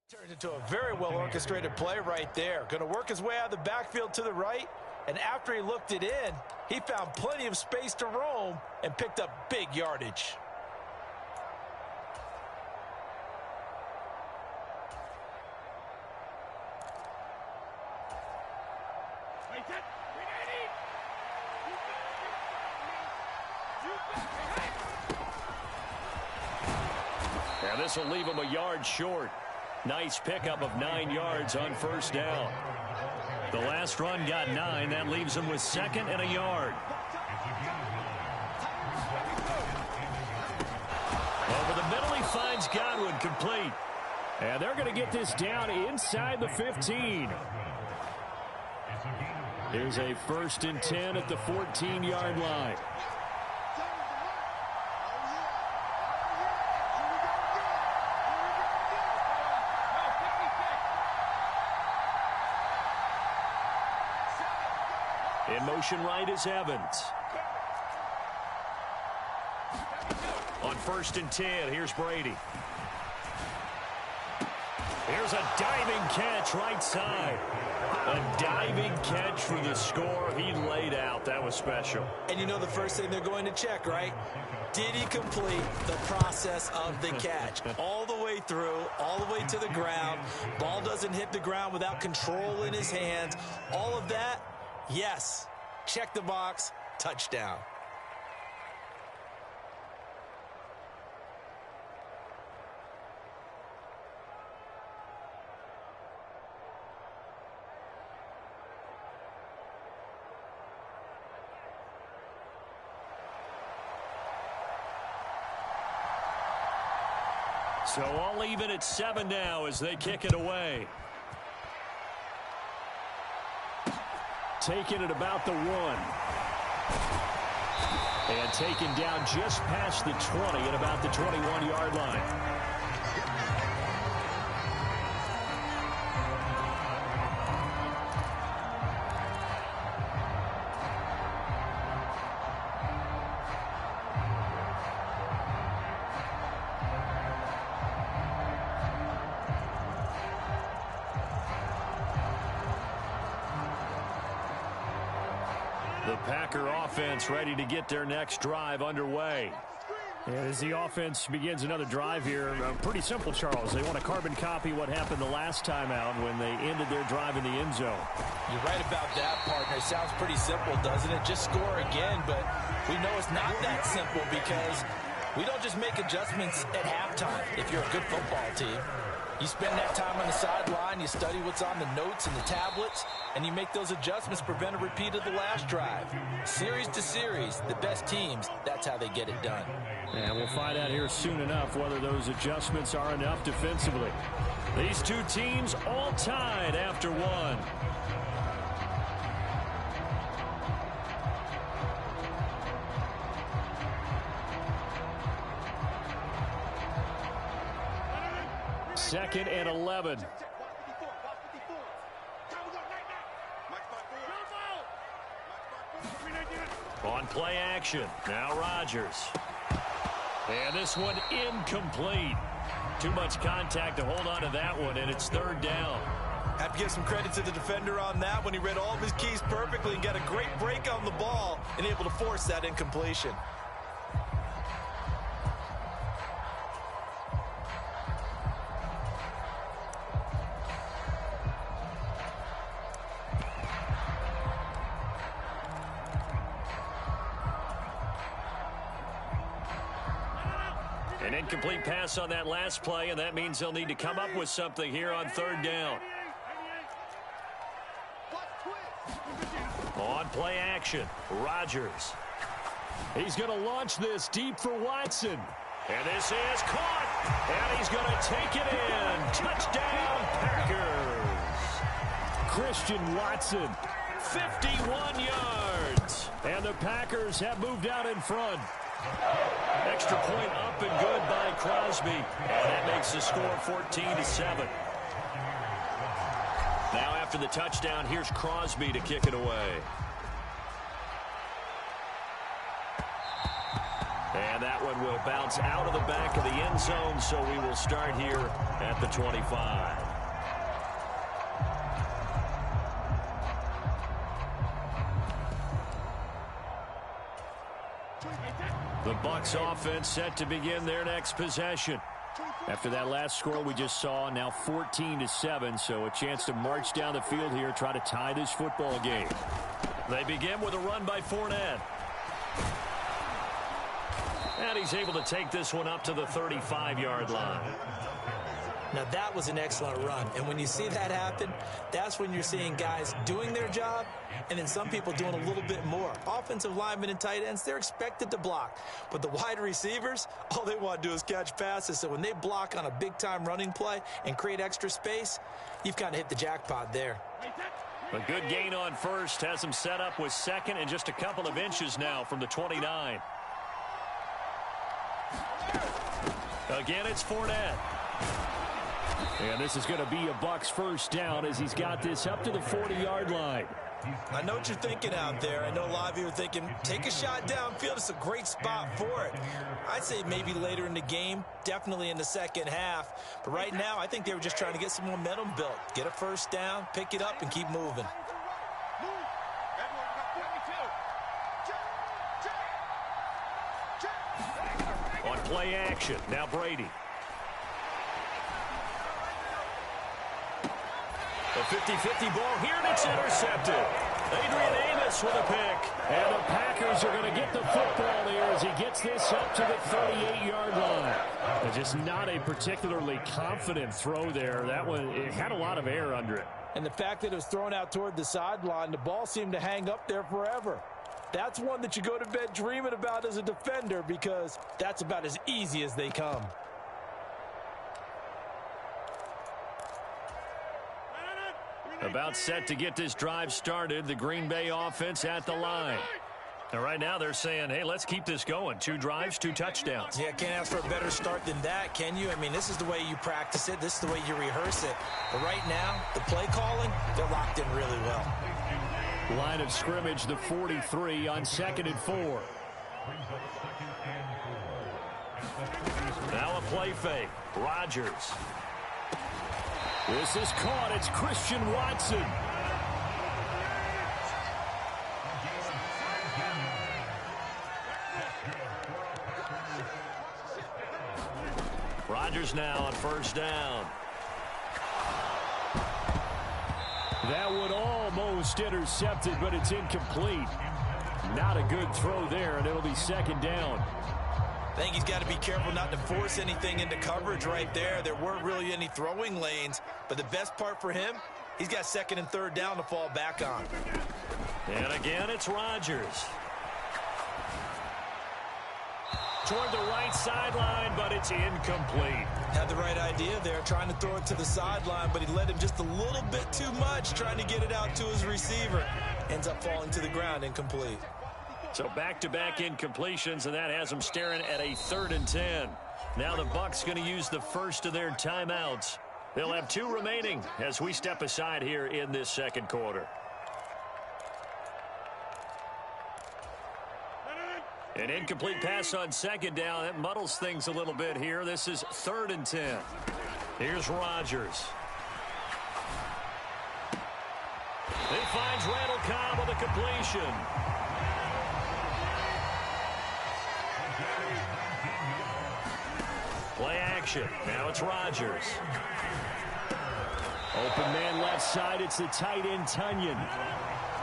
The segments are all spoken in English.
Turned into a very well-orchestrated play right there. Going to work his way out of the backfield to the right, and after he looked it in, he found plenty of space to roam and picked up big yardage. And this will leave him a yard short. Nice pickup of 9 yards on first down. The last run got 9. That leaves him with 2nd and a yard. Over the middle, he finds Godwin, complete. And they're going to get this down inside the 15. Here's a 1st and 10 at the 14-yard line. In motion right is Evans. On 1st and 10, here's Brady. Here's a diving catch right side. A diving catch for the score. He laid out. That was special. And you know the first thing they're going to check, right? Did he complete the process of the catch? All the way through, all the way to the ground. Ball doesn't hit the ground without control in his hands. All of that, yes. Check the box. Touchdown. So all even at 7 now as they kick it away. Taken at about the 1. And taken down just past the 20 at about the 21-yard line. The Packer offense ready to get their next drive underway. And as the offense begins another drive here, pretty simple, Charles. They want to carbon copy what happened the last time out when they ended their drive in the end zone. You're right about that, partner. It sounds pretty simple, doesn't it? Just score again, but we know it's not that simple because we don't just make adjustments at halftime if you're a good football team. You spend that time on the sideline, you study what's on the notes and the tablets, and you make those adjustments, prevent a repeat of the last drive. Series to series, the best teams, that's how they get it done. And we'll find out here soon enough whether those adjustments are enough defensively. These two teams all tied after 1. Second and 11. On play action. Now Rodgers. And this one incomplete. Too much contact to hold on to that one, and it's 3rd down. Have to give some credit to the defender on that when he read all of his keys perfectly and got a great break on the ball and able to force that incompletion. An incomplete pass on that last play, and that means they'll need to come up with something here on 3rd down. On play action, Rodgers. He's going to launch this deep for Watson. And this is caught. And he's going to take it in. Touchdown, Packers. Christian Watson, 51 yards. And the Packers have moved out in front. Extra point up and good by Crosby. And that makes the score 14-7. Now after the touchdown, here's Crosby to kick it away. And that one will bounce out of the back of the end zone, so we will start here at the 25. The Bucs offense set to begin their next possession. After that last score we just saw, now 14-7, so a chance to march down the field here, try to tie this football game. They begin with a run by Fournette. And he's able to take this one up to the 35-yard line. Now, that was an excellent run. And when you see that happen, that's when you're seeing guys doing their job and then some people doing a little bit more. Offensive linemen and tight ends, they're expected to block. But the wide receivers, all they want to do is catch passes. So when they block on a big-time running play and create extra space, you've kind of hit the jackpot there. A good gain on first has him set up with second and just a couple of inches now from the 29. Again, it's Fournette. And this is going to be a Bucs first down as he's got this up to the 40-yard line. I know what you're thinking out there. I know a lot of you are thinking, take a shot downfield. It's a great spot for it. I'd say maybe later in the game, definitely in the second half. But right now, I think they were just trying to get some momentum built. Get a first down, pick it up, and keep moving. On play action, now Brady. A 50-50 ball here, and it's intercepted. Adrian Amos with a pick. And the Packers are going to get the football here as he gets this up to the 38-yard line. But just not a particularly confident throw there. That one, it had a lot of air under it. And the fact that it was thrown out toward the sideline, the ball seemed to hang up there forever. That's one that you go to bed dreaming about as a defender because that's about as easy as they come. About set to get this drive started, the Green Bay offense at the line. And right now they're saying, hey, let's keep this going. 2 drives, 2 touchdowns. Yeah, can't ask for a better start than that, can you? I mean, this is the way you practice it. This is the way you rehearse it. But right now, the play calling, they're locked in really well. Line of scrimmage, the 43 on 2nd and 4. Now a play fake. Rodgers. This is caught. It's Christian Watson. Rodgers now on first down. That one almost intercepted, but it's incomplete. Not a good throw there, and it'll be 2nd down. I think he's got to be careful not to force anything into coverage right there. There weren't really any throwing lanes, but the best part for him, he's got 2nd and 3rd down to fall back on. And again, it's Rodgers. Toward the right sideline, but it's incomplete. Had the right idea there, trying to throw it to the sideline, but he led him just a little bit too much, trying to get it out to his receiver. Ends up falling to the ground, incomplete. So back-to-back incompletions, and that has them staring at a 3rd and 10. Now the Bucs going to use the first of their timeouts. They'll have 2 remaining as we step aside here in this 2nd quarter. An incomplete pass on 2nd down. That muddles things a little bit here. This is 3rd and 10. Here's Rodgers. He finds Randall Cobb with a completion. Play action. Now it's Rodgers. Open man left side. It's the tight end, Tunyon.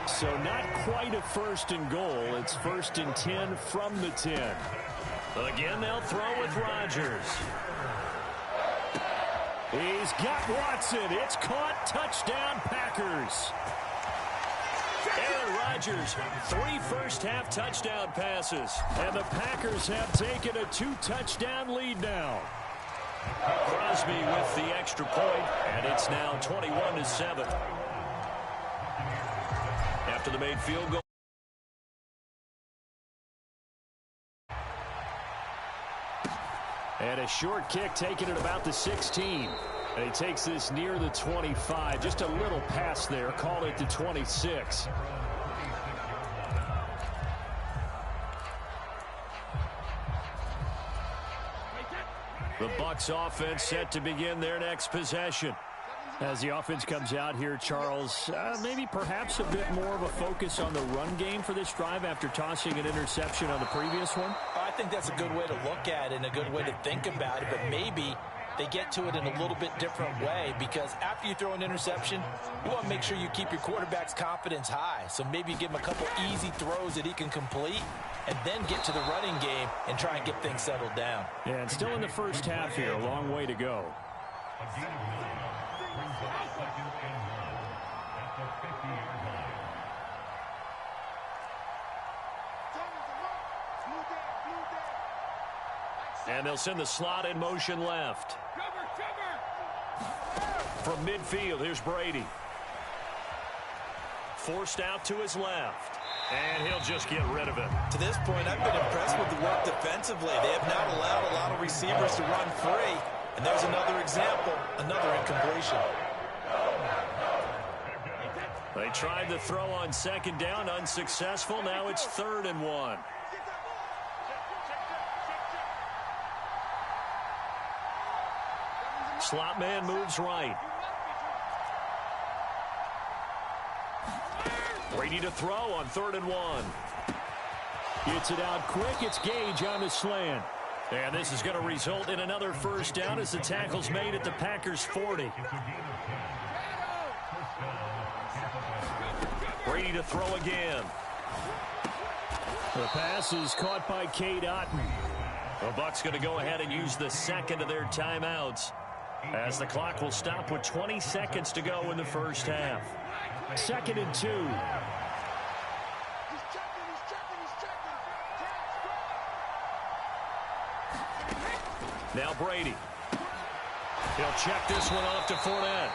So not quite a 1st and goal. It's 1st and 10 from the 10. Again, they'll throw with Rodgers. He's got Watson. It's caught. Touchdown, Packers. Aaron Rodgers, 3 first-half touchdown passes. And the Packers have taken a 2-touchdown lead now. Crosby with the extra point, and it's now 21-7. After the made field goal. And a short kick taken at about the 16. And he takes this near the 25. Just a little pass there. Call it the 26. The Bucs offense set to begin their next possession. As the offense comes out here, Charles, maybe perhaps a bit more of a focus on the run game for this drive after tossing an interception on the previous one? I think that's a good way to look at it and a good way to think about it, but maybe they get to it in a little bit different way, because after you throw an interception, you want to make sure you keep your quarterback's confidence high. So maybe give him a couple easy throws that he can complete and then get to the running game and try and get things settled down. Yeah, and still in the first half here, a long way to go. And they'll send the slot in motion left. From midfield, here's Brady. Forced out to his left. And he'll just get rid of it. To this point, I've been impressed with the work defensively. They have not allowed a lot of receivers to run free. And there's another example, another incompletion. They tried the throw on second down, unsuccessful. Now it's 3rd and 1. Slot man moves right. Brady to throw on 3rd and 1. Gets it out quick. It's Gage on the slant. And this is going to result in another first down as the tackle's made at the Packers' 40. Brady to throw again. The pass is caught by Cade Otton. The Bucs going to go ahead and use the second of their timeouts, as the clock will stop with 20 seconds to go in the first half. 2nd and 2. Now Brady. He'll check this one off to Fournette.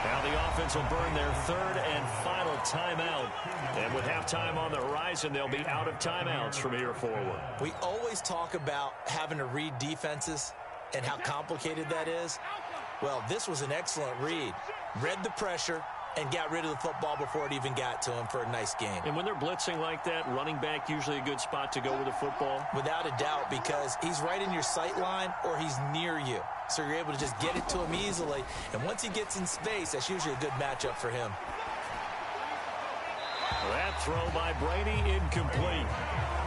Now the offense will burn their 3rd and final timeout. And with halftime on the horizon, they'll be out of timeouts from here forward. We always talk about having to read defenses and how complicated that is. Well, this was an excellent read. Read the pressure and got rid of the football before it even got to him for a nice game. And when they're blitzing like that, running back usually a good spot to go with the football? Without a doubt, because he's right in your sight line or he's near you. So you're able to just get it to him easily. And once he gets in space, that's usually a good matchup for him. That throw by Brady incomplete.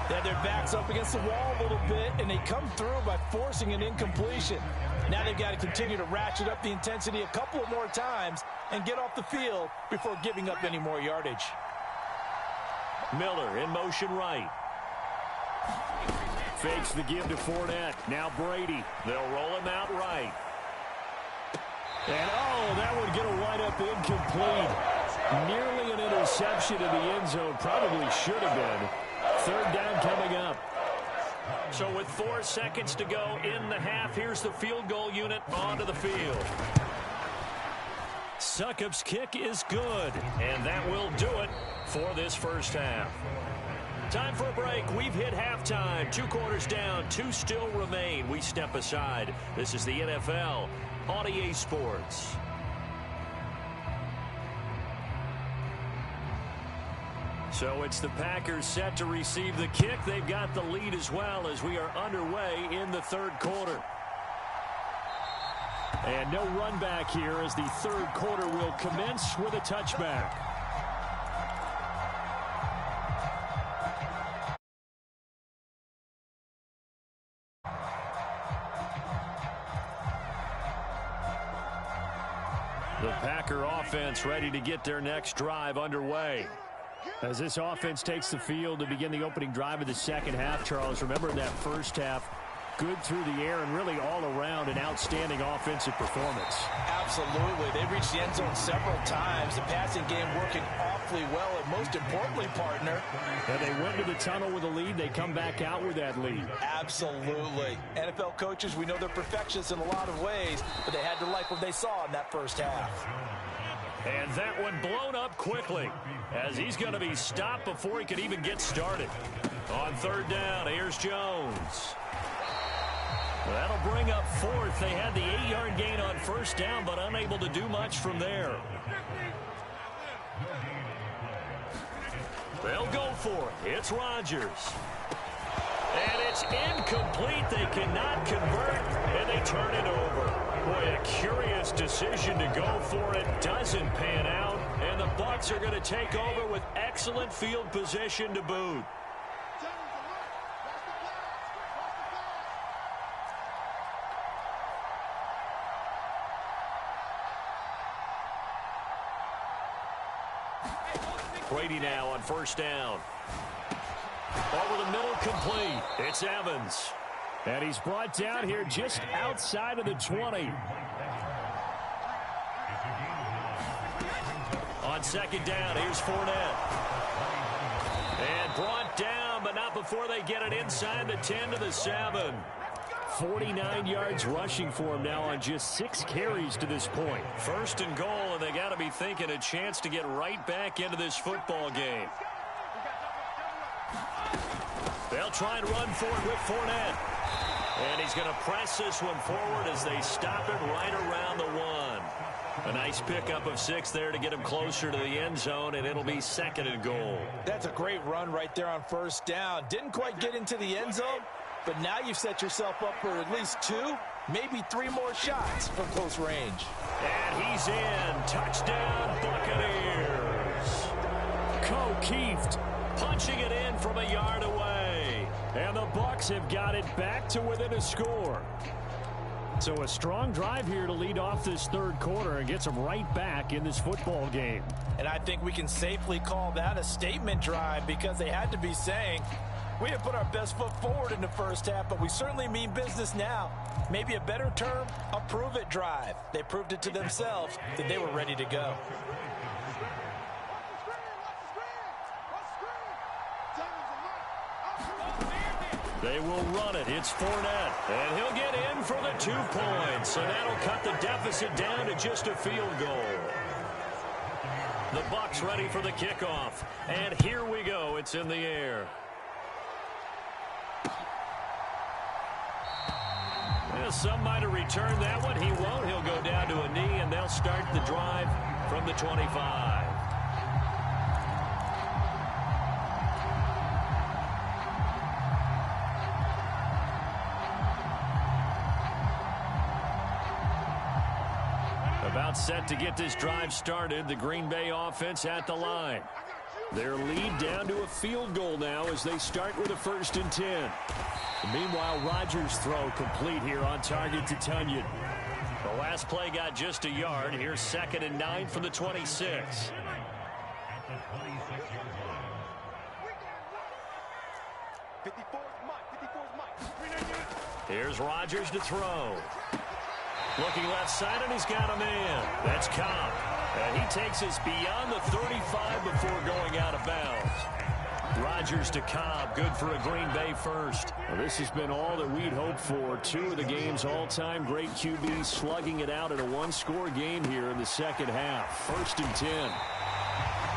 They have their backs up against the wall a little bit, and they come through by forcing an incompletion. Now they've got to continue to ratchet up the intensity a couple of more times and get off the field before giving up any more yardage. Miller in motion right. Fakes the give to Fournette. Now Brady. They'll roll him out right. And, that would get a wide-up incomplete. Nearly an interception in the end zone. Probably should have been. 3rd down coming up. So with 4 seconds to go in the half, here's the field goal unit onto the field. Succop's kick is good, and that will do it for this first half. Time for a break. We've hit halftime. 2 quarters down, 2 still remain. We step aside. This is the NFL on EA Sports. So it's the Packers set to receive the kick. They've got the lead as well as we are underway in the 3rd quarter. And no run back here as the 3rd quarter will commence with a touchback. The Packer offense ready to get their next drive underway. As this offense takes the field to begin the opening drive of the second half, Charles, remember in that first half, good through the air and really all around an outstanding offensive performance. Absolutely. They reached the end zone several times. The passing game working awfully well, and most importantly, partner. And they went to the tunnel with a lead. They come back out with that lead. Absolutely. NFL coaches, we know they're perfectionists in a lot of ways, but they had to like what they saw in that first half. And that one blown up quickly as he's going to be stopped before he could even get started. On 3rd down, here's Jones. That'll bring up 4th. They had the 8-yard gain on 1st down, but unable to do much from there. They'll go for it. It's Rodgers. And it's incomplete. They cannot convert, and they turn it over. Boy, a curious decision to go for it. Doesn't pan out. And the Bucs are going to take over with excellent field position to boot. Brady now on first down. Over the middle, complete. It's Evans. And he's brought down here just outside of the 20. On second down, here's Fournette. And brought down, but not before they get it inside the 10 to the 7. 49 yards rushing for him now on just 6 carries to this point. First and goal, and they got to be thinking a chance to get right back into this football game. They'll try and run for it with Fournette. And he's going to press this one forward as they stop it right around the 1. A nice pickup of 6 there to get him closer to the end zone, and it'll be second and goal. That's a great run right there on first down. Didn't quite get into the end zone, but now you've set yourself up for at least 2, maybe 3 more shots from close range. And he's in. Touchdown, Buccaneers. O'Keefe punching it in from a yard away. And the Bucs have got it back to within a score. So a strong drive here to lead off this third quarter and gets them right back in this football game. And I think we can safely call that a statement drive because they had to be saying, we have put our best foot forward in the first half, but we certainly mean business now. Maybe a better term, a prove-it drive. They proved it to themselves that they were ready to go. They will run it. It's Fournette. And he'll get in for the 2 points. And that'll cut the deficit down to just a field goal. The Bucs ready for the kickoff. And here we go. It's in the air. Well, some might have returned that one. He won't. He'll go down to a knee, and they'll start the drive from the 25. About set to get this drive started. The Green Bay offense at the line. Their lead down to a field goal now as they start with a 1st and 10. Meanwhile, Rodgers' throw complete here on target to Tunyon. The last play got just a yard. Here's 2nd and 9 from the 26. Here's Rodgers to throw. Looking left side, and he's got a man. That's Cobb. And he takes us beyond the 35 before going out of bounds. Rodgers to Cobb, good for a Green Bay first. Well, this has been all that we'd hoped for. 2 of the game's all-time great QBs slugging it out in a 1-score game here in the second half. 1st and 10.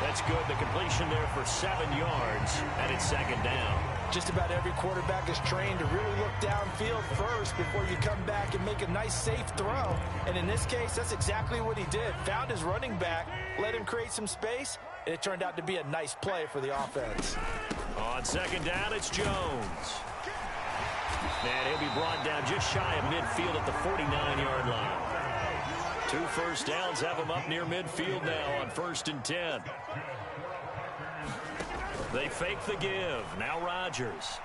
That's good. The completion there for 7 yards, and it's 2nd down. Just about every quarterback is trained to really look downfield first before you come back and make a nice, safe throw. And in this case, that's exactly what he did. Found his running back, let him create some space, and it turned out to be a nice play for the offense. On 2nd down, it's Jones. And he'll be brought down just shy of midfield at the 49-yard line. 2 first downs have him up near midfield now on 1st and 10. They fake the give. Now Rodgers.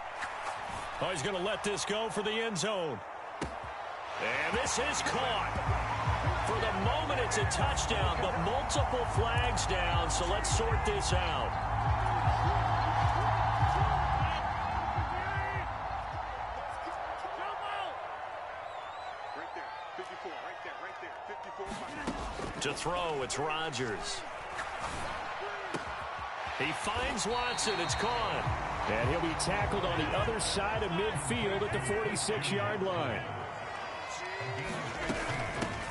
Oh, he's going to let this go for the end zone. And this is caught. For the moment, it's a touchdown, but multiple flags down, so let's sort this out. To throw, it's Rodgers. He finds Watson. It's caught. And he'll be tackled on the other side of midfield at the 46-yard line.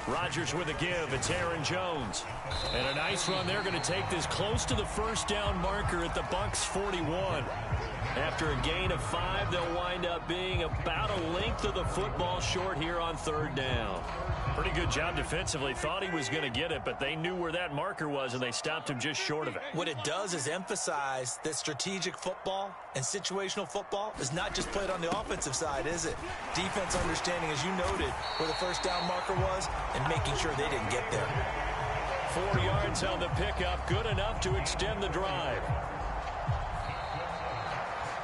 Rodgers with a give. It's Aaron Jones. And a nice run. They're going to take this close to the first down marker at the Bucs 41. After a gain of 5, they'll wind up being about a length of the football short here on third down. Pretty good job defensively. Thought he was going to get it, but they knew where that marker was, and they stopped him just short of it. What it does is emphasize that strategic football and situational football is not just played on the offensive side, is it? Defense understanding, as you noted, where the first down marker was and making sure they didn't get there. 4 yards on the pickup, good enough to extend the drive.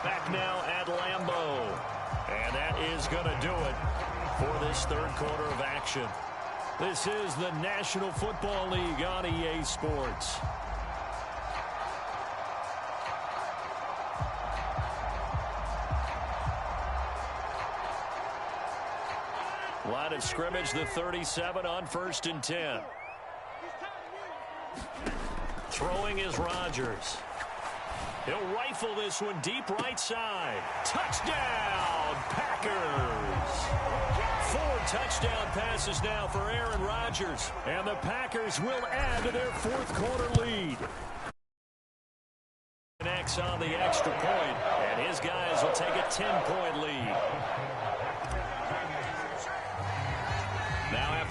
Back now at Lambeau. And that is going to do it for this third quarter of action. This is the National Football League on EA Sports. Line of scrimmage, the 37 on 1st and 10. Throwing is Rodgers. He'll rifle this one deep right side. Touchdown, Packers. 4 touchdown passes now for Aaron Rodgers. And the Packers will add to their fourth quarter lead. Next on the extra point, and his guys will take a 10-point lead. Now after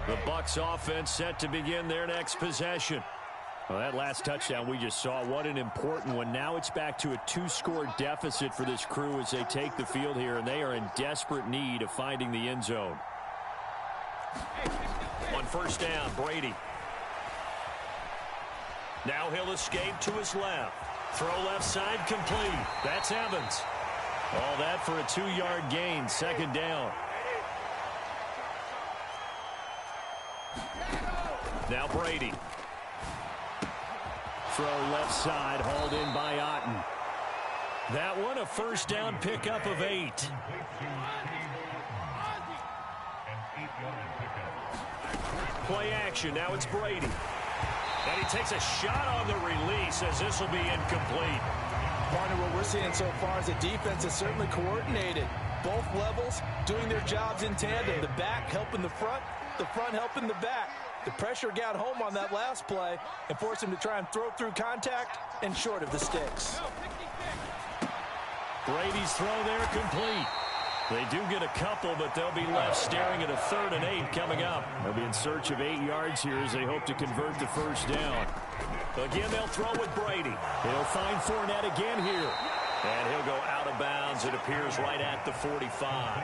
the Bucs offense set to begin their next possession. Well, that last touchdown we just saw, what an important one. Now it's back to a 2-score deficit for this crew as they take the field here, and they are in desperate need of finding the end zone. On first down, Brady. Now he'll escape to his left. Throw left side complete. That's Evans. All that for a 2-yard gain, second down. Now Brady. Throw left side, hauled in by Otten. That one a first down pickup of 8. Play action, now it's Brady. And he takes a shot on the release as this will be incomplete. Partner, what we're seeing so far is the defense is certainly coordinated. Both levels doing their jobs in tandem. The back helping the front helping the back. The pressure got home on that last play and forced him to try and throw through contact and short of the sticks. Brady's throw there complete. They do get a couple, but they'll be left staring at a 3rd and 8 coming up. They'll be in search of 8 yards here as they hope to convert the first down. Again, they'll throw with Brady. He'll find Fournette again here. And he'll go out of bounds, it appears, right at the 45.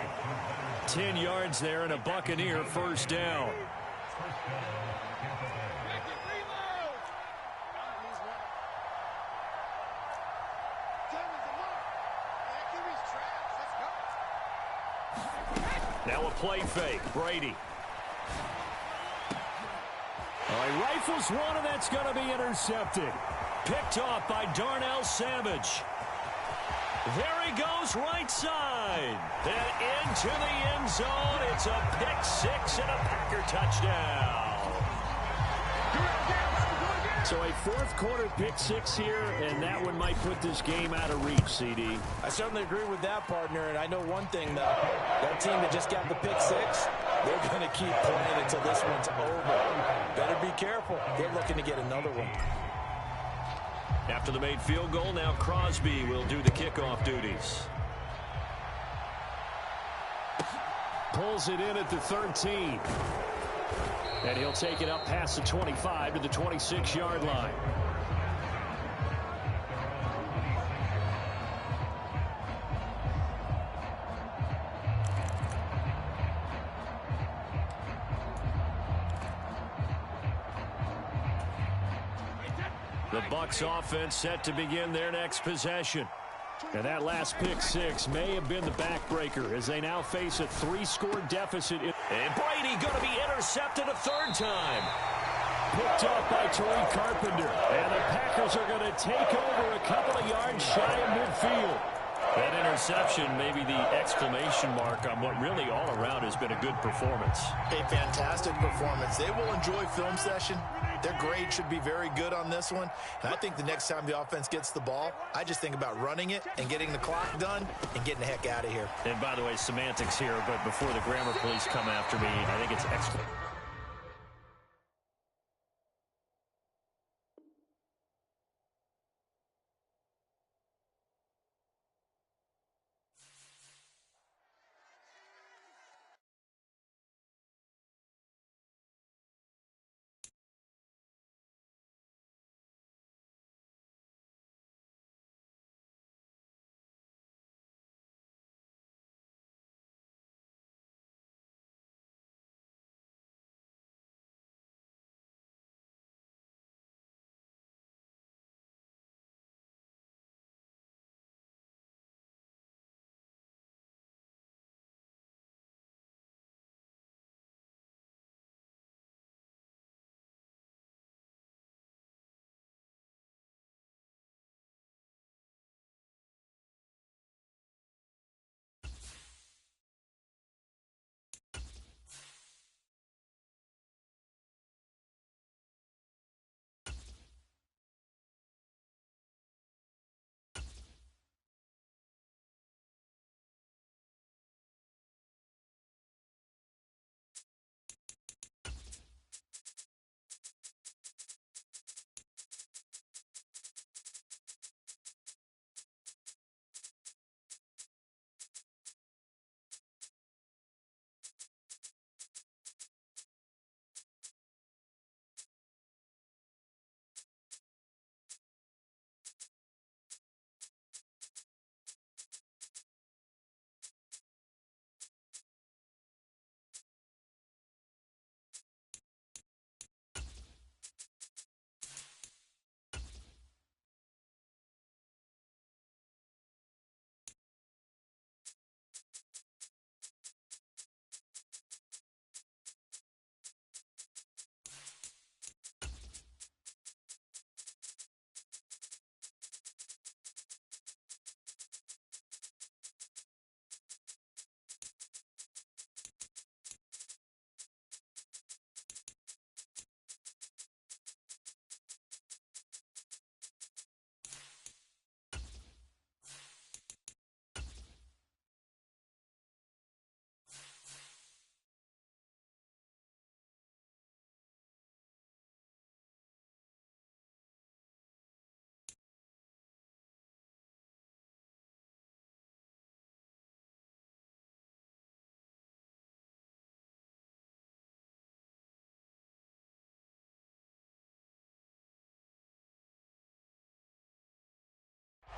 10 yards there and a Buccaneer first down. Now a play fake. Brady. All right, rifles one, and that's going to be intercepted. Picked off by Darnell Savage. There he goes, right side. Then into the end zone. It's a pick 6 and a Packer touchdown. So a fourth quarter pick 6 here, and that one might put this game out of reach, CD. I certainly agree with that, partner, and I know one thing, though. That team that just got the pick 6, they're going to keep playing until this one's over. Better be careful. They're looking to get another one. After the made field goal, now Crosby will do the kickoff duties. Pulls it in at the 13. And he'll take it up past the 25 to the 26-yard line. The Bucs offense set to begin their next possession. And that last pick 6 may have been the backbreaker as they now face a 3-score deficit. And Brady going to be intercepted a 3rd time. picked off by Tariq Carpenter. And the Packers are going to take over a couple of yards shy of midfield. That interception, maybe the exclamation mark on what really all around has been a good performance. A fantastic performance. They will enjoy film session. Their grade should be very good on this one. And I think the next time the offense gets the ball, I just think about running it and getting the clock done and getting the heck out of here. And by the way, semantics here, but before the grammar police come after me, I think it's excellent.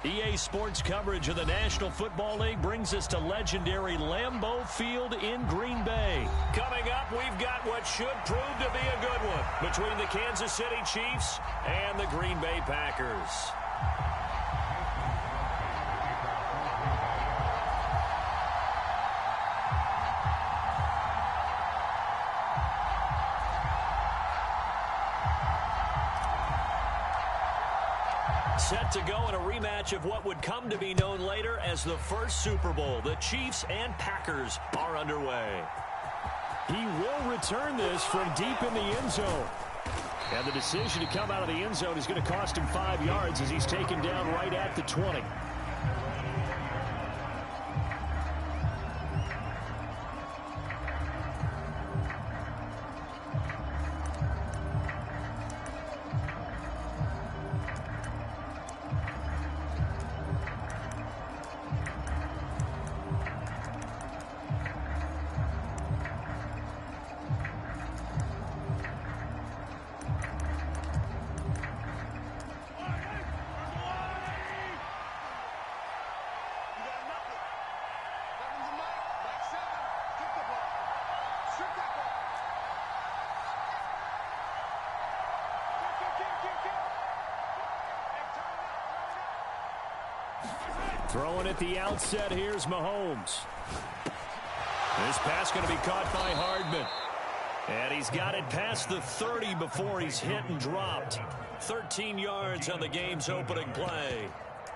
EA Sports coverage of the National Football League brings us to legendary Lambeau Field in Green Bay. Coming up, we've got what should prove to be a good one between the Kansas City Chiefs and the Green Bay Packers. Set to go in a rematch of what would come to be known later as the first Super Bowl. The Chiefs and Packers are underway. He will return this from deep in the end zone. And the decision to come out of the end zone is going to cost him 5 yards as he's taken down right at the 20. Throwing at the outset, here's Mahomes. This pass going to be caught by Hardman. And he's got it past the 30 before he's hit and dropped. 13 yards on the game's opening play.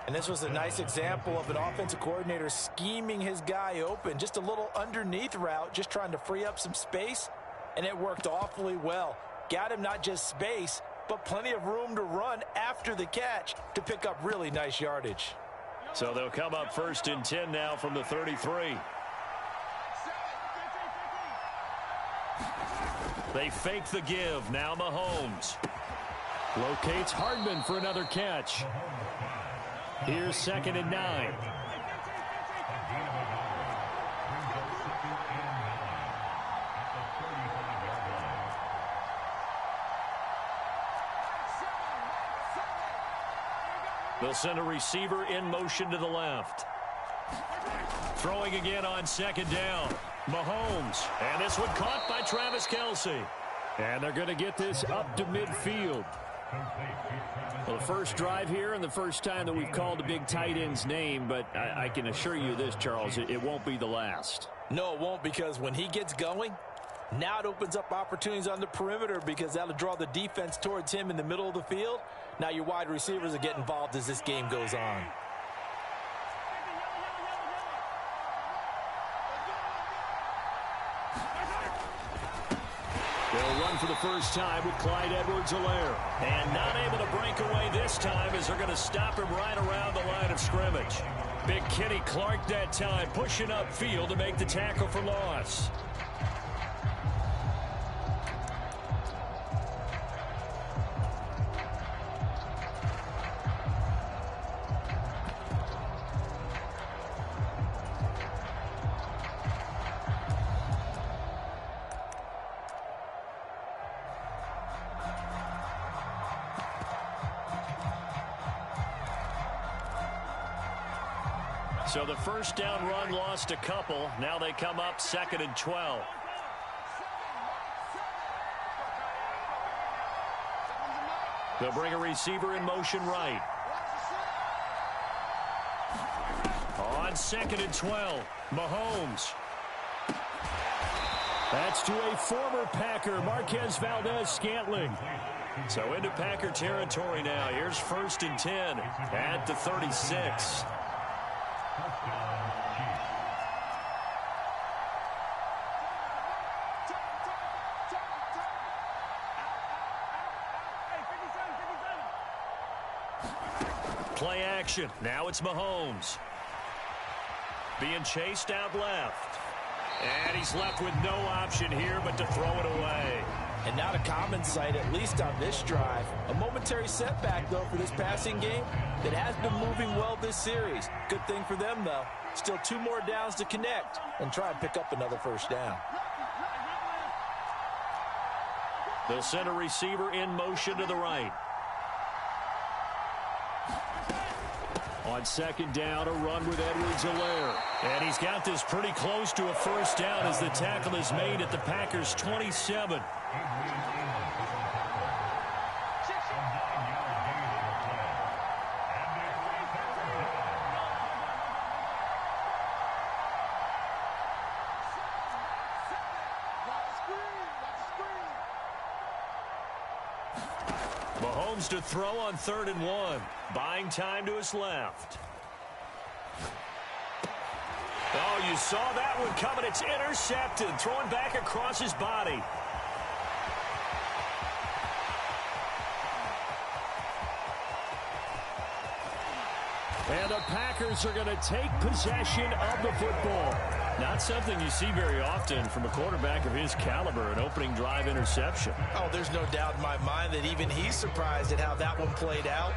And this was a nice example of an offensive coordinator scheming his guy open. Just a little underneath route, just trying to free up some space. And it worked awfully well. Got him not just space, but plenty of room to run after the catch to pick up really nice yardage. So they'll come up 1st and 10 now from the 33. They fake the give. Now Mahomes locates Hardman for another catch. Here's 2nd and 9. They'll send a receiver in motion to the left. Throwing again on 2nd down. Mahomes. And this one caught by Travis Kelce. And they're going to get this up to midfield. Well, the first drive here and the first time that we've called the big tight end's name, but I can assure you this, Charles, it won't be the last. No, it won't, because when he gets going, now it opens up opportunities on the perimeter because that'll draw the defense towards him in the middle of the field. Now your wide receivers will get involved as this game goes on. They'll run for the first time with Clyde Edwards-Helaire. And not able to break away this time as they're going to stop him right around the line of scrimmage. Big Kenny Clark that time pushing upfield to make the tackle for loss. So the first down run lost a couple. Now they come up 2nd and 12. They'll bring a receiver in motion right. On 2nd and 12, Mahomes. That's to a former Packer, Marquez Valdes-Scantling. So into Packer territory now. Here's 1st and 10 at the 36. Play action. Now it's Mahomes. Being chased out left. And he's left with no option here but to throw it away. And not a common sight, at least on this drive. A momentary setback, though, for this passing game that has been moving well this series. Good thing for them, though. Still 2 more downs to connect and try and pick up another first down. They'll send a receiver in motion to the right. On 2nd down, a run with Edwards-Helaire. And he's got this pretty close to a first down as the tackle is made at the Packers' 27. Mahomes to throw on 3rd and 1. Buying time to his left. Oh, you saw that one coming. It's intercepted. Throwing back across his body. And the Packers are going to take possession of the football. Not something you see very often from a quarterback of his caliber, an opening drive interception. Oh, there's no doubt in my mind that even he's surprised at how that one played out.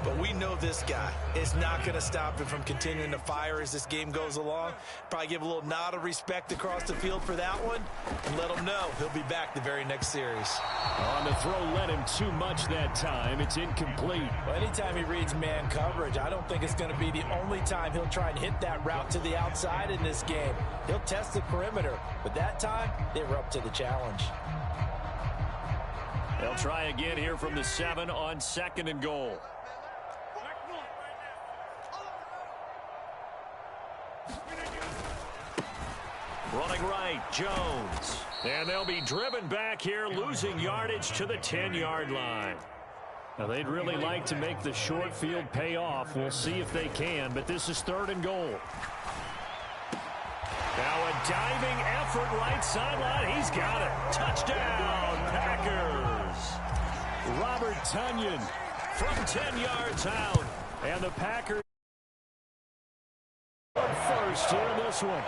But we know this guy is not going to stop him from continuing to fire as this game goes along. Probably give a little nod of respect across the field for that one and let him know he'll be back the very next series. On the throw, led him too much that time. It's incomplete. Well, anytime he reads man coverage, I don't think it's going to be the only time he'll try and hit that route to the outside in this game. He'll test the perimeter, but that time they were up to the challenge. They'll try again here from the 7 on 2nd and goal. Running right, Jones. And they'll be driven back here, losing yardage to the 10-yard line. Now, they'd really like to make the short field pay off. We'll see if they can, but this is 3rd and goal. Now a diving effort right sideline. He's got it. Touchdown, Packers. Robert Tonyan from 10 yards out. And the Packers are first here in this one.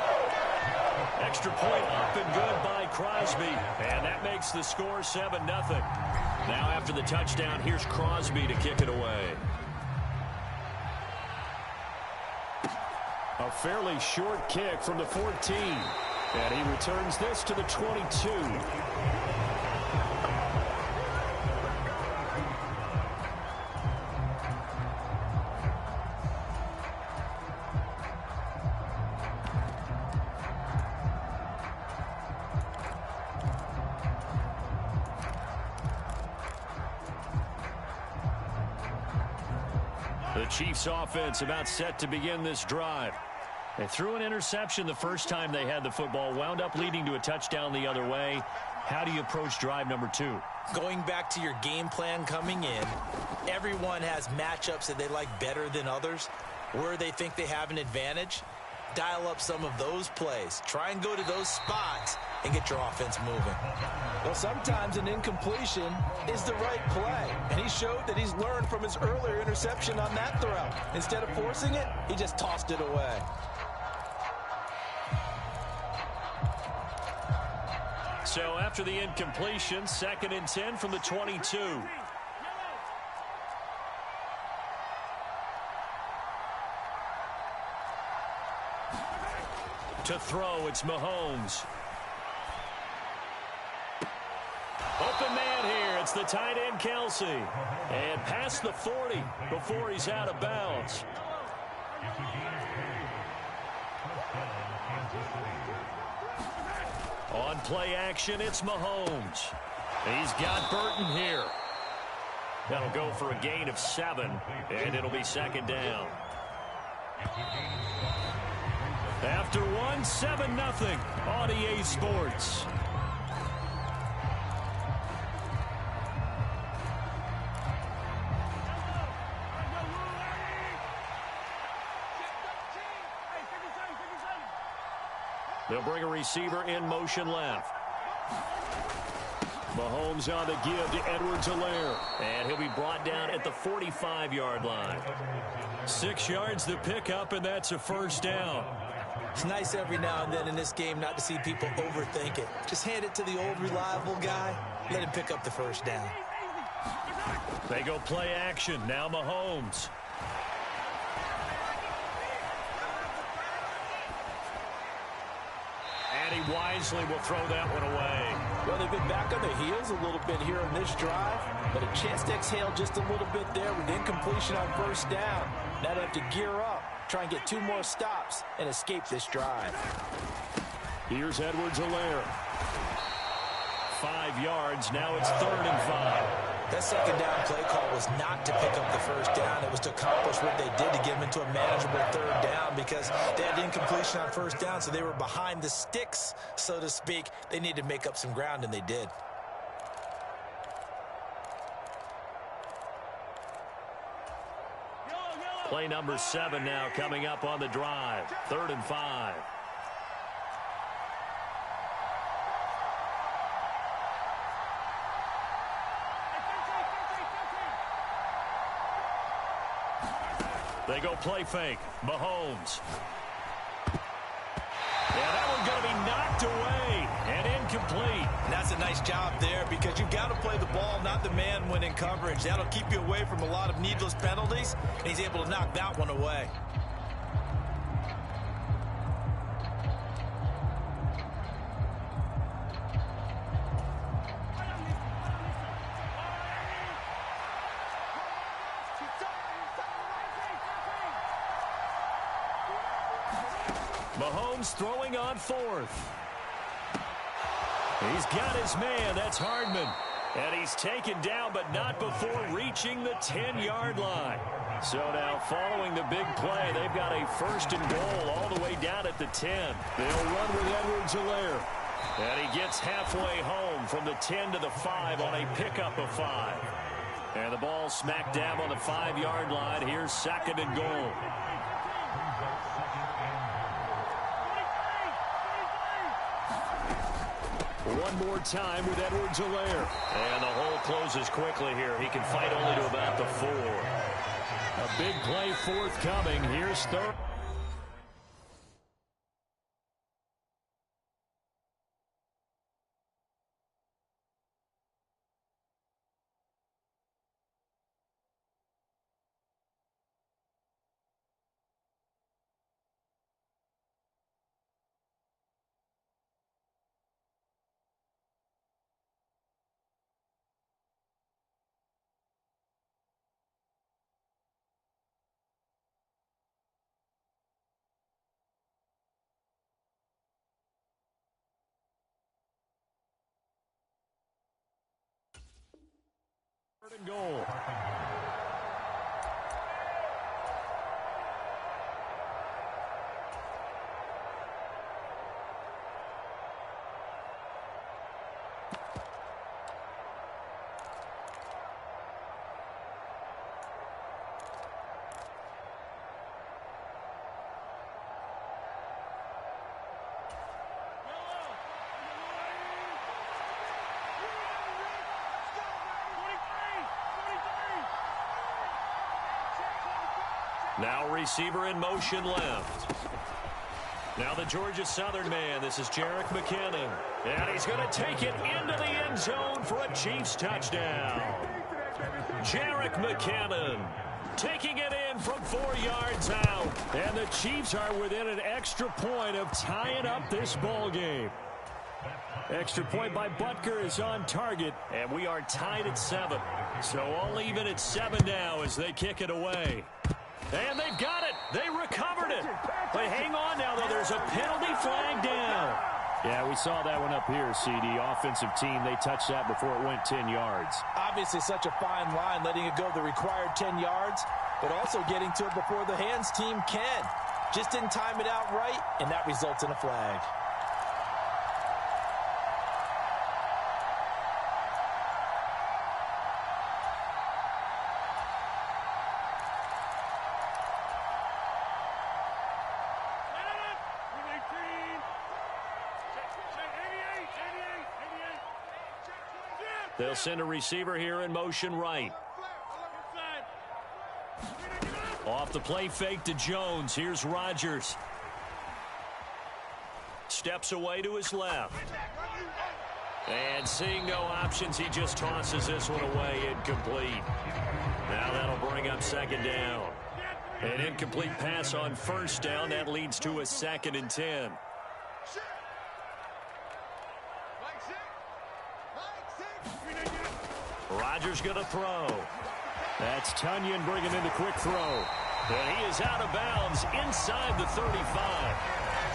Extra point up and good by Crosby. And that makes the score 7-0. Now after the touchdown, here's Crosby to kick it away. A fairly short kick from the 14. And he returns this to the 22. The Chiefs offense about set to begin this drive. They threw an interception the first time they had the football, wound up leading to a touchdown the other way. How do you approach drive number 2? Going back to your game plan coming in, everyone has matchups that they like better than others. Where they think they have an advantage, dial up some of those plays. Try and go to those spots and get your offense moving. Well, sometimes an incompletion is the right play, and he showed that he's learned from his earlier interception on that throw. Instead of forcing it, he just tossed it away. So after the incompletion, 2nd and 10 from the 22. To throw, it's Mahomes. Open man here. It's the tight end, Kelsey. And past the 40 before he's out of bounds. On play action, it's Mahomes. He's got Burton here. That'll go for a gain of 7, and it'll be 2nd down. After 7-0 on EA Sports. They'll bring a receiver in motion left. Mahomes on the give to Edwards-Helaire. And he'll be brought down at the 45-yard line. 6 yards to pick up, and that's a 1st down. It's nice every now and then in this game not to see people overthink it. Just hand it to the old reliable guy. Let him pick up the 1st down. They go play action. Now Mahomes. And he wisely will throw that one away. Well, they've been back on their heels a little bit here in this drive, but a chance to exhale just a little bit there with incompletion on 1st down. Now they have to gear up, try and get 2 more stops, and escape this drive. Here's Edwards-Helaire. 5 yards. Now it's 3rd and 5. That 2nd down play call was not to pick up the 1st down. It was to accomplish what they did to get them into a manageable 3rd down because they had incompletion on 1st down, so they were behind the sticks, so to speak. They needed to make up some ground, and they did. Play number 7 now coming up on the drive. 3rd and 5. They go play fake. Mahomes. And that one's going to be knocked away and incomplete. And that's a nice job there because you've got to play the ball, not the man when in coverage. That'll keep you away from a lot of needless penalties, and he's able to knock that one away. Mahomes throwing on 4th. He's got his man. That's Hardman. And he's taken down, but not before reaching the 10-yard line. So now following the big play, they've got a 1st and goal all the way down at the 10. They'll run with Edwards-Helaire. And he gets halfway home from the 10 to the 5 on a pickup of 5. And the ball smack dab on the 5-yard line. Here's 2nd and goal. One more time with Edwards-Helaire. And the hole closes quickly here. He can fight only to about the 4. A big play forthcoming. Here's 3rd. And goal. Now receiver in motion left. Now the Georgia Southern man. This is Jerick McKinnon. And he's going to take it into the end zone for a Chiefs touchdown. Jerick McKinnon taking it in from 4 yards out. And the Chiefs are within an extra point of tying up this ball game. Extra point by Butker is on target. And we are tied at 7. So all even at 7 now as they kick it away. And they've got it. They recovered it. But hang on now, though. There's a penalty flag down. Yeah, we saw that one up here, CD. Offensive team, they touched that before it went 10 yards. Obviously such a fine line, letting it go the required 10 yards, but also getting to it before the hands team can. Just didn't time it out right, and that results in a flag. They'll send a receiver here in motion right. Off the play fake to Jones. Here's Rodgers. Steps away to his left. And seeing no options, he just tosses this one away, incomplete. Now that'll bring up 2nd down. An incomplete pass on 1st down. That leads to a 2nd and 10. Rodgers going to throw. That's Tonyan bringing in the quick throw. And he is out of bounds inside the 35.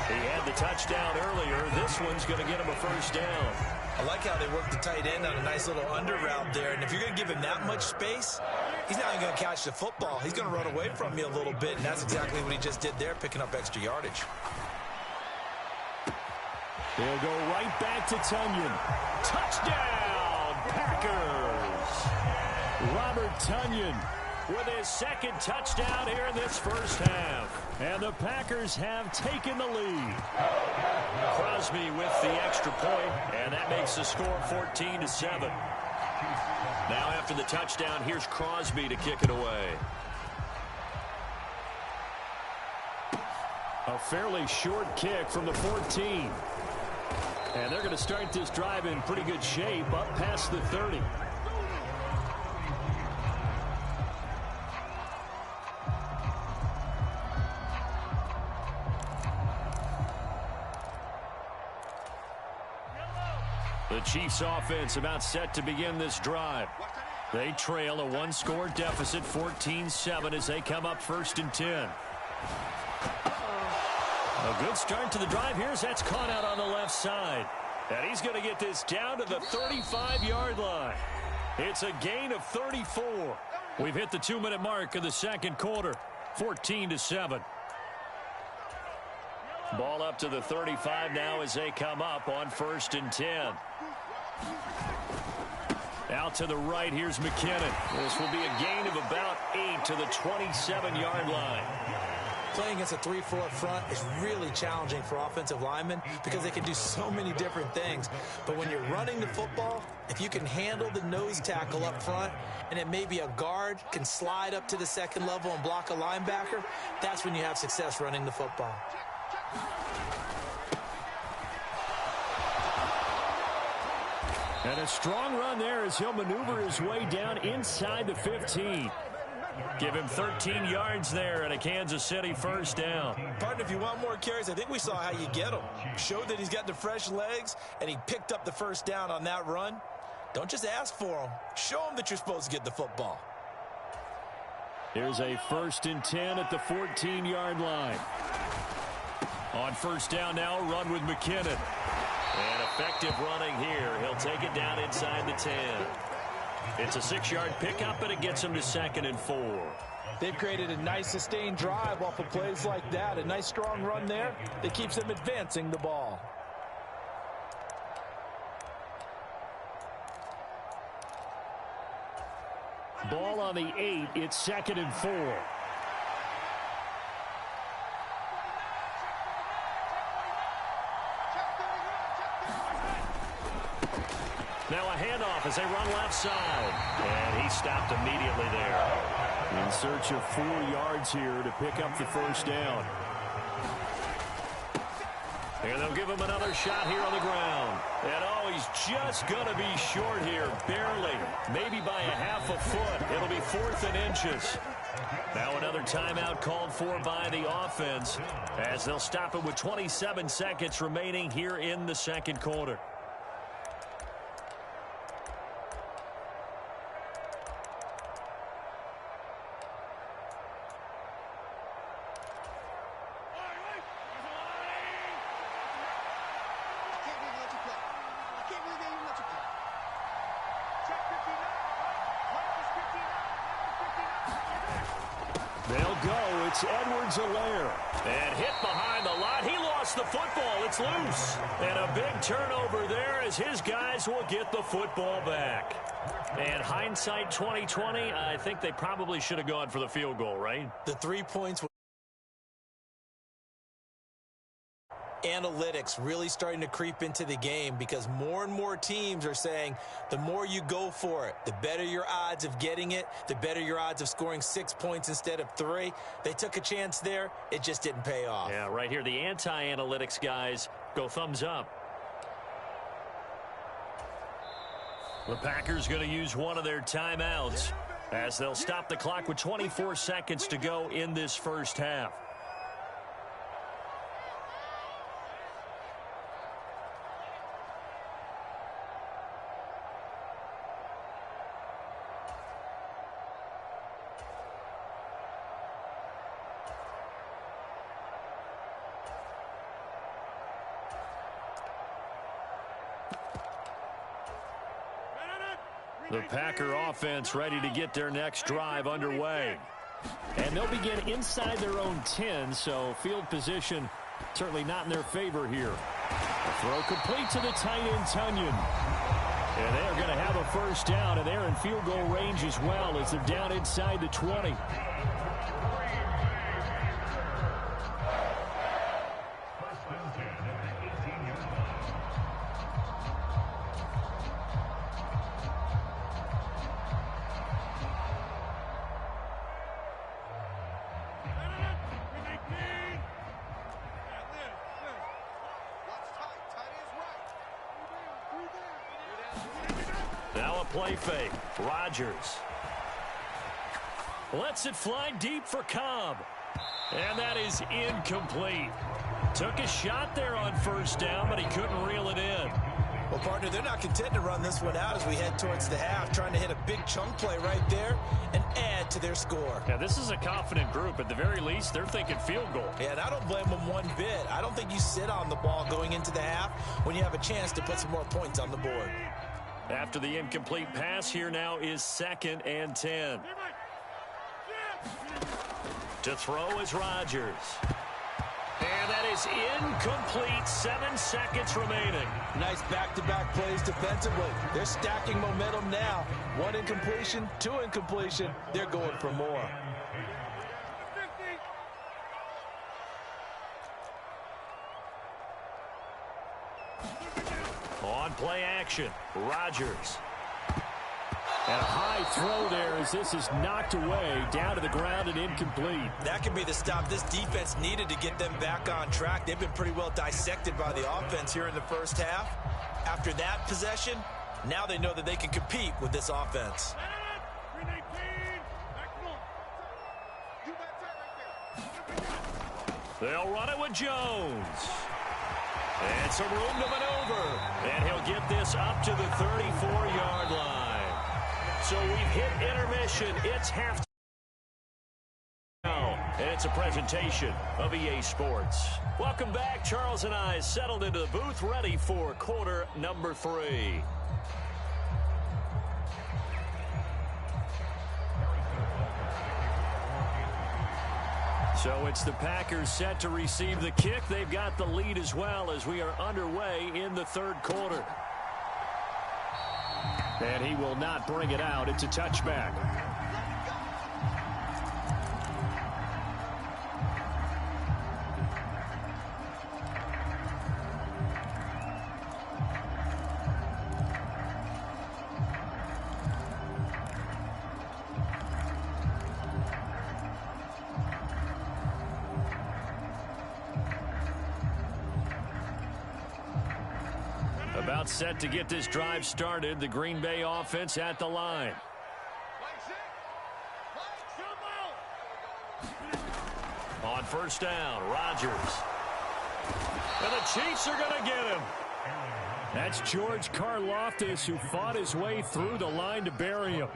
He had the touchdown earlier. This one's going to get him a 1st down. I like how they work the tight end on a nice little under route there. And if you're going to give him that much space, he's not even going to catch the football. He's going to run away from me a little bit, and that's exactly what he just did there, picking up extra yardage. They'll go right back to Tonyan. Touchdown, Packers! Robert Tonyan with his 2nd touchdown here in this 1st half. And the Packers have taken the lead. Crosby with the extra point, and that makes the score 14-7. Now after the touchdown, here's Crosby to kick it away. A fairly short kick from the 14. And they're going to start this drive in pretty good shape up past the 30. The Chiefs offense about set to begin this drive. They trail a 1-score deficit, 14-7 as they come up 1st and 10. A good start to the drive here as that's caught out on the left side. And he's going to get this down to the 35-yard line. It's a gain of 34. We've hit the 2-minute mark of the 2nd quarter, 14-7. Ball up to the 35 now as they come up on 1st and 10. Out to the right, here's McKinnon. This will be a gain of about 8 to the 27-yard line. Playing against a 3-4 front is really challenging for offensive linemen because they can do so many different things. But when you're running the football, if you can handle the nose tackle up front and it may be a guard can slide up to the second level and block a linebacker, that's when you have success running the football. And a strong run there as he'll maneuver his way down inside the 15. Give him 13 yards there and a Kansas City first down. Partner, if you want more carries, I think we saw how you get them. Showed that he's got the fresh legs, and he picked up the first down on that run. Don't just ask for them. Show them that you're supposed to get the football. Here's a 1st and 10 at the 14-yard line. On first down now, run with McKinnon. And effective running here. He'll take it down inside the 10. It's a 6-yard pickup, and it gets him to 2nd and 4. They've created a nice sustained drive off of plays like that. A nice strong run there that keeps them advancing the ball. Ball on the 8. It's 2nd and 4. Now a handoff as they run left side. And he stopped immediately there. In search of 4 yards here to pick up the first down. And they'll give him another shot here on the ground. And oh, he's just going to be short here. Barely. Maybe by a half a foot. It'll be 4th and inches. Now another timeout called for by the offense as they'll stop it with 27 seconds remaining here in the second quarter. They'll go. It's Edwards-Helaire. And hit behind the line. He lost the football. It's loose. And a big turnover there as his guys will get the football back. And hindsight 2020, I think they probably should have gone for the field goal, right? The 3 points. Analytics really starting to creep into the game because more and more teams are saying the more you go for it, the better your odds of getting it, the better your odds of scoring 6 points instead of 3. They took a chance there. It just didn't pay off. Yeah, right here, the anti-analytics guys go thumbs up. The Packers going to use one of their timeouts as they'll stop the clock with 24 seconds to go in this first half. The Packer offense ready to get their next drive underway. And they'll begin inside their own 10, so field position certainly not in their favor here. The throw complete to the tight end, Tunyon. And they're going to have a first down, and they're in field goal range as well as they're down inside the 20. Now a play fake. Rodgers lets it fly deep for Cobb. And that is incomplete. Took a shot there on first down, but he couldn't reel it in. Well, partner, they're not content to run this one out as we head towards the half, trying to hit a big chunk play right there and add to their score. Yeah, this is a confident group. At the very least, they're thinking field goal. Yeah, and I don't blame them one bit. I don't think you sit on the ball going into the half when you have a chance to put some more points on the board. After the incomplete pass, here now is 2nd and 10. To throw is Rodgers. And that is incomplete. 7 seconds remaining. Nice back-to-back plays defensively. They're stacking momentum now. 1 incompletion, 2 incompletion. They're going for more. On play action, Rodgers. And a high throw there as this is knocked away, down to the ground and incomplete. That could be the stop this defense needed to get them back on track. They've been pretty well dissected by the offense here in the first half. After that possession, now they know that they can compete with this offense. They'll run it with Jones. And some room to maneuver. And he'll get this up to the 34-yard line. So we've hit intermission. It's halftime. And it's a presentation of EA Sports. Welcome back. Charles and I settled into the booth, ready for quarter number 3. So it's the Packers set to receive the kick. They've got the lead as well as we are underway in the third quarter. And he will not bring it out. It's a touchback. About set to get this drive started. The Green Bay offense at the line. On first down, Rodgers. And the Chiefs are going to get him. That's George Karlaftis, who fought his way through the line to bury him.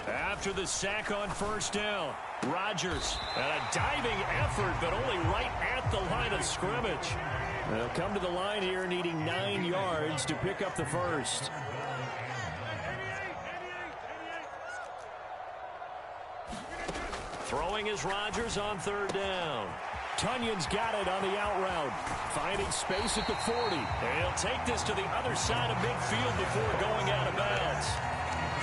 After the sack on first down, Rodgers. And a diving effort, but only right at the line of scrimmage. They'll come to the line here needing 9 yards to pick up the first. Throwing is Rodgers on third down. Tunyon's got it on the out route. Finding space at the 40. And he'll take this to the other side of midfield before going out of bounds.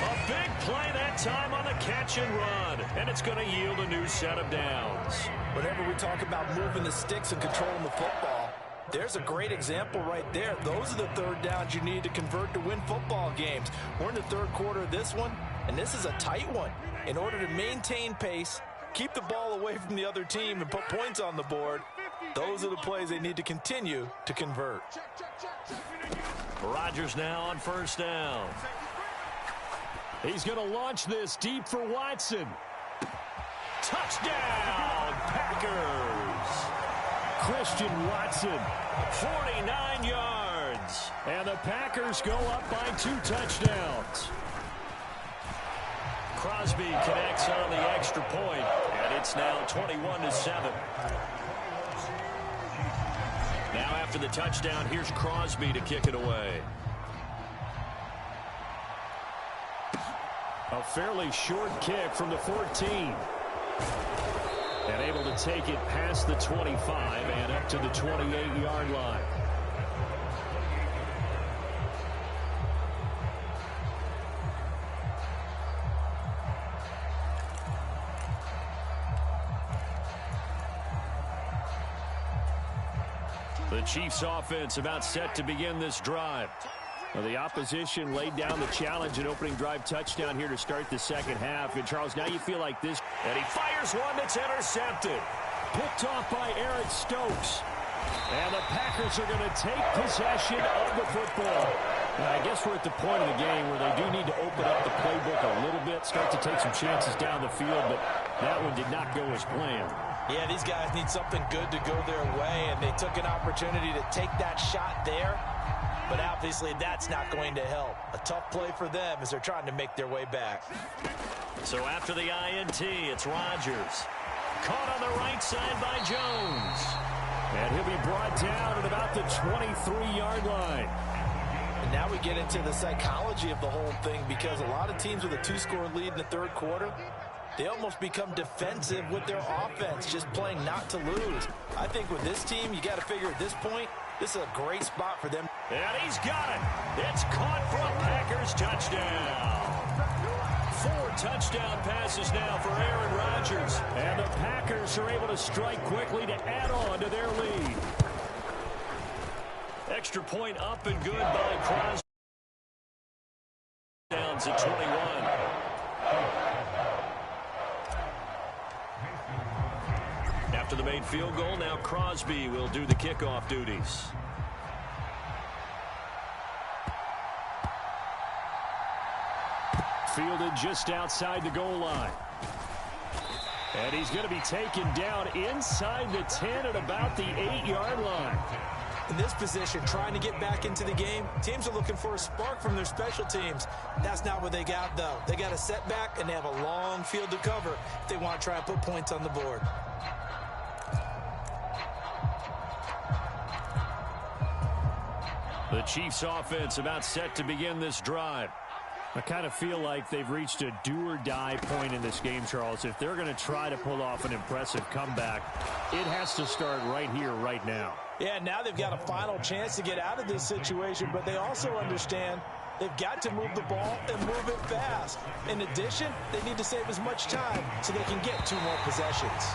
A big play that time on the catch and run. And it's going to yield a new set of downs. Whenever we talk about moving the sticks and controlling the football, there's a great example right there. Those are the third downs you need to convert to win football games. We're in the third quarter of this one, and this is a tight one. In order to maintain pace, keep the ball away from the other team, and put points on the board, those are the plays they need to continue to convert. Rodgers now on first down. He's going to launch this deep for Watson. Touchdown, Packers. Christian Watson, 49 yards. And the Packers go up by 2 touchdowns. Crosby connects on the extra point, and it's now 21-7. Now after the touchdown, here's Crosby to kick it away. A fairly short kick from the 14. And able to take it past the 25 and up to the 28-yard line. The Chiefs offense about set to begin this drive. Well, the opposition laid down the challenge and opening drive touchdown here to start the second half. And, Charles, now you feel like this. And he fires one that's intercepted. Picked off by Eric Stokes. And the Packers are going to take possession of the football. Now, I guess we're at the point of the game where they do need to open up the playbook a little bit, start to take some chances down the field, but that one did not go as planned. Yeah, these guys need something good to go their way, and they took an opportunity to take that shot there. But obviously that's not going to help. A tough play for them as they're trying to make their way back. So after the INT, it's Rodgers. Caught on the right side by Jones. And he'll be brought down at about the 23-yard line. And now we get into the psychology of the whole thing, because a lot of teams with a 2-score lead in the third quarter, they almost become defensive with their offense, just playing not to lose. I think with this team, you got to figure at this point, this is a great spot for them. And he's got it. It's caught for a Packers touchdown. 4 touchdown passes now for Aaron Rodgers. And the Packers are able to strike quickly to add on to their lead. Extra point up and good by Crosby. Downs at 21. After the made field goal, now Crosby will do the kickoff duties. Fielded just outside the goal line. And he's going to be taken down inside the 10 at about the 8-yard line. In this position, trying to get back into the game, teams are looking for a spark from their special teams. That's not what they got, though. They got a setback, and they have a long field to cover if they want to try and put points on the board. The Chiefs offense about set to begin this drive. I kind of feel like they've reached a do-or-die point in this game, Charles. If they're going to try to pull off an impressive comeback, it has to start right here, right now. Yeah, now they've got a final chance to get out of this situation, but they also understand they've got to move the ball and move it fast. In addition, they need to save as much time so they can get 2 more possessions.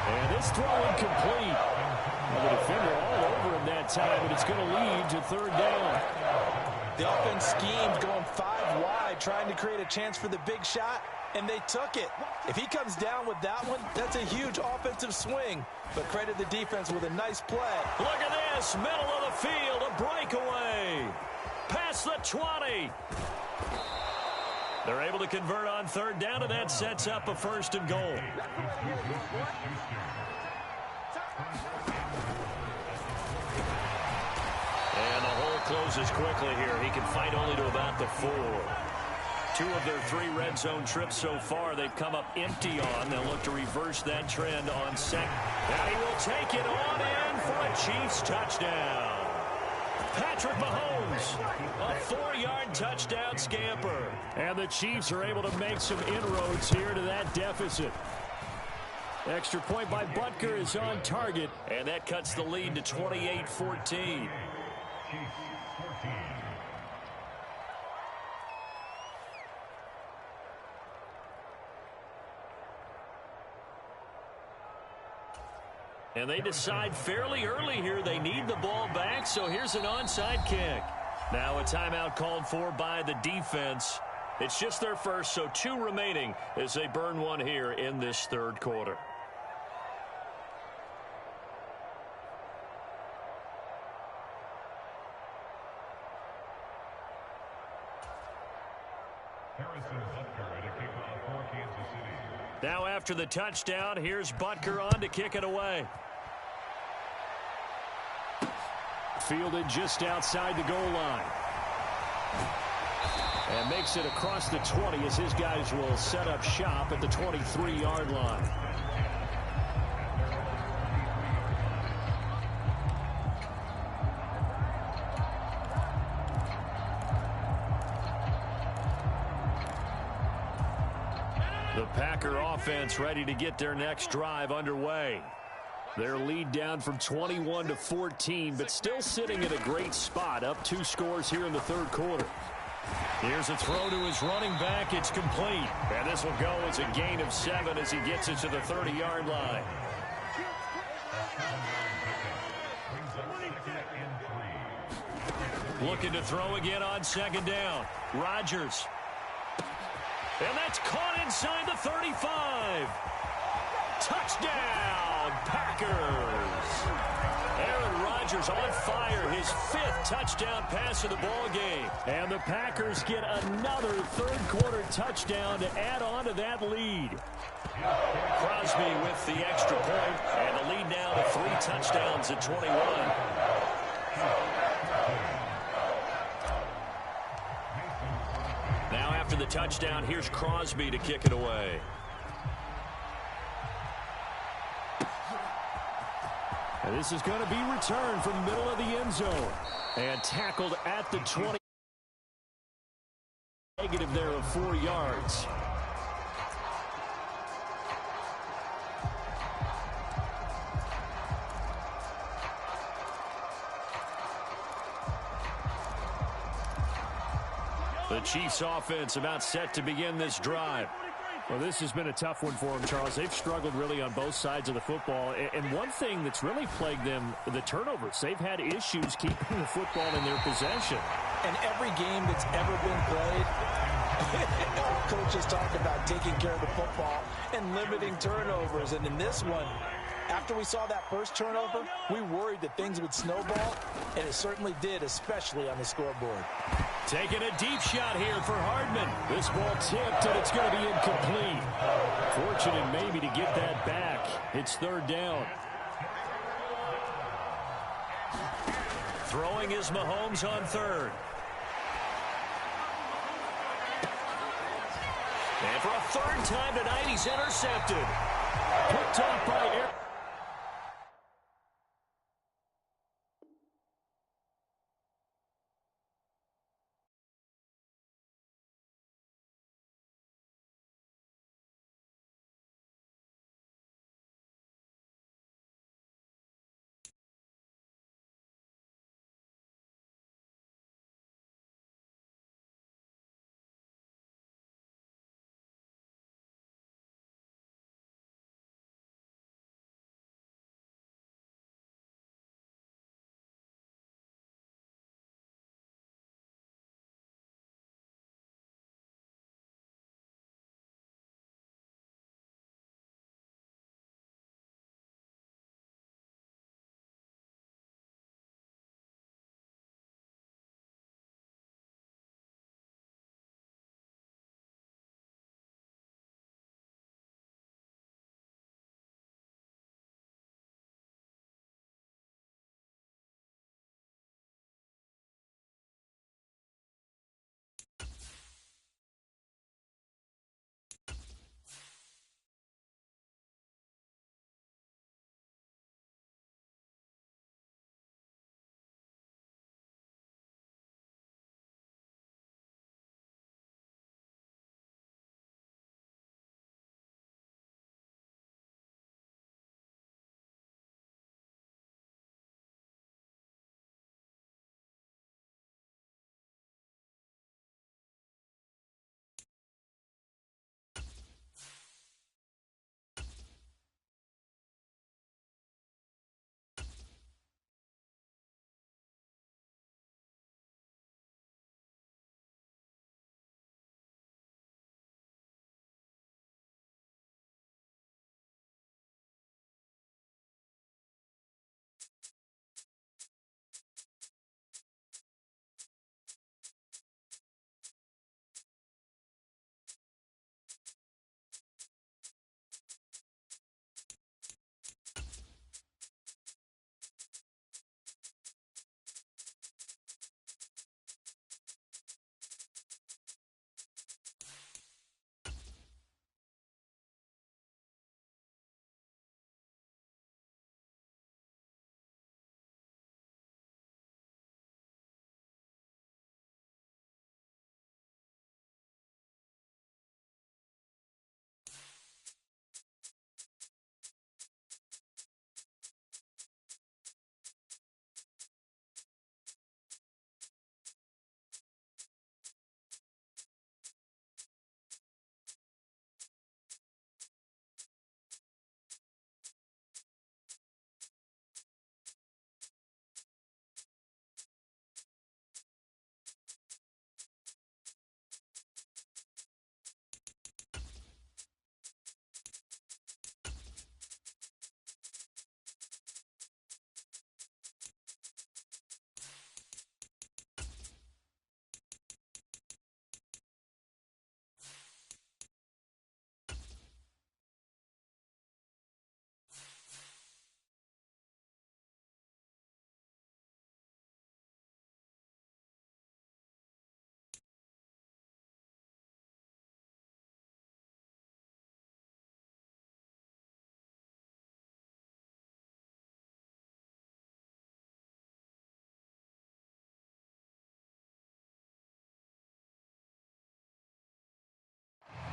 And this throw incomplete. Well, the defender all over him that time, but it's going to lead to 3rd down. The offense schemed going 5 wide, trying to create a chance for the big shot, and they took it. If he comes down with that one, that's a huge offensive swing. But credit the defense with a nice play. Look at this, middle of the field, a breakaway. Past the 20. They're able to convert on 3rd down, and that sets up a 1st and goal. And the hole closes quickly here. He can fight only to about the 4. 2 of their 3 red zone trips so far, they've come up empty on. They'll look to reverse that trend on 2nd. And he will take it on in for a Chiefs touchdown. Patrick Mahomes, a 4-yard touchdown scamper. And the Chiefs are able to make some inroads here to that deficit. Extra point by Butker is on target, and that cuts the lead to 28-14. And they decide fairly early here they need the ball back, so here's an onside kick. Now a timeout called for by the defense. It's just their first, so 2 remaining as they burn one here in this 3rd quarter. Now after the touchdown, here's Butker on to kick it away. Fielded just outside the goal line. And makes it across the 20 as his guys will set up shop at the 23-yard line. The Packer offense ready to get their next drive underway. Their lead down from 21 to 14, but still sitting at a great spot, up 2 scores here in the 3rd quarter. Here's a throw to his running back. It's complete. And this will go as a gain of 7 as he gets it to the 30-yard line. Looking to throw again on 2nd down. Rodgers. And that's caught inside the 35. Touchdown, Packers. Aaron Rodgers on fire, his 5th touchdown pass of the ball game. And the Packers get another 3rd quarter touchdown to add on to that lead. Crosby with the extra point, and the lead now to 3 touchdowns at 21. Now after the touchdown, here's Crosby to kick it away. And this is going to be returned from the middle of the end zone. And tackled at the 20. Negative there of 4 yards. Chiefs offense about set to begin this drive. Well, this has been a tough one for them, Charles. They've struggled really on both sides of the football. And one thing that's really plagued them, the turnovers. They've had issues keeping the football in their possession. And every game that's ever been played, all coaches talk about taking care of the football and limiting turnovers. And in this one, after we saw that first turnover, we worried that things would snowball, and it certainly did, especially on the scoreboard. Taking a deep shot here for Hardman. This ball tipped, and it's going to be incomplete. Fortunate maybe to get that back. It's third down. Throwing is Mahomes on third. And for a third time tonight, he's intercepted. Picked off by Aaron.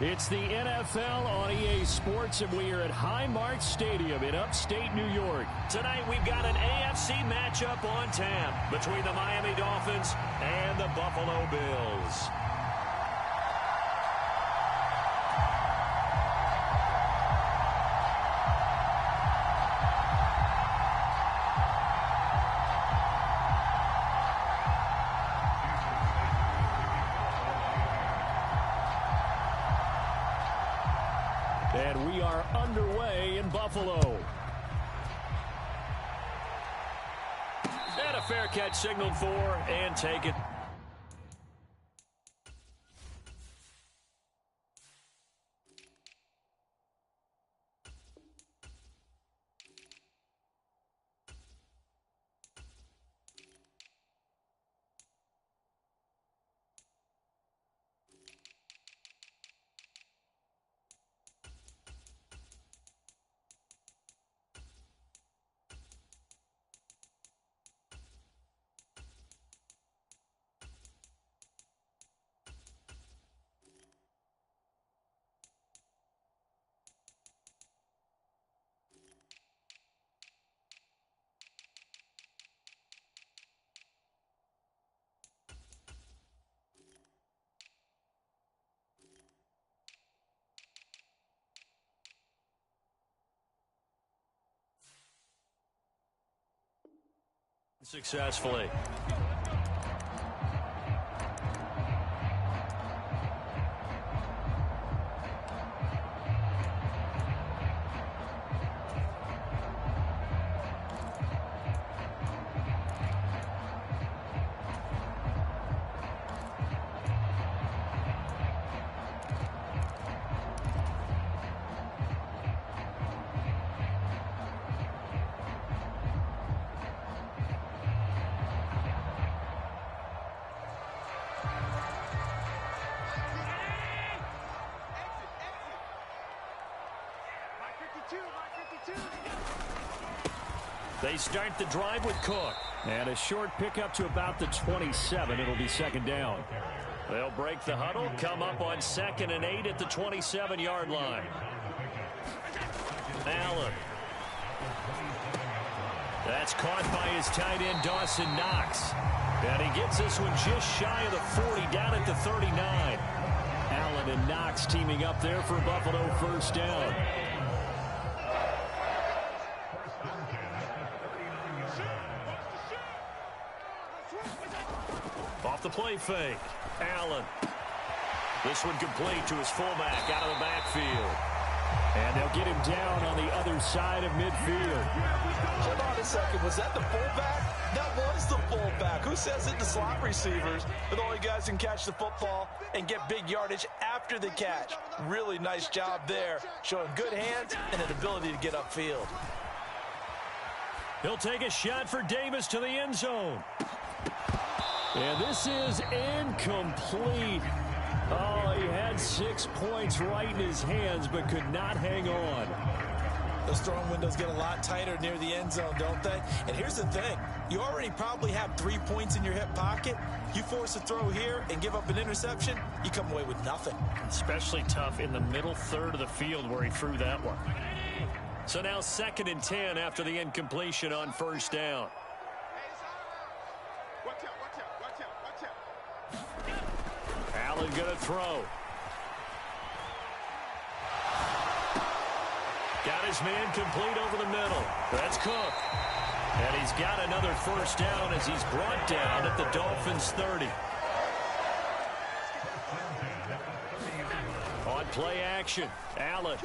It's the NFL on EA Sports, and we are at Highmark Stadium in upstate New York. Tonight, we've got an AFC matchup on tap between the Miami Dolphins and the Buffalo Bills. And we are underway in Buffalo. And a fair catch signaled for, and take it. Successfully. They start the drive with Cook. And a short pickup to about the 27. It'll be second down. They'll break the huddle, come up on 2nd and 8 at the 27-yard line. Allen. That's caught by his tight end, Dawson Knox. And he gets this one just shy of the 40, down at the 39. Allen and Knox teaming up there for Buffalo first down. Off the play fake. Allen. This one complete to his fullback out of the backfield. And they'll get him down on the other side of midfield. Hold on a second. Was that the fullback? That was the fullback. Who says it to slot receivers? But the only guys who can catch the football and get big yardage after the catch. Really nice job there. Showing good hands and an ability to get upfield. He'll take a shot for Davis to the end zone. And this is incomplete. Oh, he had 6 points right in his hands, but could not hang on. Those throwing windows get a lot tighter near the end zone, don't they? And here's the thing. You already probably have 3 points in your hip pocket. You force a throw here and give up an interception, you come away with nothing. Especially tough in the middle third of the field where he threw that one. So now 2nd and 10 after the incompletion on first down. Allen gonna throw. Got his man complete over the middle. That's Cook. And he's got another first down as he's brought down at the Dolphins' 30. On play action, Allen.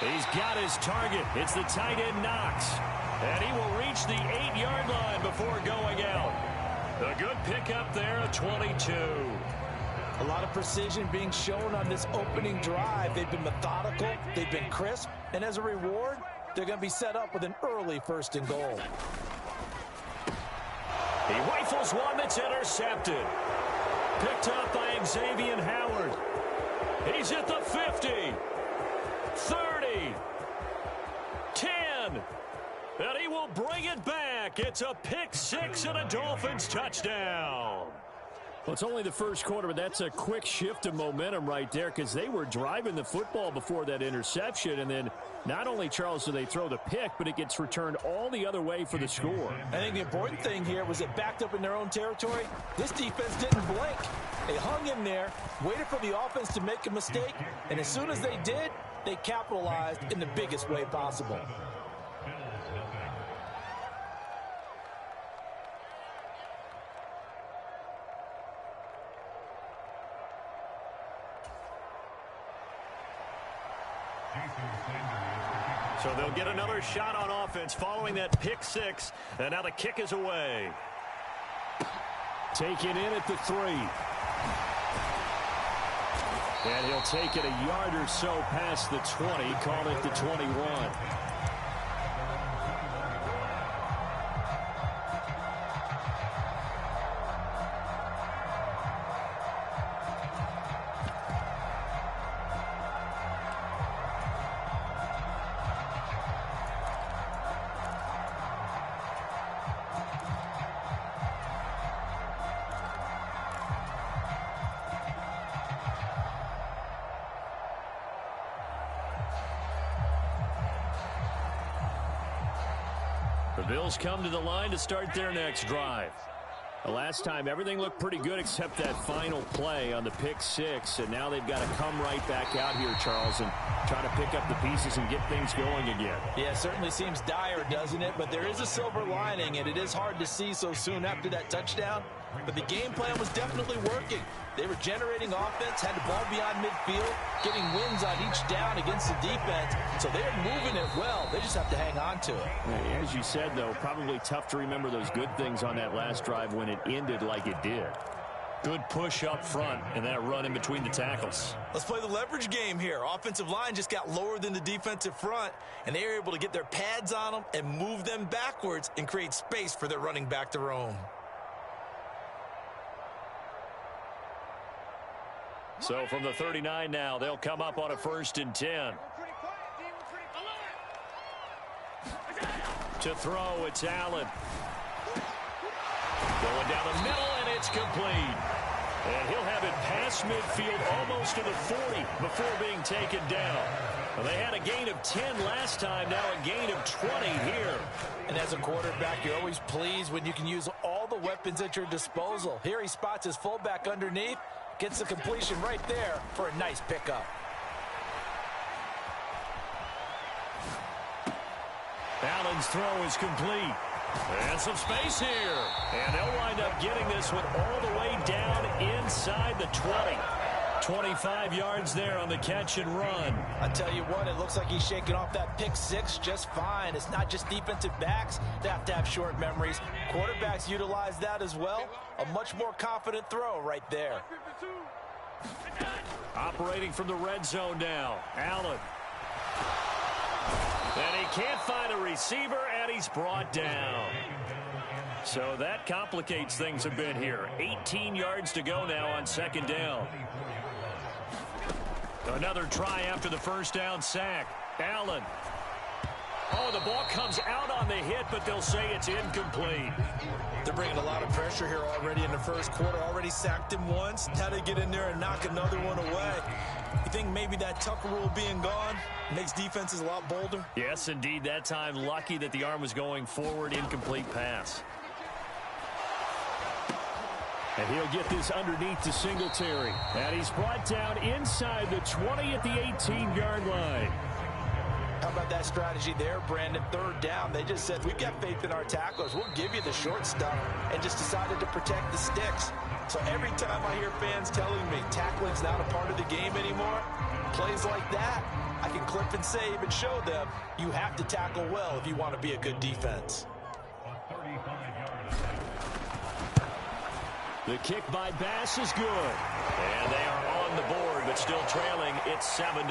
He's got his target. It's the tight end Knox. And he will reach the 8-yard line before going out. A good pickup there at 22. A lot of precision being shown on this opening drive. They've been methodical. They've been crisp. And as a reward, they're going to be set up with an early 1st and goal. He rifles one that's intercepted. Picked up by Xavier Howard. He's at the 50. 30. 10. And he will bring it back. It's a pick 6 and a Dolphins touchdown. Well, it's only the first quarter, but that's a quick shift of momentum right there because they were driving the football before that interception. And then not only, Charles, do they throw the pick, but it gets returned all the other way for the score. I think the important thing here was it backed up in their own territory. This defense didn't blink. They hung in there, waited for the offense to make a mistake, and as soon as they did, they capitalized in the biggest way possible. So they'll get another shot on offense following that pick six. And now the kick is away. Taken in at the 3. And he'll take it a yard or so past the 20. Call it the 21. The Bills come to the line to start their next drive. The last time, everything looked pretty good except that final play on the pick six. And now they've got to come right back out here, Charles, and try to pick up the pieces and get things going again. Yeah, it certainly seems dire, doesn't it? But there is a silver lining, and it is hard to see so soon after that touchdown. But the game plan was definitely working. They were generating offense, had the ball beyond midfield, getting wins on each down against the defense. So they're moving it well. They just have to hang on to it. As you said, though, probably tough to remember those good things on that last drive when it ended like it did. Good push up front and that run in between the tackles. Let's play the leverage game here. Offensive line just got lower than the defensive front, and they were able to get their pads on them and move them backwards and create space for their running back to roam. So from the 39 now, they'll come up on a 1st and 10. To throw, it's Allen. Going down the middle, and it's complete. And he'll have it past midfield almost to the 40 before being taken down. Well, they had a gain of 10 last time, now a gain of 20 here. And as a quarterback, you're always pleased when you can use all the weapons at your disposal. Here he spots his fullback underneath, gets the completion right there for a nice pickup. Allen's throw is complete. And some space here. And they'll wind up getting this one all the way down inside the 20. 25 yards there on the catch and run. I tell you what, it looks like he's shaking off that pick six just fine. It's not just defensive backs that have to have short memories. Quarterbacks utilize that as well. A much more confident throw right there. Operating from the red zone now. Allen. And he can't find a receiver, and he's brought down. So that complicates things a bit here. 18 yards to go now on 2nd down. Another try after the 1st down sack. Allen. Oh, the ball comes out on the hit, but they'll say it's incomplete. They're bringing a lot of pressure here already in the 1st quarter. Already sacked him once. Now they get in there and knock another one away. You think maybe that Tucker rule being gone makes defenses a lot bolder? Yes, indeed. That time, lucky that the arm was going forward. Incomplete pass. And he'll get this underneath to Singletary. And he's brought down inside the 20 at the 18-yard line. How about that strategy there, Brandon? 3rd down. They just said, we've got faith in our tacklers. We'll give you the short stuff, and just decided to protect the sticks. So every time I hear fans telling me tackling's not a part of the game anymore, plays like that, I can clip and save and show them you have to tackle well if you want to be a good defense. The kick by Bass is good. And they are on the board, but still trailing. It's 7-3.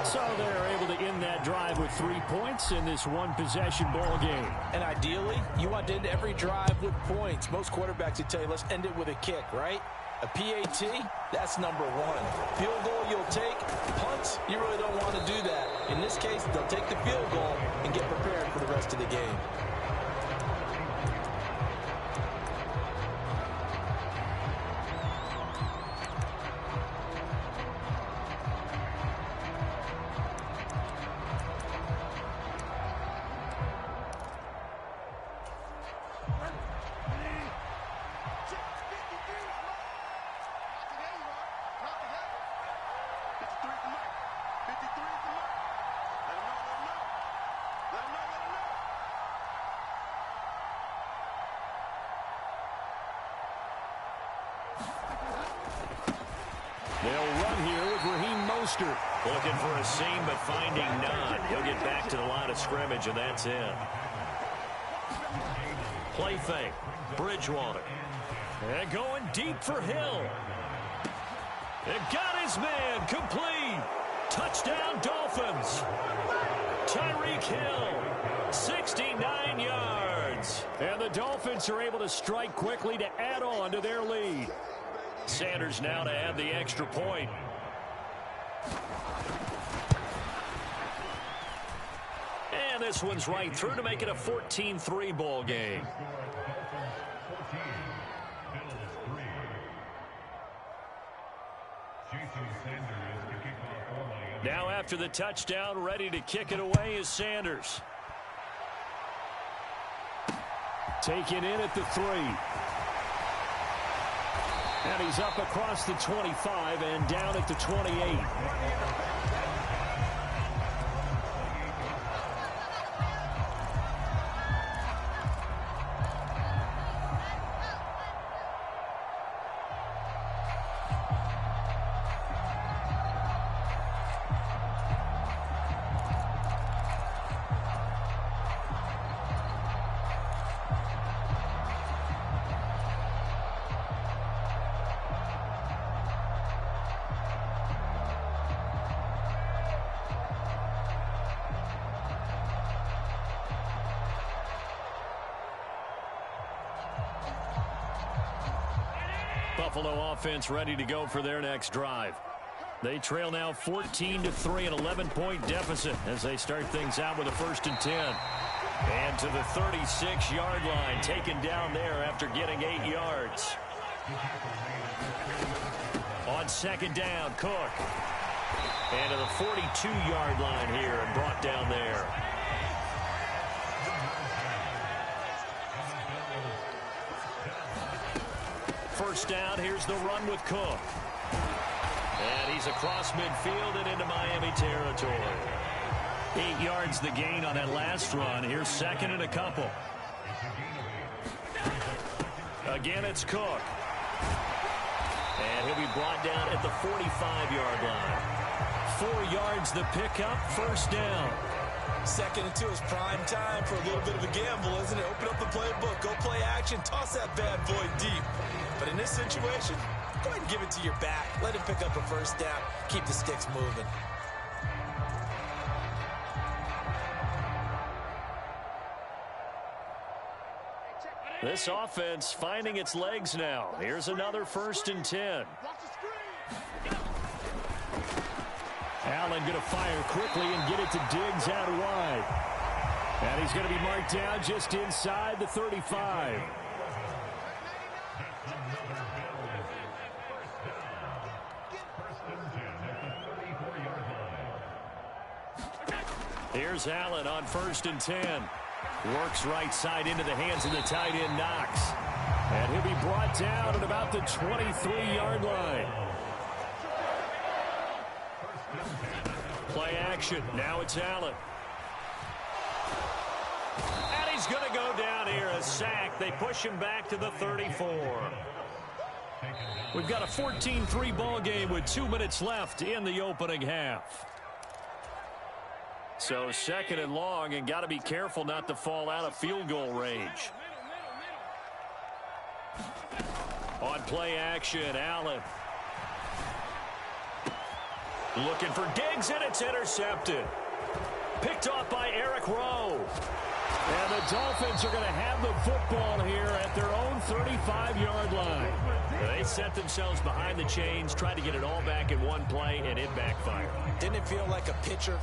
So they're able to end that drive with 3 points in this one-possession ball game. And ideally, you want to end every drive with points. Most quarterbacks would tell you, let's end it with a kick, right? A PAT, that's number 1. Field goal you'll take. Punts, you really don't want to do that. In this case, they'll take the field goal and get prepared for the rest of the game. They'll run here with Raheem Mostert. Looking for a seam, but finding none. He'll get back to the line of scrimmage, and that's it. Play fake. Bridgewater. And going deep for Hill. It got his man. Complete. Touchdown, Dolphins. Tyreek Hill. 69 yards. And the Dolphins are able to strike quickly to add on to their lead. Sanders now to add the extra point. And this one's right through to make it a 14-3 ball game. Now after the touchdown, ready to kick it away is Sanders. Taken in at the 3. And he's up across the 25 and down at the 28. Buffalo offense ready to go for their next drive. They trail now 14-3, an 11-point deficit as they start things out with a 1st and 10. And to the 36-yard line, taken down there after getting 8 yards. On 2nd down, Cook. And to the 42-yard line here and brought down there. First down, here's the run with Cook. And he's across midfield and into Miami territory. 8 yards the gain on that last run. Here's 2nd and a couple. Again, it's Cook. And he'll be brought down at the 45-yard line. 4 yards the pickup, 1st down. 2nd and 2 is prime time for a little bit of a gamble, isn't it? Open up the playbook, go play action, toss that bad boy deep. But in this situation, go ahead and give it to your back. Let him pick up a 1st down. Keep the sticks moving. This offense finding its legs now. Here's another 1st and 10. Allen going to fire quickly and get it to Diggs out wide. And he's going to be marked down just inside the 35. Here's Allen on 1st and 10. Works right side into the hands of the tight end, Knox. And he'll be brought down at about the 23-yard line. Play action. Now it's Allen. And he's going to go down here. A sack. They push him back to the 34. We've got a 14-3 ball game with 2 minutes left in the opening half. So 2nd and long, and got to be careful not to fall out of field goal range. On play action, Allen. Looking for Diggs, and it's intercepted. Picked off by Eric Rowe. And the Dolphins are going to have the football here at their own 35-yard line. They set themselves behind the chains, tried to get it all back in one play, and it backfired. Didn't it feel like a pitcher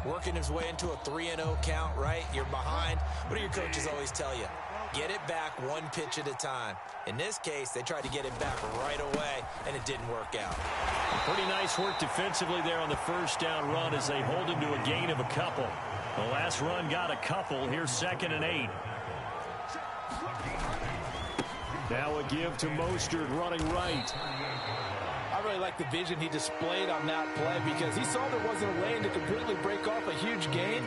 working his way into a 3-0 count, right? You're behind. What do your coaches always tell you? Get it back one pitch at a time. In this case, they tried to get it back right away, and it didn't work out. Pretty nice work defensively there on the 1st down run as they hold him to a gain of a couple. The last run got a couple. Here's 2nd and 8. Now a give to Mostert running right. I really like the vision he displayed on that play because he saw there wasn't a lane to completely break off a huge gain.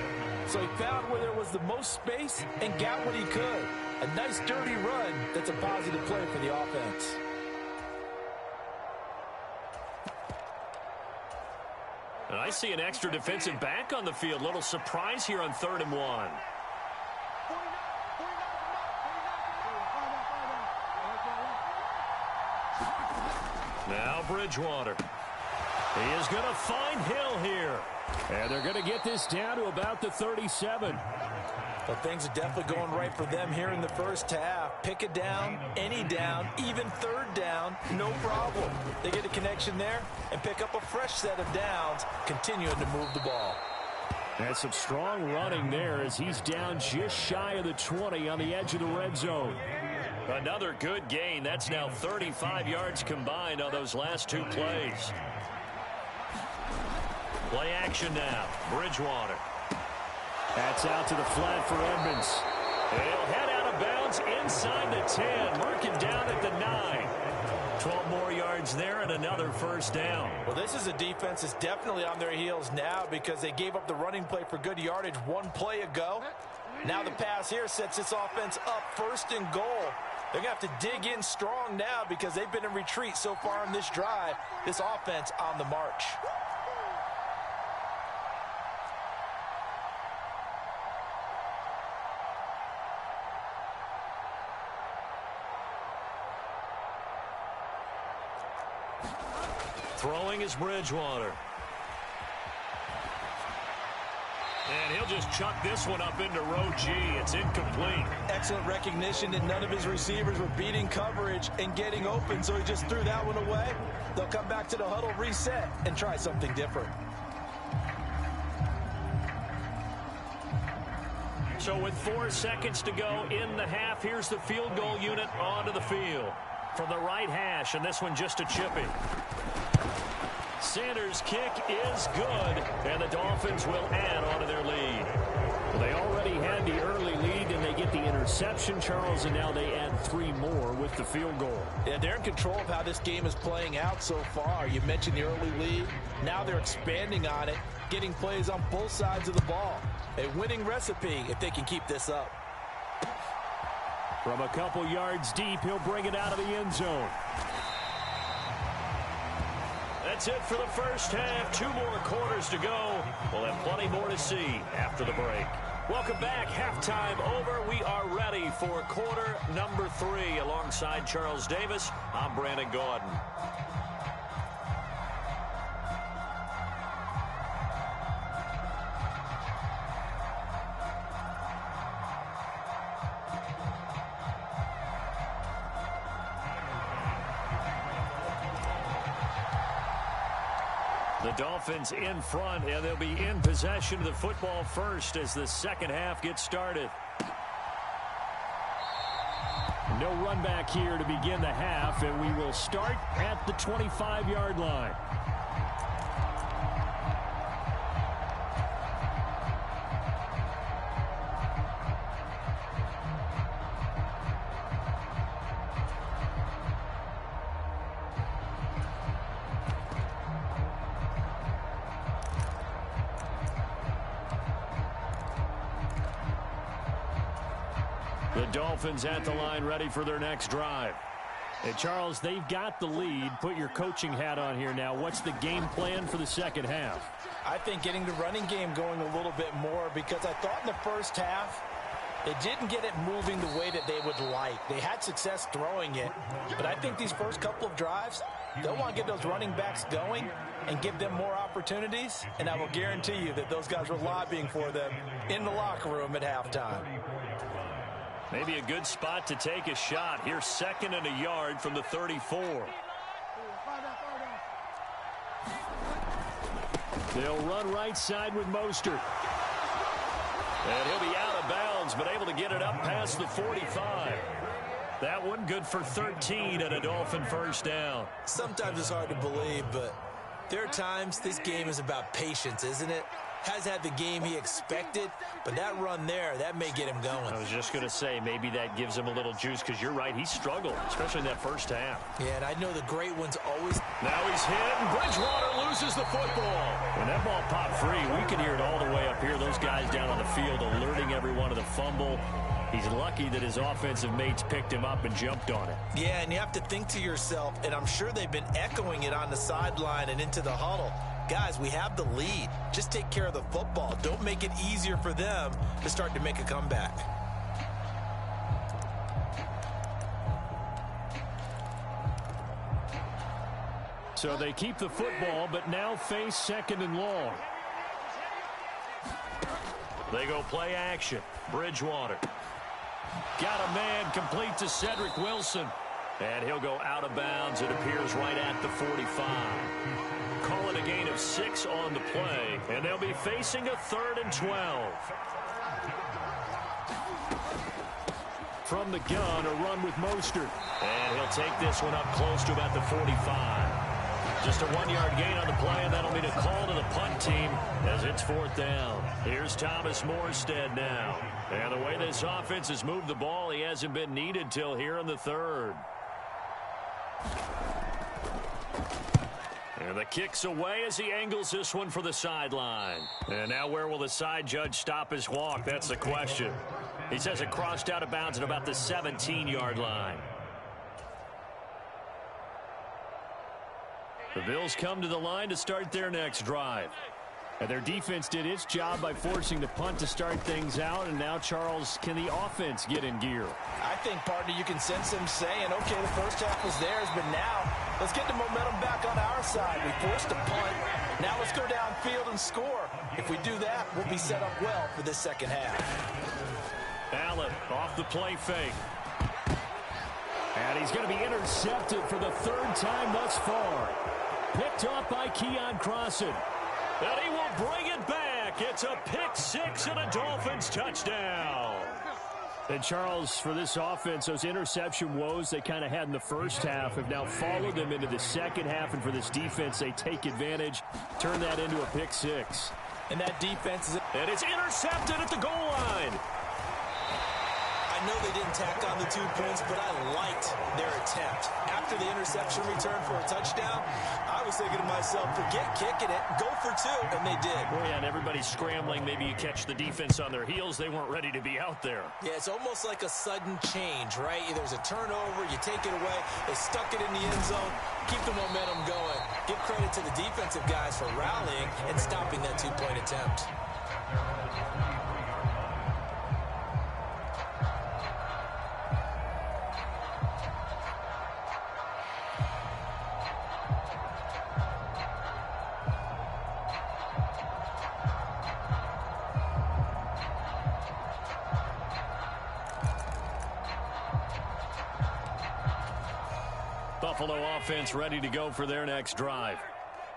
So he found where there was the most space and got what he could. A nice dirty run that's a positive play for the offense. And I see an extra defensive back on the field. Little surprise here on 3rd and 1. Now Bridgewater. He is going to find Hill here. And they're going to get this down to about the 37. Well, things are definitely going right for them here in the first half. Pick a down, any down, even 3rd down, no problem. They get a connection there and pick up a fresh set of downs, continuing to move the ball. And some strong running there as he's down just shy of the 20 on the edge of the red zone. Another good gain. That's now 35 yards combined on those last 2 plays. Play action now. Bridgewater. That's out to the flat for Edmonds. He'll head out of bounds inside the 10. Marking down at the 9. 12 more yards there and another first down. Well, this is a defense that's definitely on their heels now because they gave up the running play for good yardage 1 play ago. Now the pass here sets this offense up 1st and goal. They're going to have to dig in strong now because they've been in retreat so far in this drive. This offense on the march. Throwing is Bridgewater. And he'll just chuck this one up into row G. It's incomplete. Excellent recognition that none of his receivers were beating coverage and getting open, so he just threw that one away. They'll come back to the huddle, reset, and try something different. So with 4 seconds to go in the half, here's the field goal unit onto the field. From the right hash, and this one just a chippy. Sanders' kick is good, and the Dolphins will add on to their lead. Well, they already had the early lead, and they get the interception, Charles, and now they add 3 more with the field goal. Yeah, they're in control of how this game is playing out so far. You mentioned the early lead. Now they're expanding on it, getting plays on both sides of the ball. A winning recipe if they can keep this up. From a couple yards deep, he'll bring it out of the end zone. That's it for the first half. 2 more quarters to go. We'll have plenty more to see after the break. Welcome back. Halftime over. We are ready for quarter number 3. Alongside Charles Davis, I'm Brandon Gaudin. The Dolphins in front, and they'll be in possession of the football first as the second half gets started. No run back here to begin the half, and we will start at the 25-yard line. The Dolphins at the line ready for their next drive. Hey, Charles, they've got the lead. Put your coaching hat on here now. What's the game plan for the second half? I think getting the running game going a little bit more because I thought in the first half they didn't get it moving the way that they would like. They had success throwing it, but I think these first couple of drives, they'll want to get those running backs going and give them more opportunities, and I will guarantee you that those guys were lobbying for them in the locker room at halftime. Maybe a good spot to take a shot. Here's 2nd and a yard from the 34. They'll run right side with Mostert. And he'll be out of bounds, but able to get it up past the 45. That one good for 13 and a Dolphin first down. Sometimes it's hard to believe, but there are times this game is about patience, isn't it? Has had the game he expected, but that run there, that may get him going. I was just going to say, maybe that gives him a little juice, because you're right, he struggled, especially in that first half. Yeah, and I know the great ones always... Now he's hit, and Bridgewater loses the football. When that ball popped free, we could hear it all the way up here. Those guys down on the field alerting everyone of the fumble. He's lucky that his offensive mates picked him up and jumped on it. Yeah, and you have to think to yourself, and I'm sure they've been echoing it on the sideline and into the huddle. guys, we have the lead. Just take care of the football. Don't make it easier for them to start to make a comeback. So they keep the football, but now face 2nd and long. They go play action. Bridgewater. Got a man complete to Cedric Wilson. And he'll go out of bounds, it appears, right at the 45. Call it a gain of 6 on the play, and they'll be facing a 3rd and 12. From the gun, a run with Mostert. And he'll take this one up close to about the 45. Just a 1-yard gain on the play, and that'll mean a call to the punt team as it's 4th down. Here's Thomas Morstead now. And the way this offense has moved the ball, he hasn't been needed till here in the 3rd. And the kick's away as he angles this one for the sideline. And now where will the side judge stop his walk? That's the question. He says it crossed out of bounds at about the 17-yard line. The Bills come to the line to start their next drive. And their defense did its job by forcing the punt to start things out. And now, Charles, can the offense get in gear? I think, partner, you can sense them saying, okay, the first half was theirs, but now let's get the momentum back on our side. We forced a punt. Now let's go downfield and score. If we do that, we'll be set up well for this second half. Allen off the play fake. And he's going to be intercepted for the 3rd time thus far. Picked off by Keon Crossan. And he will bring it back. It's a pick 6 and a Dolphins touchdown. And, Charles, for this offense, those interception woes they kind of had in the first half have now followed them into the second half. And for this defense, they take advantage, turn that into a pick 6. And that defense is... And it's intercepted at the goal line. I know they didn't tack on the 2 points, but I liked their attempt. After the interception return for a touchdown, I was thinking to myself, forget kicking it, go for 2, and they did. Oh, yeah, and everybody's scrambling. Maybe you catch the defense on their heels. They weren't ready to be out there. Yeah, it's almost like a sudden change, right? There's a turnover, you take it away, they stuck it in the end zone, keep the momentum going. Give credit to the defensive guys for rallying and stopping that 2-point attempt. Buffalo offense ready to go for their next drive.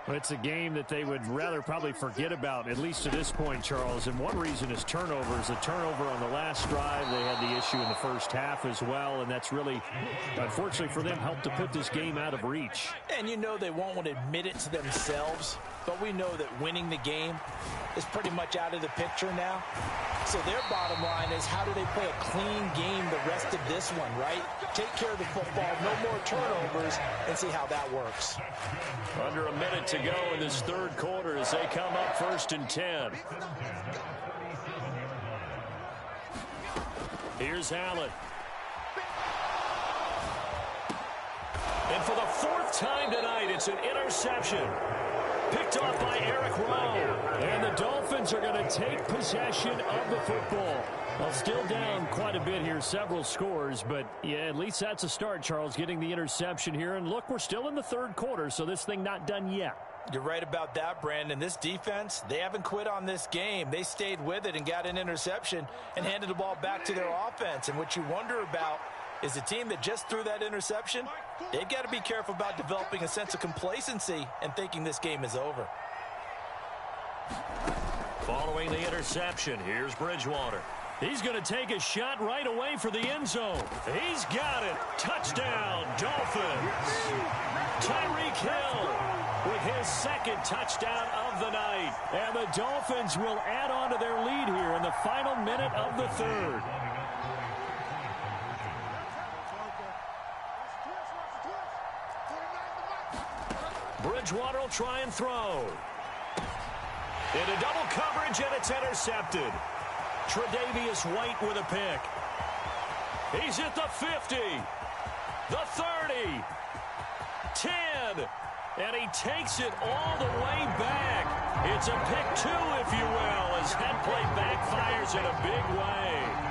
Well, it's a game that they would rather probably forget about, at least to this point, Charles. And one reason is turnovers. The turnover on the last drive, they had the issue in the first half as well. And that's really, unfortunately for them, helped to put this game out of reach. And you know they won't want to admit it to themselves, but we know that winning the game is pretty much out of the picture now. So their bottom line is, how do they play a clean game the rest of this one, right? Take care of the football, no more turnovers, and see how that works. Under a minute to go in this 3rd quarter as they come up 1st and 10. Here's Allen. And for the 4th time tonight, it's an interception. Picked off by Eric Rowe. And the Dolphins are going to take possession of the football. Well, still down quite a bit here, several scores, but yeah, at least that's a start, Charles, getting the interception here. And look, we're still in the 3rd quarter, so this thing not done yet. You're right about that, Brandon. This defense, they haven't quit on this game. They stayed with it and got an interception and handed the ball back to their offense. And what you wonder about is the team that just threw that interception, they've got to be careful about developing a sense of complacency and thinking this game is over. Following the interception, here's Bridgewater. He's going to take a shot right away for the end zone. He's got it. Touchdown, Dolphins. Tyreek Hill with his 2nd touchdown of the night. And the Dolphins will add on to their lead here in the final minute of the 3rd. Bridgewater will try and throw. Into double coverage, and it's intercepted. Tre'Davious White with a pick. He's at the 50, the 30, 10, And he takes it all the way back. It's a pick two, if you will, as that play backfires in a big way.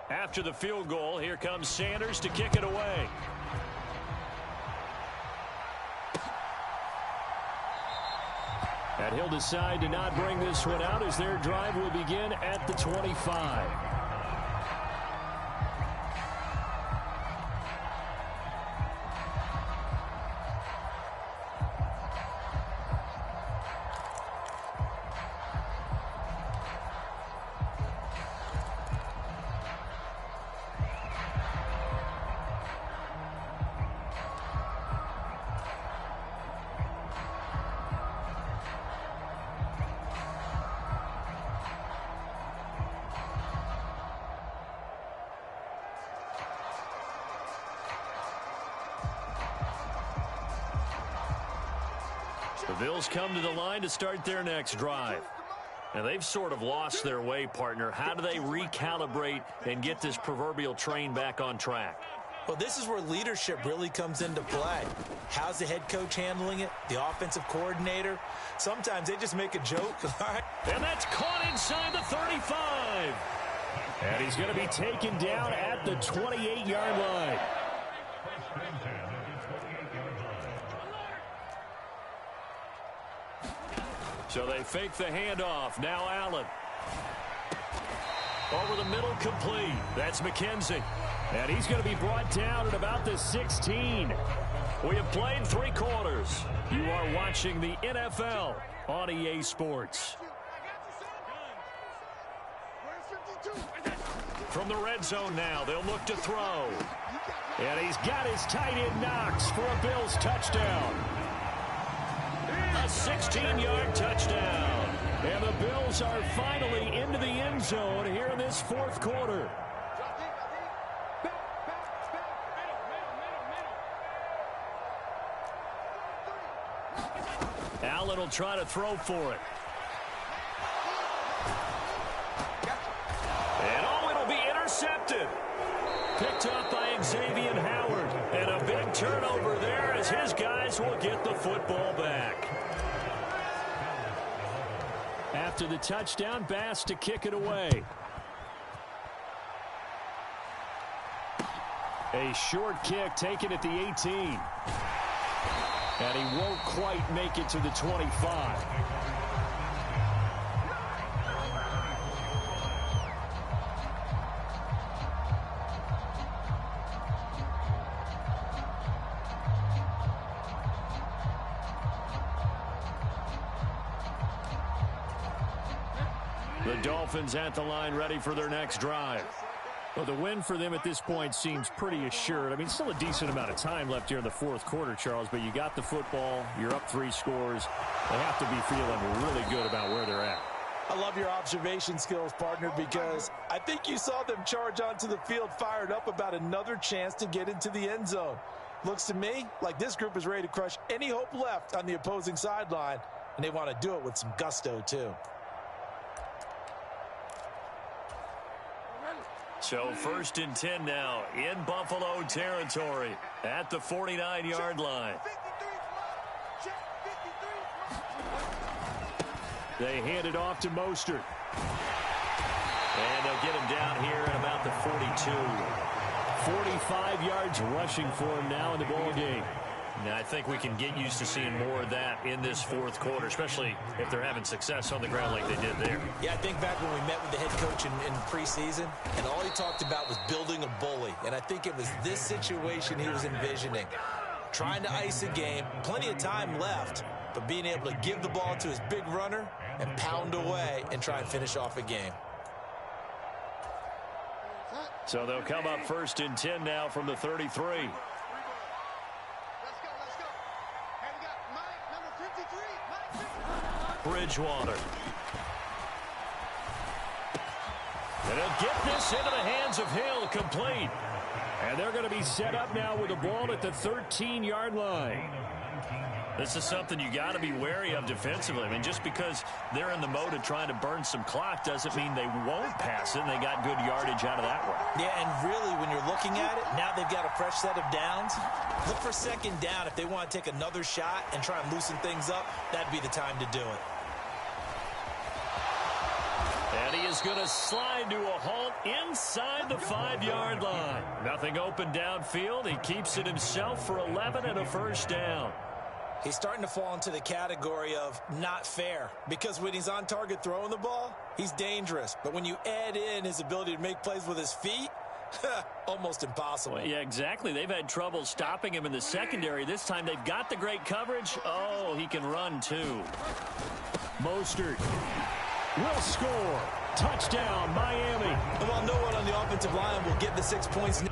After the field goal, here comes Sanders to kick it away. And he'll decide to not bring this one out as their drive will begin at the 25. The Bills come to the line to start their next drive. And they've sort of lost their way, partner. How do they recalibrate and get this proverbial train back on track? Well, this is where leadership really comes into play. How's the head coach handling it? The offensive coordinator? Sometimes they just make a joke. And that's caught inside the 35. And he's going to be taken down at the 28-yard line. So they fake the handoff. Now Allen. Over the middle, complete. That's McKenzie. And he's going to be brought down at about the 16. We have played 3 quarters. You are watching the NFL on EA Sports. From the red zone now, they'll look to throw. And he's got his tight end Knox for a Bills touchdown. A 16-yard touchdown. And the Bills are finally into the end zone here in this fourth quarter. Allen will try to throw for it. And oh, it'll be intercepted. Picked up by Xavier Howard. And a big turnover there as his guys will get the football back. After the touchdown, Bass to kick it away. A short kick taken at the 18. And he won't quite make it to the 25. The Dolphins at the line ready for their next drive. Well, the win for them at this point seems pretty assured. I mean, still a decent amount of time left here in the fourth quarter, Charles, but you got the football. You're up 3 scores. They have to be feeling really good about where they're at. I love your observation skills, partner, because I think you saw them charge onto the field fired up about another chance to get into the end zone. Looks to me like this group is ready to crush any hope left on the opposing sideline, and they want to do it with some gusto, too. So 1st and 10 now in Buffalo territory at the 49-yard line. They hand it off to Mostert. And they'll get him down here at about the 42. 45 yards rushing for him now in the ball game. Now, I think we can get used to seeing more of that in this fourth quarter, especially if they're having success on the ground like they did there. Yeah, I think back when we met with the head coach in preseason, and all he talked about was building a bully. And I think it was this situation he was envisioning. Trying to ice a game, plenty of time left, but being able to give the ball to his big runner and pound away and try and finish off a game. So they'll come up 1st and 10 now from the 33. Bridgewater. And he'll get this into the hands of Hill, complete. And they're going to be set up now with the ball at the 13-yard line. This is something you got to be wary of defensively. I mean, just because they're in the mode of trying to burn some clock doesn't mean they won't pass it. And they got good yardage out of that one. Yeah, and really, when you're looking at it, now they've got a fresh set of downs. Look for second down. If they want to take another shot and try and loosen things up, that'd be the time to do it. And he is going to slide to a halt inside the 5-yard line. Nothing open downfield. He keeps it himself for 11 and a first down. He's starting to fall into the category of not fair, because when he's on target throwing the ball, he's dangerous. But when you add in his ability to make plays with his feet, almost impossible. Well, yeah, exactly. They've had trouble stopping him in the secondary. This time they've got the great coverage. Oh, he can run too. Mostert will score. Touchdown, Miami. And while no one on the offensive line will get the 6 points.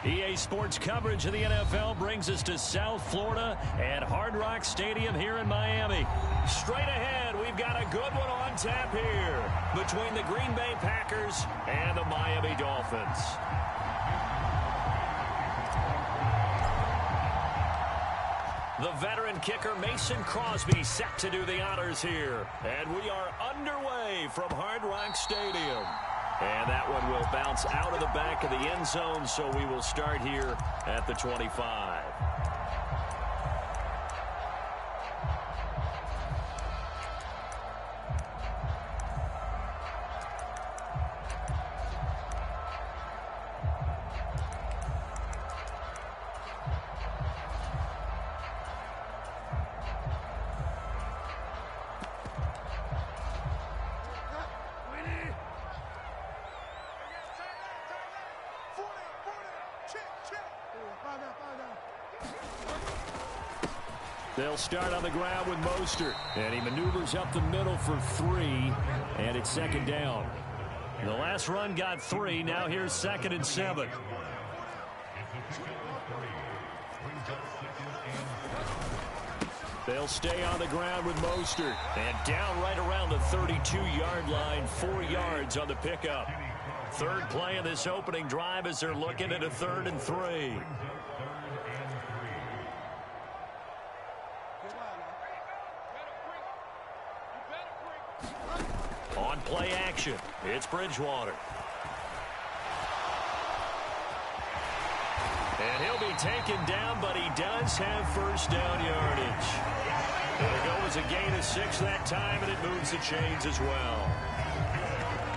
EA Sports coverage of the NFL brings us to South Florida at Hard Rock Stadium here in Miami. Straight ahead, we've got a good one on tap here between the Green Bay Packers and the Miami Dolphins. The veteran kicker Mason Crosby set to do the honors here. And we are underway from Hard Rock Stadium. And that one will bounce out of the back of the end zone, so we will start here at the 25. They'll start on the ground with Mostert. And he maneuvers up the middle for 3. And it's second down. The last run got 3. Now here's 2nd and 7. They'll stay on the ground with Mostert. And down right around the 32-yard line, 4 yards on the pickup. Third play of this opening drive as they're looking at a 3rd and 3. On play action, it's Bridgewater. And he'll be taken down, but he does have first down yardage. There goes a gain of 6 that time, and it moves the chains as well.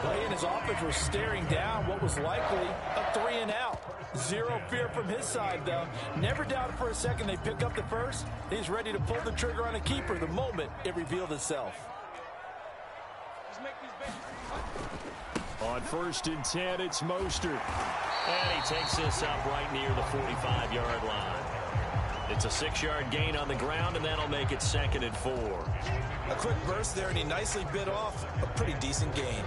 Clay and his offense were staring down what was likely a 3-and-out. Zero fear from his side, though. Never doubted for a second they pick up the first. He's ready to pull the trigger on a keeper the moment it revealed itself. On 1st and 10, it's Mostert. And he takes this up right near the 45-yard line. It's a 6-yard gain on the ground, and that'll make it 2nd and 4. A quick burst there, and he nicely bit off a pretty decent gain.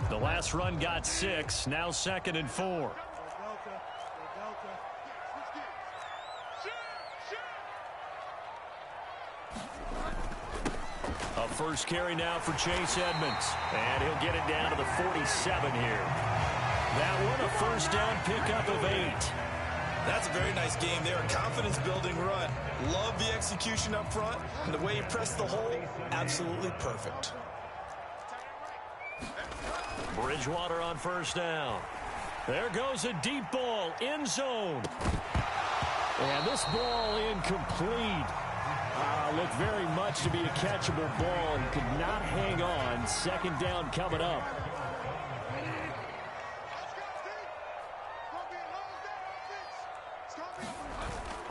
The last run got 6, now 2nd and 4. A first carry now for Chase Edmonds. And he'll get it down to the 47 here. That one a first down pickup of 8. That's a very nice game there. A confidence-building run. Love the execution up front. And the way he pressed the hole, absolutely perfect. Bridgewater on first down. There goes a deep ball, end zone. And this ball incomplete. Looked very much to be a catchable ball and could not hang on. 2nd down coming up.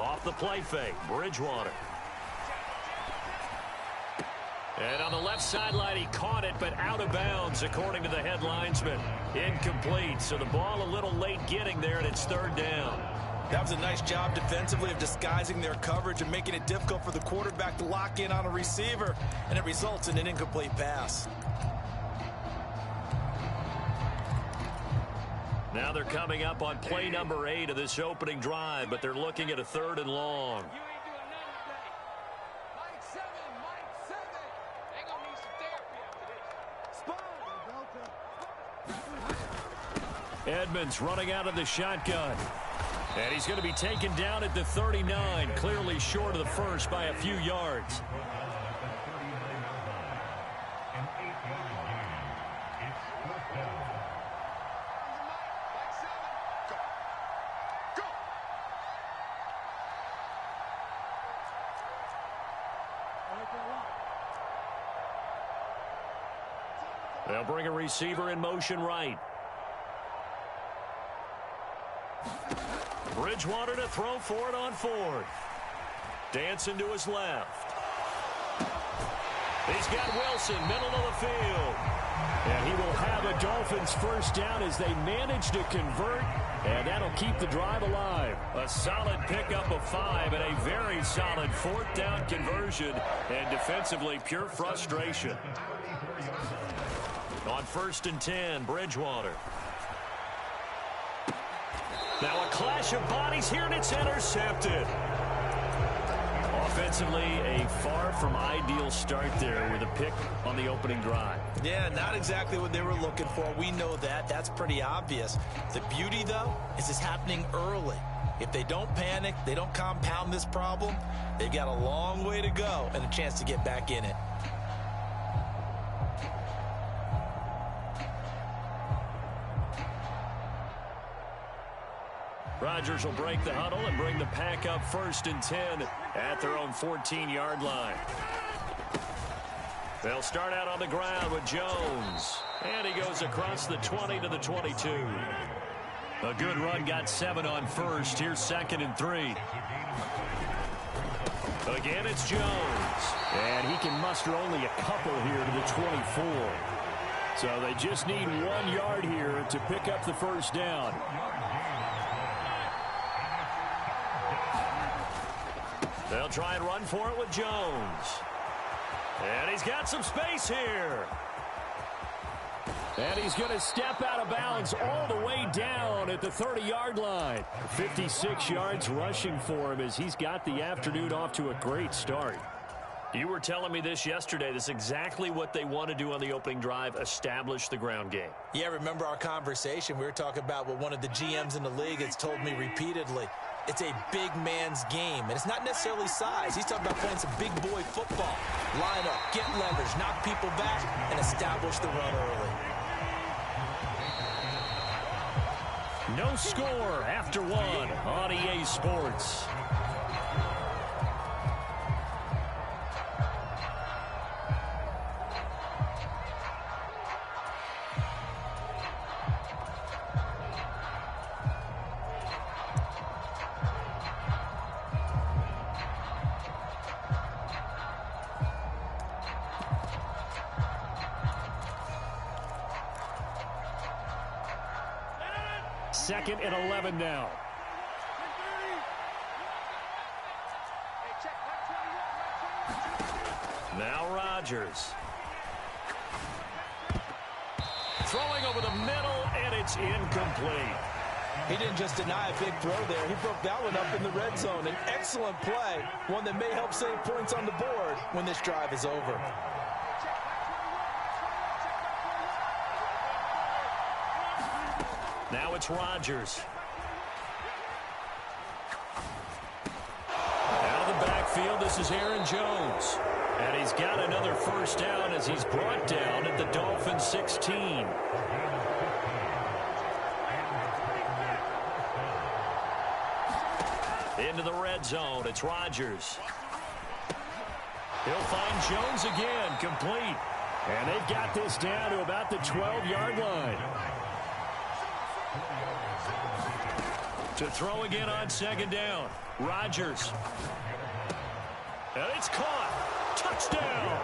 Off the play fake, Bridgewater. And on the left sideline, he caught it, but out of bounds, according to the head linesman. Incomplete, so the ball a little late getting there, and it's 3rd down. That was a nice job defensively of disguising their coverage and making it difficult for the quarterback to lock in on a receiver, and it results in an incomplete pass. Now they're coming up on play number 8 of this opening drive, but they're looking at a 3rd and long. Edmonds running out of the shotgun. And he's going to be taken down at the 39, clearly short of the first by a few yards. They'll bring a receiver in motion right. Bridgewater to throw for it on 4th. Dancing to his left. He's got Wilson, middle of the field. And he will have a Dolphins first down as they manage to convert, and that'll keep the drive alive. A solid pickup of 5 and a very solid 4th down conversion, and defensively pure frustration. On 1st and 10, Bridgewater. Now a clash of bodies here, and it's intercepted. Offensively, a far from ideal start there with a pick on the opening drive. Yeah, not exactly what they were looking for. We know that. That's pretty obvious. The beauty, though, is it's happening early. If they don't panic, they don't compound this problem, they've got a long way to go and a chance to get back in it. Rodgers will break the huddle and bring the pack up 1st and 10 at their own 14-yard line. They'll start out on the ground with Jones. And he goes across the 20 to the 22. A good run, got 7 on first. Here's 2nd and 3. Again, it's Jones. And he can muster only a couple here to the 24. So they just need 1 yard here to pick up the first down. They'll try and run for it with Jones. And he's got some space here. And he's going to step out of bounds all the way down at the 30-yard line. 56 yards rushing for him as he's got the afternoon off to a great start. You were telling me this yesterday. This is exactly what they want to do on the opening drive, establish the ground game. Yeah, remember our conversation? We were talking about what one of the GMs in the league has told me repeatedly. It's a big man's game, and it's not necessarily size. He's talking about playing some big boy football. Line up, get leverage, knock people back, and establish the run early. No score after one on EA Sports. Second and 11 now. Now Rodgers. Throwing over the middle, and it's incomplete. He didn't just deny a big throw there. He broke that one up in the red zone. An excellent play, one that may help save points on the board when this drive is over. Now it's Rodgers. Out of the backfield, this is Aaron Jones. And he's got another first down as he's brought down at the Dolphins 16. Into the red zone, it's Rodgers. He'll find Jones again, complete. And they've got this down to about the 12-yard line. To throw again on second down. Rodgers. And it's caught. Touchdown.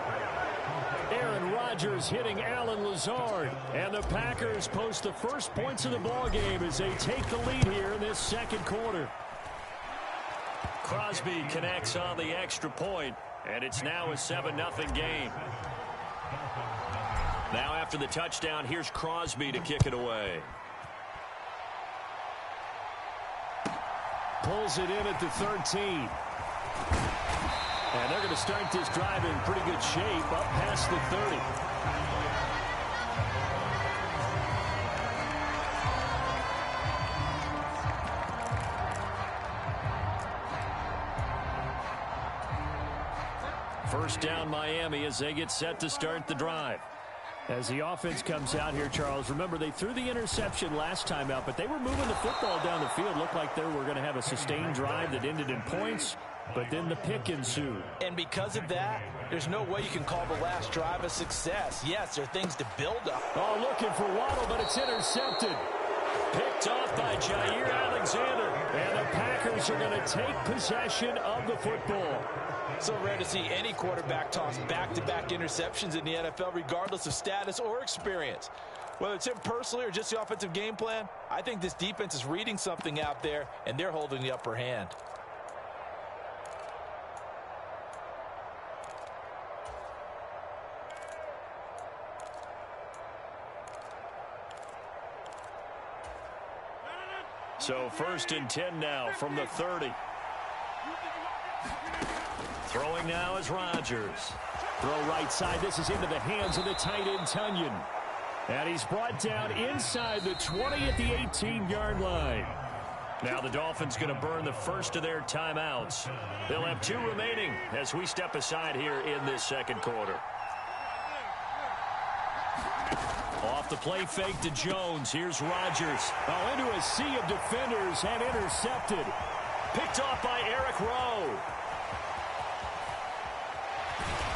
Aaron Rodgers hitting Allen Lazard. And the Packers post the first points of the ballgame as they take the lead here in this second quarter. Crosby connects on the extra point, and it's now a 7-0 game. Now after the touchdown, here's Crosby to kick it away. Pulls it in at the 13. And they're going to start this drive in pretty good shape up past the 30. First down Miami as they get set to start the drive. As the offense comes out here, Charles, remember they threw the interception last time out, but they were moving the football down the field. Looked like they were going to have a sustained drive that ended in points, but then the pick ensued. And because of that, there's no way you can call the last drive a success. Yes, there are things to build up. Oh, looking for Waddle, but it's intercepted. Picked off by Jair Alexander. And the Packers are going to take possession of the football. So rare to see any quarterback toss back-to-back interceptions in the NFL, regardless of status or experience. Whether it's him personally or just the offensive game plan, I think this defense is reading something out there, and they're holding the upper hand. So first and 10 now from the 30. Throwing now is Rodgers. Throw right side. This is into the hands of the tight end, Tunyon. And he's brought down inside the 20 at the 18-yard line. Now the Dolphins going to burn the first of their timeouts. They'll have 2 remaining as we step aside here in this second quarter. Off the play fake to Jones. Here's Rodgers. Oh, into a sea of defenders and intercepted. Picked off by Eric Rowe.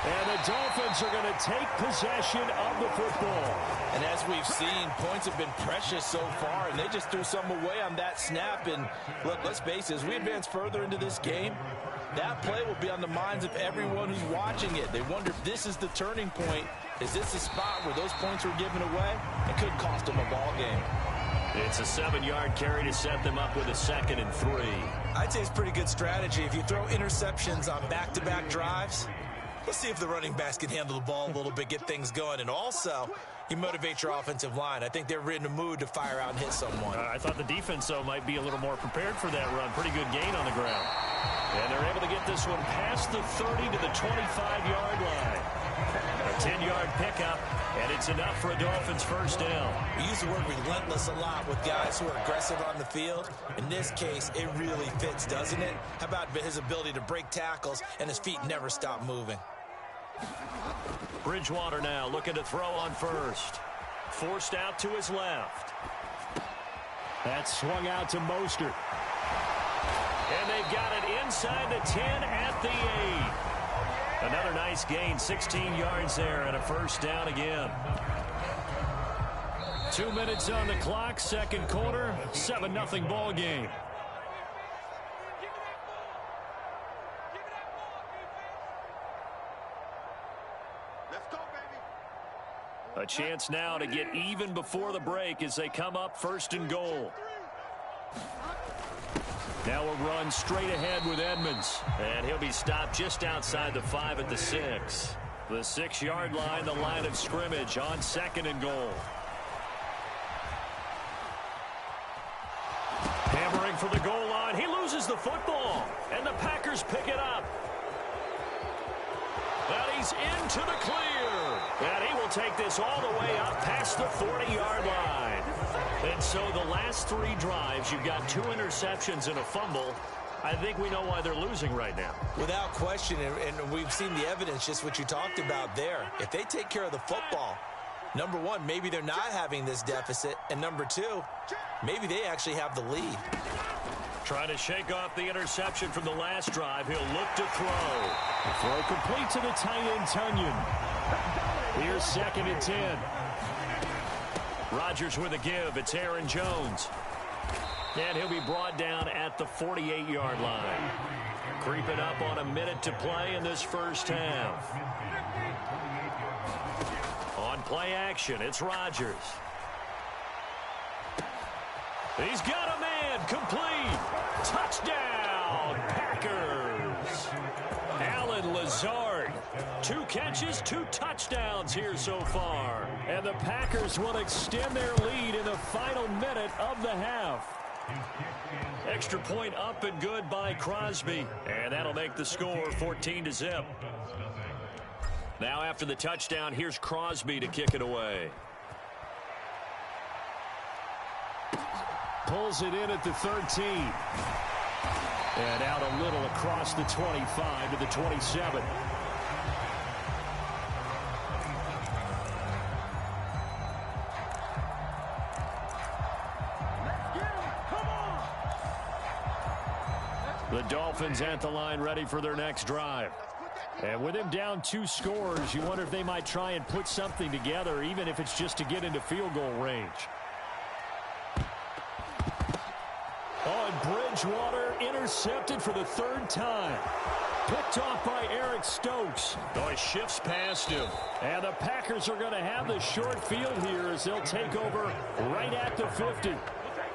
And the Dolphins are going to take possession of the football. And as we've seen, points have been precious so far, and they just threw some away on that snap. And look, let's face it, as we advance further into this game, that play will be on the minds of everyone who's watching it. They wonder if this is the turning point. Is this the spot where those points were given away? It could cost them a ball game. It's a 7-yard carry to set them up with a 2nd and 3. I'd say it's pretty good strategy. If you throw interceptions on back-to-back drives, Let's see if the running backs can handle the ball a little bit, get things going, and also you motivate your offensive line. I think they're in the mood to fire out and hit someone. I thought the defense, though, might be a little more prepared for that run. Pretty good gain on the ground. And they're able to get this one past the 30 to the 25-yard line. A 10-yard pickup, and it's enough for a Dolphins first down. We use the word relentless a lot with guys who are aggressive on the field. In this case, it really fits, doesn't it? How about his ability to break tackles and his feet never stop moving? Bridgewater now looking to throw on first. Forced out to his left. That swung out to Mostert. And they've got it inside the 10 at the 8. Another nice gain, 16 yards there, and a first down again. 2 minutes on the clock, second quarter, 7-0 ball game. A chance now to get even before the break as they come up first and goal. Now a run straight ahead with Edmonds. And he'll be stopped just outside the 5 at the 6. The 6-yard line, the line of scrimmage on second and goal. Hammering for the goal line. He loses the football. And the Packers pick it up. And he's into the clear. And he will take this all the way up past the 40-yard line. And so the last 3 drives, you've got 2 interceptions and a fumble. I think we know why they're losing right now. Without question, and we've seen the evidence, just what you talked about there. If they take care of the football, number one, maybe they're not having this deficit. And number 2, maybe they actually have the lead. Trying to shake off the interception from the last drive. He'll look to throw. Throw complete to the tight end, Tunyon. Here's second and 10. Rodgers with a give. It's Aaron Jones. And he'll be brought down at the 48-yard line. Creeping up on a minute to play in this first half. On play action, it's Rodgers. He's got a man, complete. Touchdown, Packers. Allen Lazard. 2 catches, 2 touchdowns here so far. And the Packers will extend their lead in the final minute of the half. Extra point up and good by Crosby. And that'll make the score 14-0. Now after the touchdown, here's Crosby to kick it away. Pulls it in at the 13. And out a little across the 25 to the 27. The Dolphins at the line ready for their next drive. And with him down 2 scores, you wonder if they might try and put something together, even if it's just to get into field goal range. Bridgewater intercepted for the 3rd time. Picked off by Eric Stokes. Oh, he shifts past him. And the Packers are going to have the short field here as they'll take over right at the 50.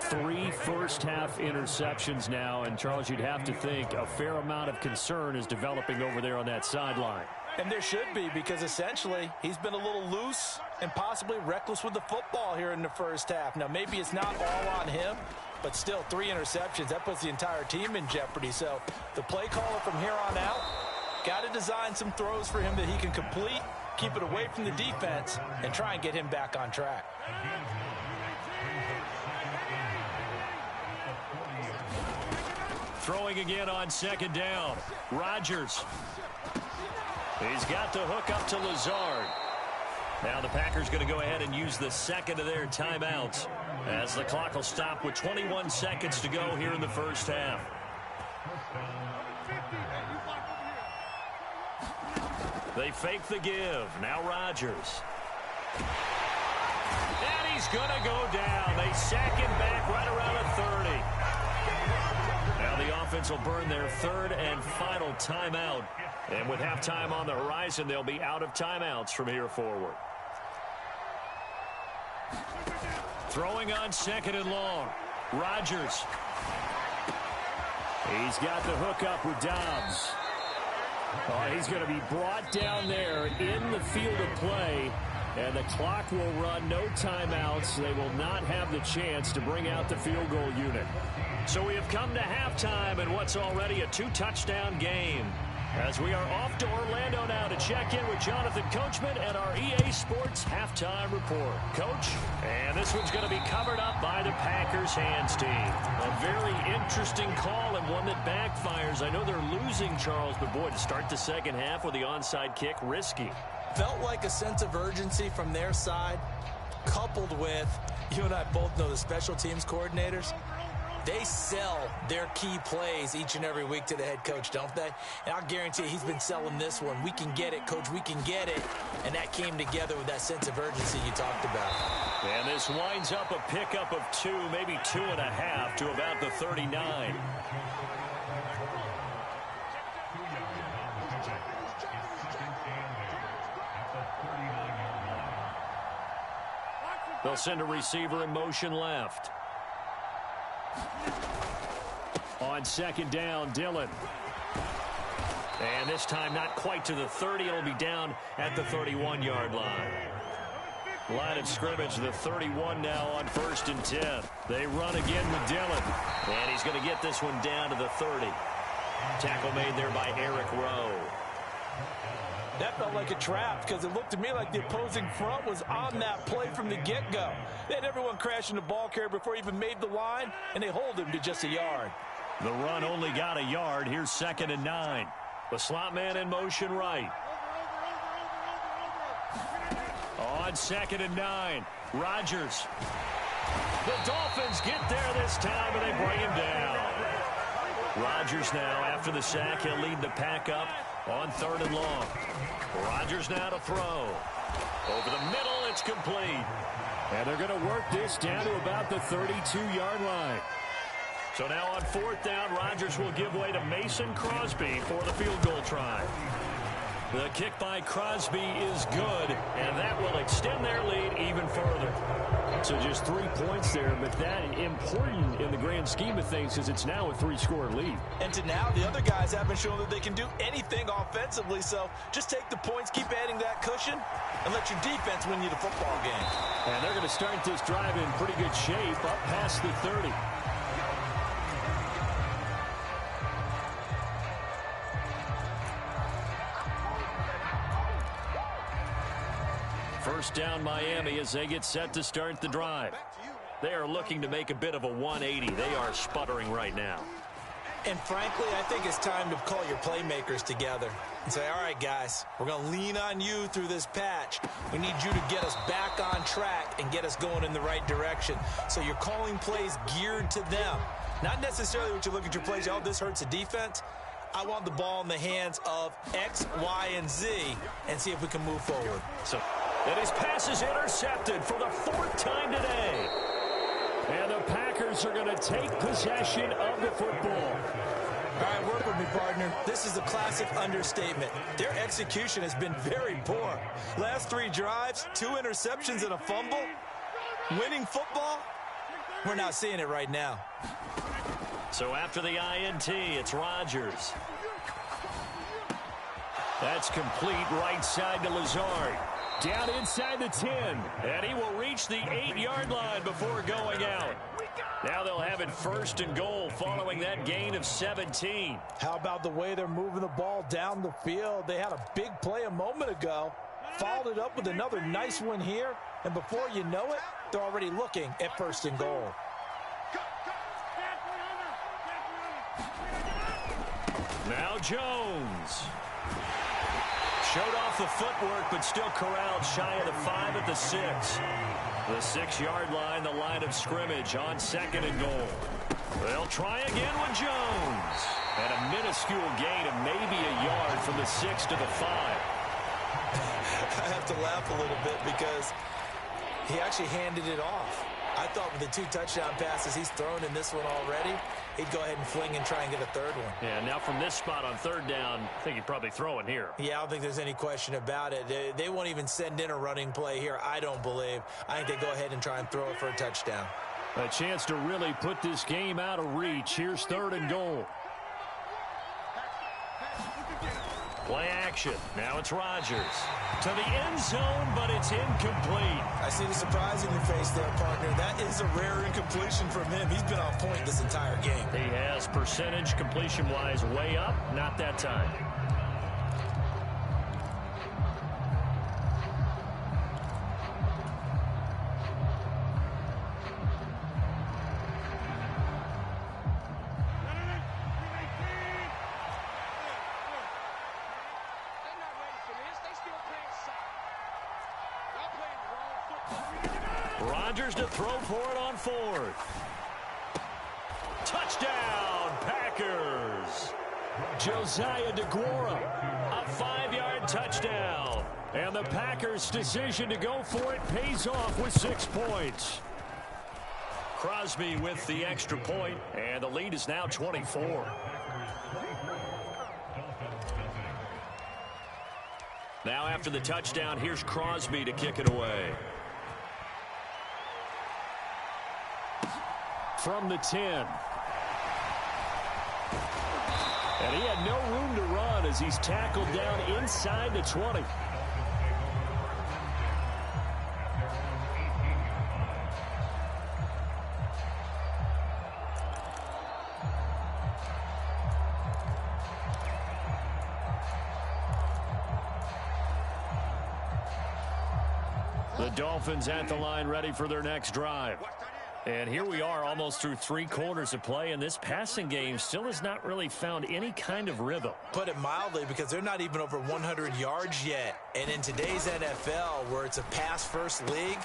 3 first-half interceptions now, and Charles, you'd have to think a fair amount of concern is developing over there on that sideline. And there should be, because essentially he's been a little loose and possibly reckless with the football here in the first half. Now, maybe it's not all on him, but still 3 interceptions. That puts the entire team in jeopardy. So the play caller from here on out got to design some throws for him that he can complete, keep it away from the defense, and try and get him back on track. Throwing again on second down. Rodgers. He's got the hook up to Lazard. Now the Packers going to go ahead and use the second of their timeouts as the clock will stop with 21 seconds to go here in the first half. They fake the give. Now Rodgers. And he's going to go down. They sack him back right around the 30. Now the offense will burn their 3rd and final timeout. And with halftime on the horizon, they'll be out of timeouts from here forward. Throwing on second and long. Rodgers. He's got the hook up with Dobbs. He's going to be brought down there in the field of play, and the clock will run, no timeouts. They will not have the chance to bring out the field goal unit. So we have come to halftime in what's already a 2-touchdown game. As we are off to Orlando now to check in with Jonathan Coachman and our EA Sports Halftime Report. Coach, and this one's going to be covered up by the Packers hands team. A very interesting call and one that backfires. I know they're losing, Charles, but boy, to start the second half with the onside kick, risky. Felt like a sense of urgency from their side, coupled with, you and I both know the special teams coordinators. They sell their key plays each and every week to the head coach, don't they? And I'll guarantee you he's been selling this one. We can get it, coach, we can get it. And that came together with that sense of urgency you talked about. And this winds up a pickup of 2, maybe 2.5 to about the 39. They'll send a receiver in motion left. On second down, Dillon. And this time not quite to the 30. It'll be down at the 31-yard line. Line of scrimmage, the 31 now on 1st and 10. They run again with Dillon. And he's going to get this one down to the 30. Tackle made there by Eric Rowe. That felt like a trap because it looked to me like the opposing front was on that play from the get-go. They had everyone crashing the ball carrier before he even made the line, and they hold him to just a yard. The run only got a yard. Here's 2nd and 9. The slot man in motion right. On 2nd and 9, Rodgers. The Dolphins get there this time, and they bring him down. Rodgers now, after the sack, he'll lead the pack up on 3rd and long. Rodgers now to throw. Over the middle, it's complete. And they're going to work this down to about the 32-yard line. So now on 4th down, Rodgers will give way to Mason Crosby for the field goal try. The kick by Crosby is good, and that will extend their lead even further. So just 3 points there, but that important in the grand scheme of things because it's now a 3-score lead. And to now, the other guys haven't shown that they can do anything offensively, so just take the points, keep adding that cushion, and let your defense win you the football game. And they're going to start this drive in pretty good shape up past the 30. First down Miami as they get set to start the drive. They are looking to make a bit of a 180. They are sputtering right now. And frankly, I think it's time to call your playmakers together and say, all right, guys, we're going to lean on you through this patch. We need you to get us back on track and get us going in the right direction. So you're calling plays geared to them. Not necessarily what you look at your plays, oh, this hurts the defense. I want the ball in the hands of X, Y, and Z and see if we can move forward. And his pass is intercepted for the 4th time today. And the Packers are going to take possession of the football. All right, work with me, partner. This is a classic understatement. Their execution has been very poor. Last 3 drives, 2 interceptions and a fumble. Winning football, we're not seeing it right now. So after the INT, it's Rodgers. That's complete right side to Lazard. Down inside the 10. And he will reach the 8-yard line before going out. Now they'll have it 1st and goal following that gain of 17. How about the way they're moving the ball down the field? They had a big play a moment ago. Followed it up with another nice one here. And before you know it, they're already looking at 1st and goal. Now Jones. Showed off the footwork, but still corralled shy of the 5 at the 6. The 6-yard line, the line of scrimmage on 2nd and goal. They'll try again with Jones. And a minuscule gain of maybe a yard from the 6 to the 5. I have to laugh a little bit because he actually handed it off. I thought with the 2 touchdown passes he's thrown in this one already, he'd go ahead and fling and try and get a 3rd one. Yeah, now from this spot on 3rd down, I think he'd probably throw it here. Yeah, I don't think there's any question about it. They won't even send in a running play here, I don't believe. I think they go ahead and try and throw it for a touchdown. A chance to really put this game out of reach. Here's 3rd and goal. Play action. Now it's Rodgers. To the end zone, but it's incomplete. I see the surprise in your face there, partner. That is a rare incompletion from him. He's been on point this entire game. He has percentage completion-wise way up. Not that time. Rodgers to throw for it on fourth. Touchdown, Packers. Josiah DeGuara, a 5-yard touchdown. And the Packers' decision to go for it pays off with 6 points. Crosby with the extra point, and the lead is now 24. Now after the touchdown, here's Crosby to kick it away. From the 10. And he had no room to run as he's tackled down inside the 20. The Dolphins at the line ready for their next drive. And here we are almost through 3 quarters of play, and this passing game still has not really found any kind of rhythm. Put it mildly, because they're not even over 100 yards yet. And in today's NFL, where it's a pass-first league,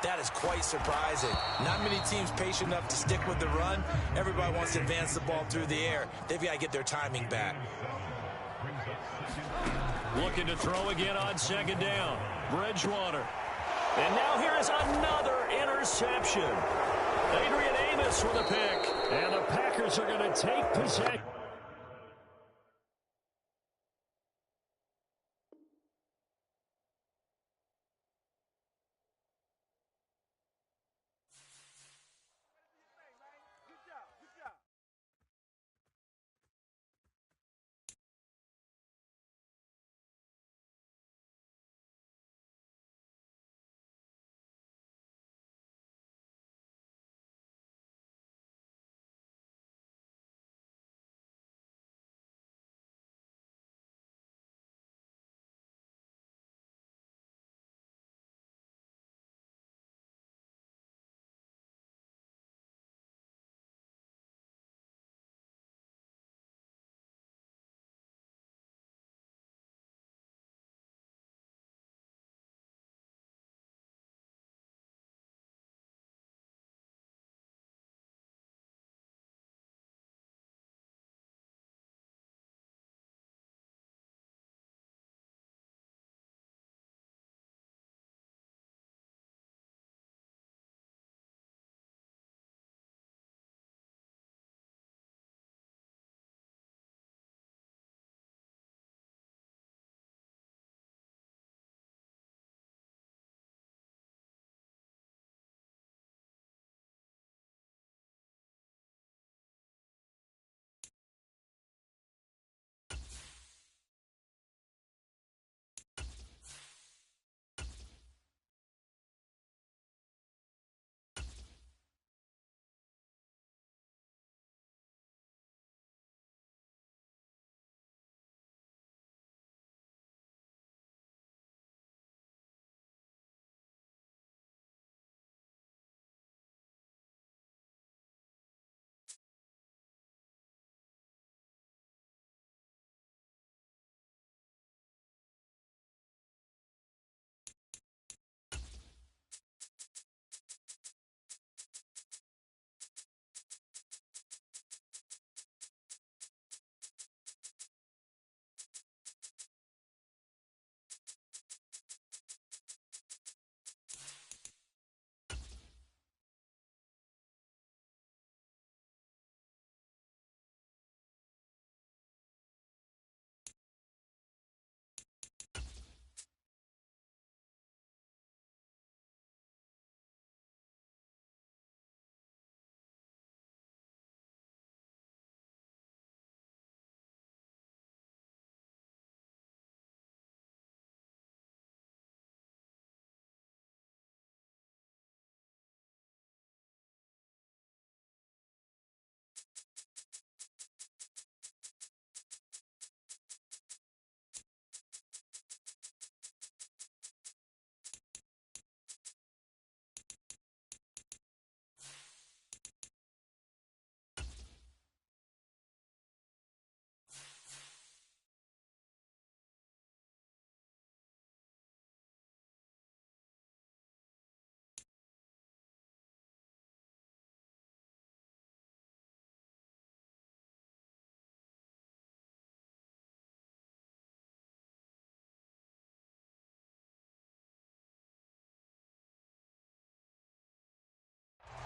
that is quite surprising. Not many teams patient enough to stick with the run. Everybody wants to advance the ball through the air. They've got to get their timing back. Looking to throw again on second down. Bridgewater. And now here is another interception. Adrian Amos with a pick. And the Packers are going to take possession.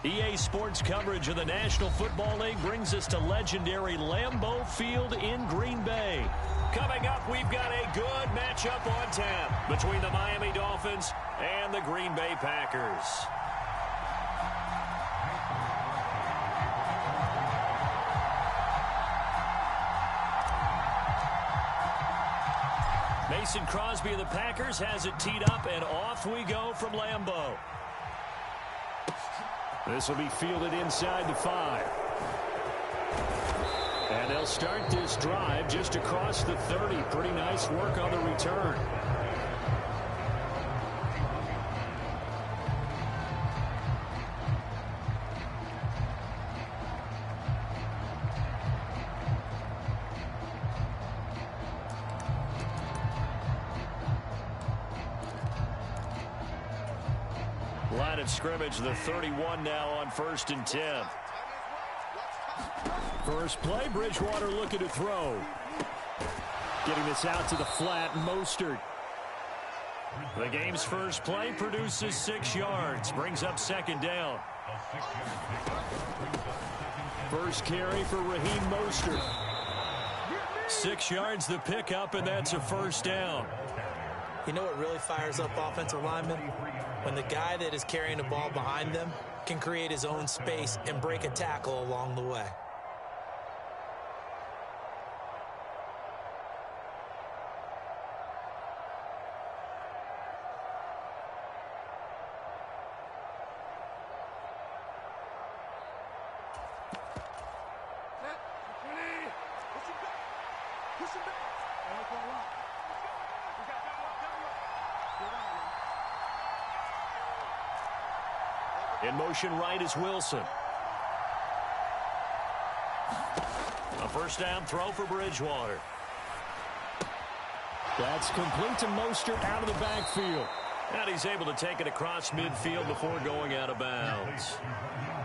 EA Sports coverage of the National Football League brings us to legendary Lambeau Field in Green Bay. Coming up, we've got a good matchup on tap between the Miami Dolphins and the Green Bay Packers. Mason Crosby of the Packers has it teed up, and off we go from Lambeau. This will be fielded inside the 5. And they'll start this drive just across the 30. Pretty nice work on the return. Line of scrimmage, the 31 now on 1st and 10. First play, Bridgewater looking to throw. Getting this out to the flat, Mostert. The game's first play produces 6 yards, brings up 2nd down. First carry for Raheem Mostert. 6 yards the pickup, and that's a 1st down. You know what really fires up offensive linemen? When the guy that is carrying the ball behind them can create his own space and break a tackle along the way. In motion right is Wilson. A 1st down throw for Bridgewater. That's complete to Mostert out of the backfield. And he's able to take it across midfield before going out of bounds.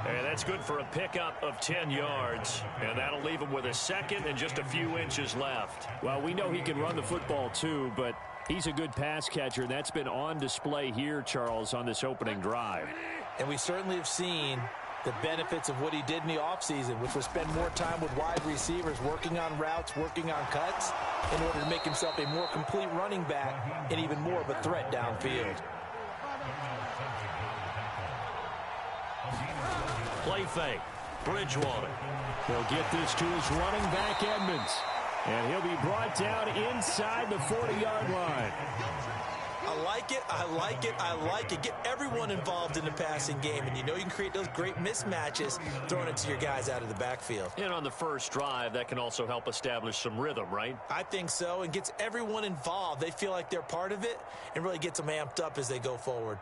And that's good for a pickup of 10 yards. And that'll leave him with a 2nd and just a few inches left. Well, we know he can run the football too, but he's a good pass catcher. That's been on display here, Charles, on this opening drive. And we certainly have seen the benefits of what he did in the offseason, which was spend more time with wide receivers, working on routes, working on cuts, in order to make himself a more complete running back and even more of a threat downfield. Play fake. Bridgewater. He'll get this to his running back, Edmonds. And he'll be brought down inside the 40-yard line. I like it, I like it, I like it. Get everyone involved in the passing game, and you know you can create those great mismatches throwing it to your guys out of the backfield. And on the first drive, that can also help establish some rhythm, right? I think so, and gets everyone involved. They feel like they're part of it and really gets them amped up as they go forward.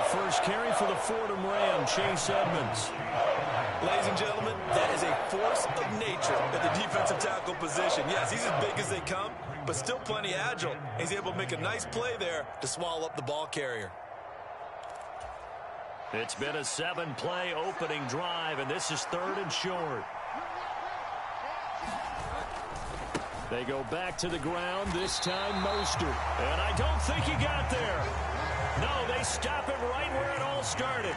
First carry for the Fordham Ram, Chase Edmonds. Ladies and gentlemen, that is a force of nature at the defensive tackle position. Yes, he's as big as they come, but still plenty agile. He's able to make a nice play there to swallow up the ball carrier. It's been a 7-play opening drive, and this is 3rd and short. They go back to the ground, this time Mostert. And I don't think he got there. No, they stop it right where it all started.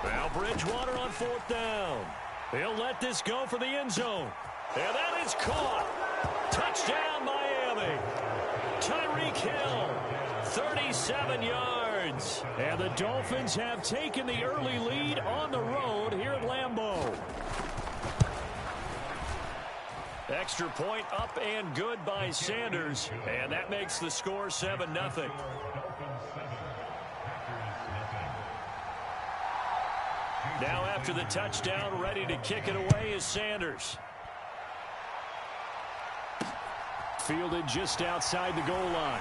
Now Bridgewater on 4th down. He'll let this go for the end zone. And that is caught. Touchdown, Miami. Tyreek Hill, 37 yards. And the Dolphins have taken the early lead on the road here at Lambeau. Extra point up and good by Sanders. And that makes the score 7-0. Now after the touchdown, ready to kick it away is Sanders. Fielded just outside the goal line.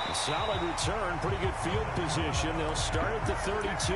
A solid return, pretty good field position. They'll start at the 32.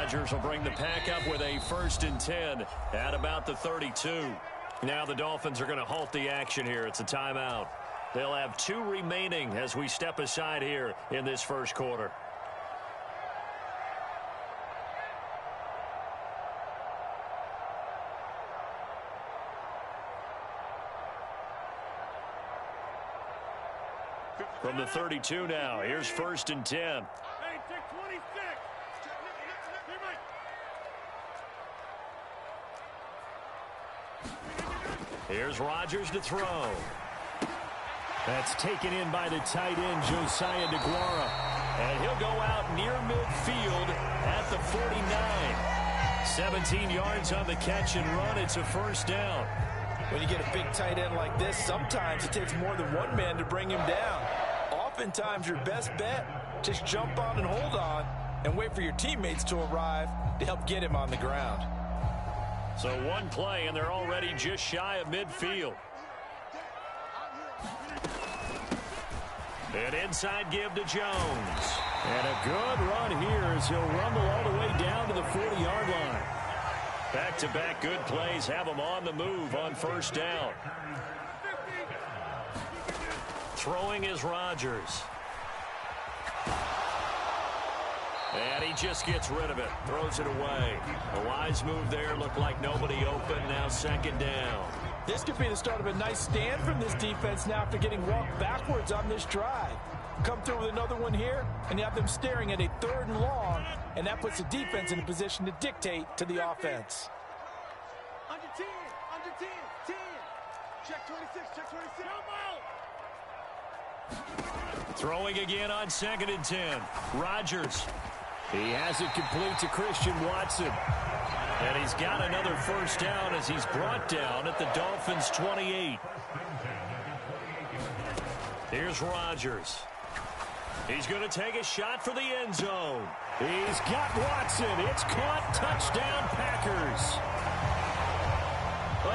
Rodgers will bring the pack up with a 1st and 10 at about the 32. Now the Dolphins are going to halt the action here. It's a timeout. They'll have 2 remaining as we step aside here in this first quarter. From the 32 now, here's 1st and 10. Hey, take 26. Here's Rodgers to throw. That's taken in by the tight end, Josiah DeGuara. And he'll go out near midfield at the 49. 17 yards on the catch and run. It's a 1st down. When you get a big tight end like this, sometimes it takes more than one man to bring him down. Oftentimes, your best bet, just jump on and hold on and wait for your teammates to arrive to help get him on the ground. So one play, and they're already just shy of midfield. An inside give to Jones. And a good run here as he'll rumble all the way down to the 40-yard line. Back-to-back good plays have him on the move on 1st down. Throwing is Rodgers. And he just gets rid of it. Throws it away. A wise move there. Looked like nobody open. Now 2nd down. This could be the start of a nice stand from this defense now after getting walked backwards on this drive. Come through with another one here, and you have them staring at a 3rd and long, and that puts the defense in a position to dictate to the offense. Under 10, under 10, 10. Check 26, check 26. Throwing again on 2nd and 10. Rodgers. He has it complete to Christian Watson. And he's got another 1st down as he's brought down at the Dolphins' 28. Here's Rodgers. He's going to take a shot for the end zone. He's got Watson. It's caught. Touchdown, Packers.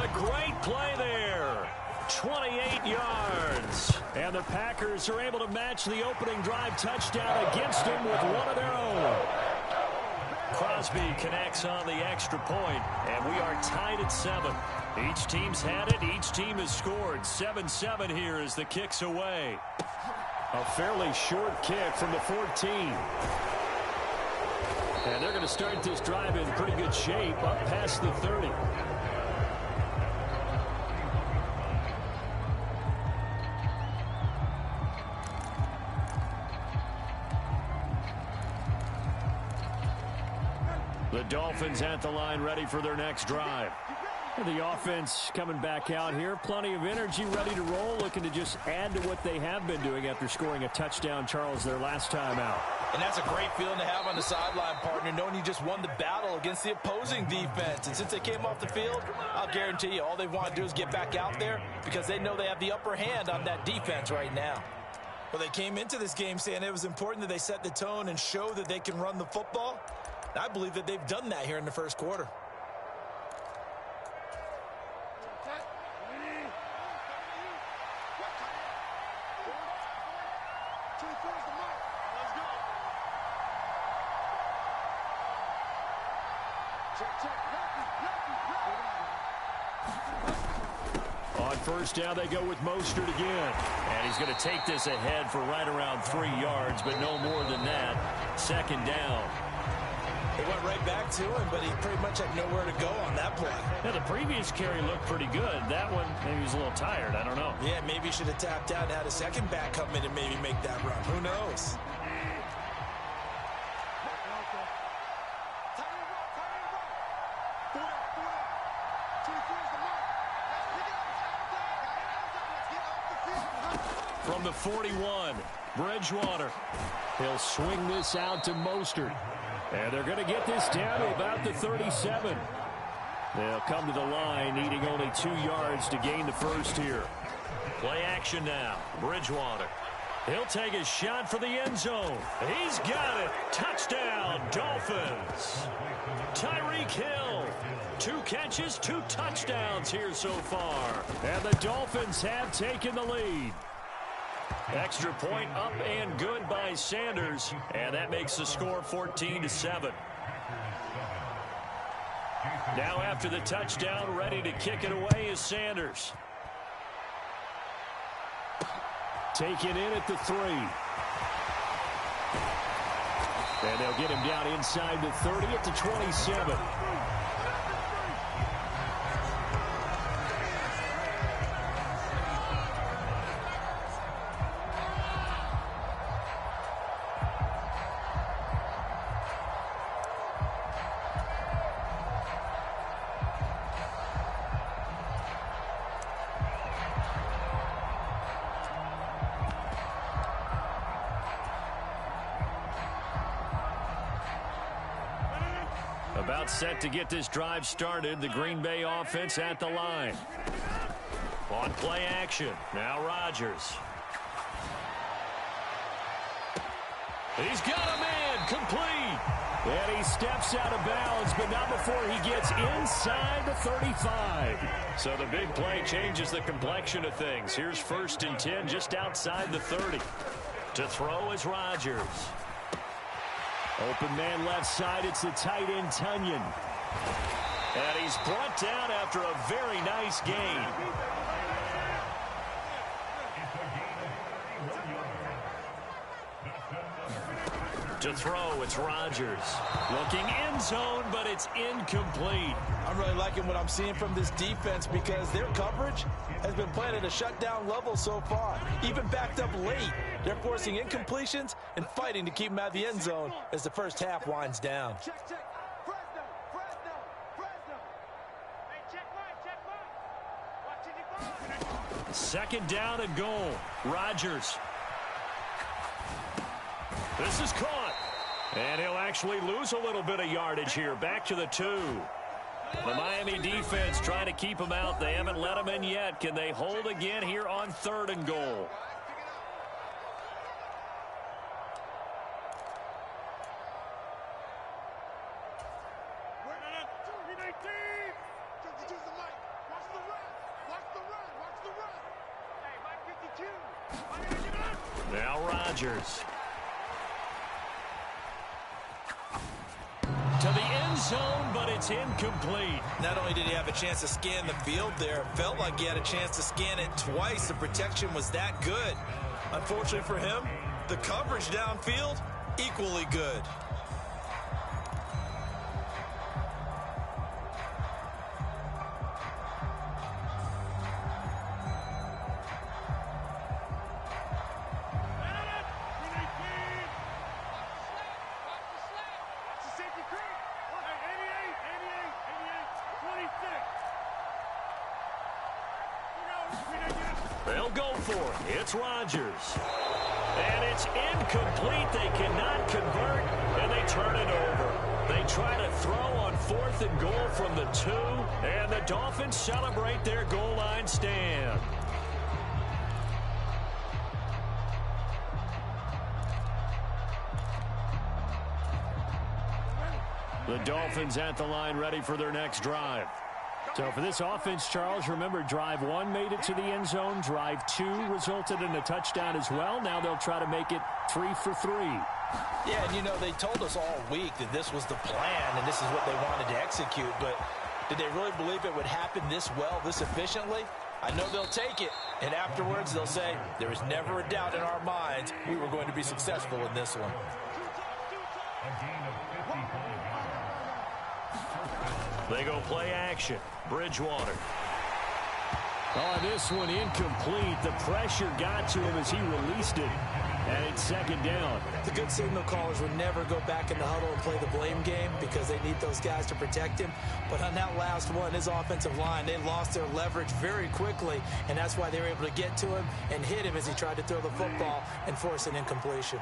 A great play there. 28 yards. And the Packers are able to match the opening drive touchdown against them with one of their own. Crosby connects on the extra point, and we are tied at 7. Each team's had it. Each team has scored. 7-7 here as the kick's away. A fairly short kick from the 14. And they're going to start this drive in pretty good shape up past the 30. The Dolphins at the line ready for their next drive. The offense coming back out here. Plenty of energy, ready to roll, looking to just add to what they have been doing after scoring a touchdown, Charles, their last time out. And that's a great feeling to have on the sideline, partner, knowing you just won the battle against the opposing defense. And since they came off the field, I'll guarantee you all they want to do is get back out there because they know they have the upper hand on that defense right now. Well, they came into this game saying it was important that they set the tone and show that they can run the football. And I believe that they've done that here in the first quarter. On 1st down, they go with Mostert again. And he's going to take this ahead for right around 3 yards, but no more than that. 2nd down. They went right back to him, but he pretty much had nowhere to go on that play. Yeah, the previous carry looked pretty good. That one, maybe he was a little tired. I don't know. Yeah, maybe he should have tapped out and had a second back come in and maybe make that run. Who knows? From the 41, Bridgewater. He'll swing this out to Mostert. And they're going to get this down to about the 37. They'll come to the line, needing only 2 yards to gain the first here. Play action now. Bridgewater. He'll take a shot for the end zone. He's got it. Touchdown, Dolphins. Tyreek Hill. 2 catches, 2 touchdowns here so far. And the Dolphins have taken the lead. Extra point up and good by Sanders. And that makes the score 14-7. Now after the touchdown, ready to kick it away is Sanders. Taken in at the 3. And they'll get him down inside the 30 at the 27. About set to get this drive started. The Green Bay offense at the line. On play action. Now Rodgers. He's got a man. Complete. And he steps out of bounds, but not before he gets inside the 35. So the big play changes the complexion of things. Here's 1st and 10 just outside the 30. To throw is Rodgers. Open man left side. It's the tight end, Tunyon. And he's brought down after a very nice gain. To throw, it's Rodgers. Looking end zone, but it's incomplete. I'm really liking what I'm seeing from this defense because their coverage has been playing at a shutdown level so far. Even backed up late, they're forcing incompletions and fighting to keep them out of the end zone as the first half winds down. Check, check. Fresno, Fresno, Fresno. Hey, check one. Watch it. Second down and goal. Rodgers. This is caught. And he'll actually lose a little bit of yardage here. Back to the 2. The Miami defense trying to keep him out. They haven't let him in yet. Can they hold again here on 3rd and goal? Now Rodgers. To the end zone, but it's incomplete. Not only did he have a chance to scan the field there, it felt like he had a chance to scan it twice. The protection was that good. Unfortunately for him, the coverage downfield, equally good. They'll go for it. It's Rodgers. And it's incomplete. They cannot convert, and they turn it over. They try to throw on 4th and goal from the 2, and the Dolphins celebrate their goal line stand. The Dolphins at the line ready for their next drive. So for this offense, Charles, remember, drive 1 made it to the end zone. Drive 2 resulted in a touchdown as well. Now they'll try to make it 3 for 3. Yeah, and you know, they told us all week that this was the plan and this is what they wanted to execute, but did they really believe it would happen this well, this efficiently? I know they'll take it, and afterwards they'll say, there was never a doubt in our minds we were going to be successful in this one. They go play action. Bridgewater. Oh, this one incomplete. The pressure got to him as he released it. And it's 2nd down. The good signal callers would never go back in the huddle and play the blame game because they need those guys to protect him. But on that last one, his offensive line, they lost their leverage very quickly, and that's why they were able to get to him and hit him as he tried to throw the football and force an incompletion.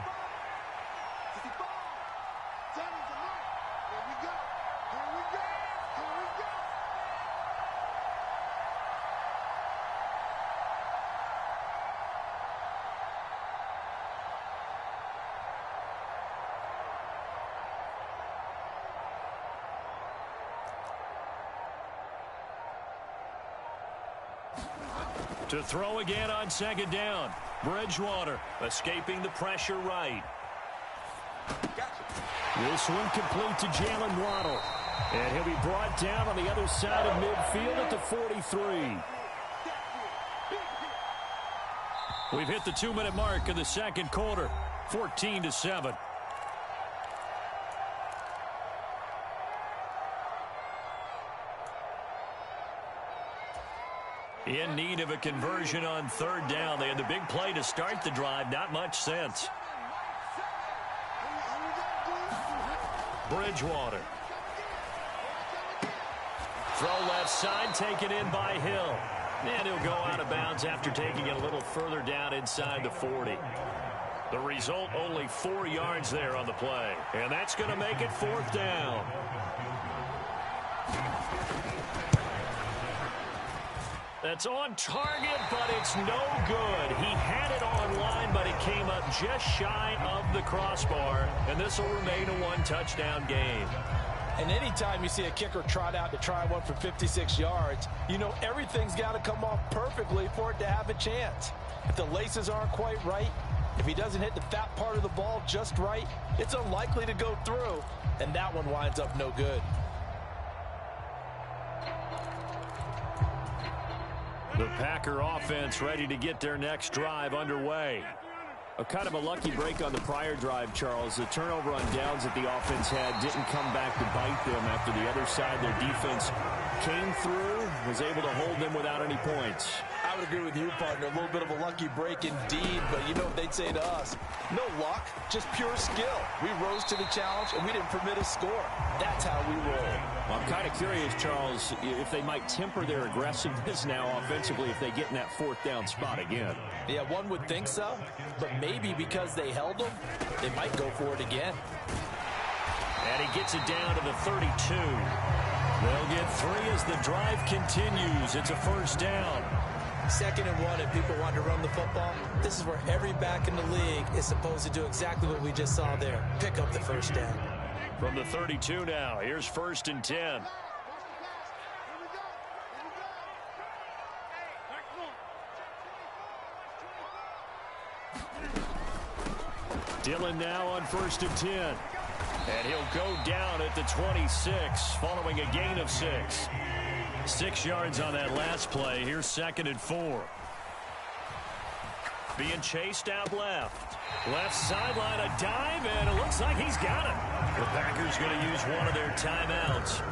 To throw again on 2nd down. Bridgewater escaping the pressure right. This one complete to Jalen Waddle. And he'll be brought down on the other side of midfield at the 43. We've hit the 2-minute mark in the second quarter, 14-7. In need of a conversion on third down. They had the big play to start the drive. Not much sense. Bridgewater. Throw left side, taken in by Hill. And he'll go out of bounds after taking it a little further down inside the 40. The result, only 4 yards there on the play. And that's going to make it fourth down. That's on target, but it's no good. He had it on line, but it came up just shy of the crossbar. And this will remain a one-touchdown game. And anytime you see a kicker trot out to try one for 56 yards, you know everything's got to come off perfectly for it to have a chance. If the laces aren't quite right, if he doesn't hit the fat part of the ball just right, it's unlikely to go through. And that one winds up no good. The Packer offense ready to get their next drive underway. A kind of a lucky break on the prior drive, Charles. The turnover on downs that the offense had didn't come back to bite them after the other side. Their defense came through, was able to hold them without any points. I would agree with you, partner. A little bit of a lucky break indeed, but you know what they'd say to us? No luck, just pure skill. We rose to the challenge, and we didn't permit a score. That's how we roll. Well, I'm kind of curious, Charles, if they might temper their aggressiveness now offensively if they get in that fourth down spot again. Yeah, one would think so, but maybe because they held them, they might go for it again. And he gets it down to the 32. They'll get 3 as the drive continues. It's a first down. 2nd and 1, and people want to run the football. This is where every back in the league is supposed to do exactly what we just saw there. Pick up the first down. From the 32 now, here's 1st and 10. Dillon now on 1st and 10. And he'll go down at the 26 following a gain of 6. 6 yards on that last play. Here's 2nd and 4. Being chased out left. Left sideline, a dive, and it looks like he's got it. The Packers going to use one of their timeouts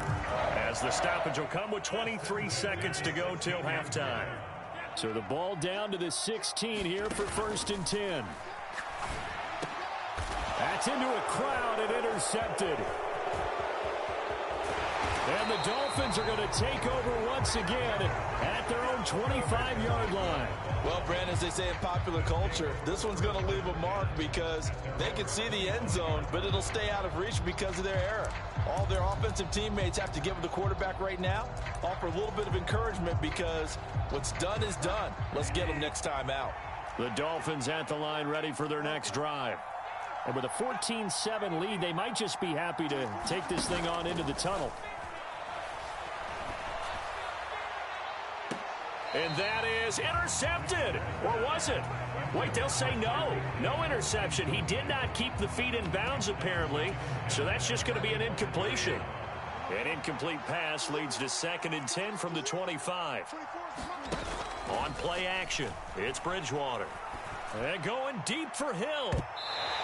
as the stoppage will come with 23 seconds to go till halftime. So the ball down to the 16 here for 1st and 10. That's into a crowd and intercepted. And the Dolphins are going to take over once again at their own 25-yard line. Well, Brandon, as they say in popular culture, this one's going to leave a mark because they can see the end zone, but it'll stay out of reach because of their error. All their offensive teammates have to give the quarterback right now, offer a little bit of encouragement because what's done is done. Let's get them next time out. The Dolphins at the line ready for their next drive. And with a 14-7 lead, they might just be happy to take this thing on into the tunnel. And that is intercepted. Or was it? Wait, they'll say no. No interception. He did not keep the feet in bounds, apparently. So that's just going to be an incompletion. An incomplete pass leads to 2nd and 10 from the 25. On play action, it's Bridgewater. And going deep for Hill.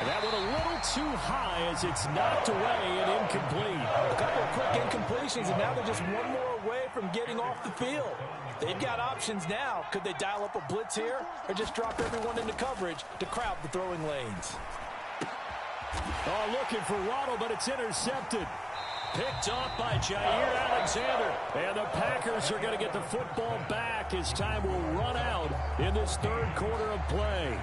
And that one a little too high as it's knocked away and incomplete. A couple of quick incompletions, and now they're just one more away from getting off the field. They've got options now. Could they dial up a blitz here or just drop everyone into coverage to crowd the throwing lanes? Oh, looking for Waddle, but it's intercepted. Picked off by Jair Alexander. And the Packers are going to get the football back as time will run out in this third quarter of play.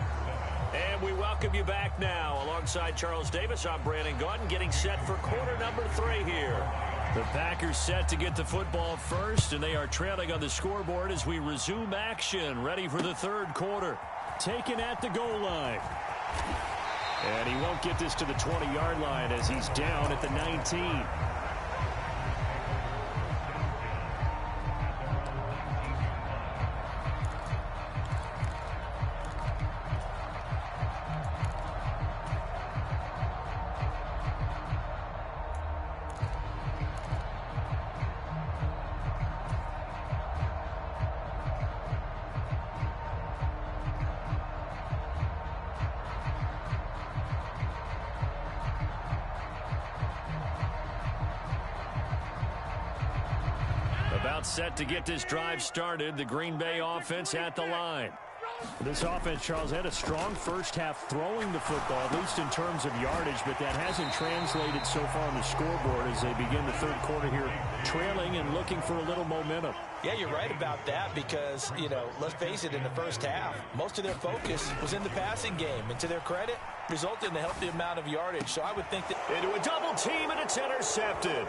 And we welcome you back now. Alongside Charles Davis, I'm Brandon Gaudin, getting set for quarter number 3 here. The Packers set to get the football first, and they are trailing on the scoreboard as we resume action, ready for the third quarter. Taken at the goal line. And he won't get this to the 20-yard line as he's down at the 19. About set to get this drive started. The Green Bay offense at the line. This offense, Charles, had a strong first half throwing the football, at least in terms of yardage, but that hasn't translated so far on the scoreboard as they begin the third quarter here, trailing and looking for a little momentum. Yeah, you're right about that because, let's face it, in the first half, most of their focus was in the passing game. And to their credit, resulted in a healthy amount of yardage. So I would think that... Into a double team, and it's intercepted.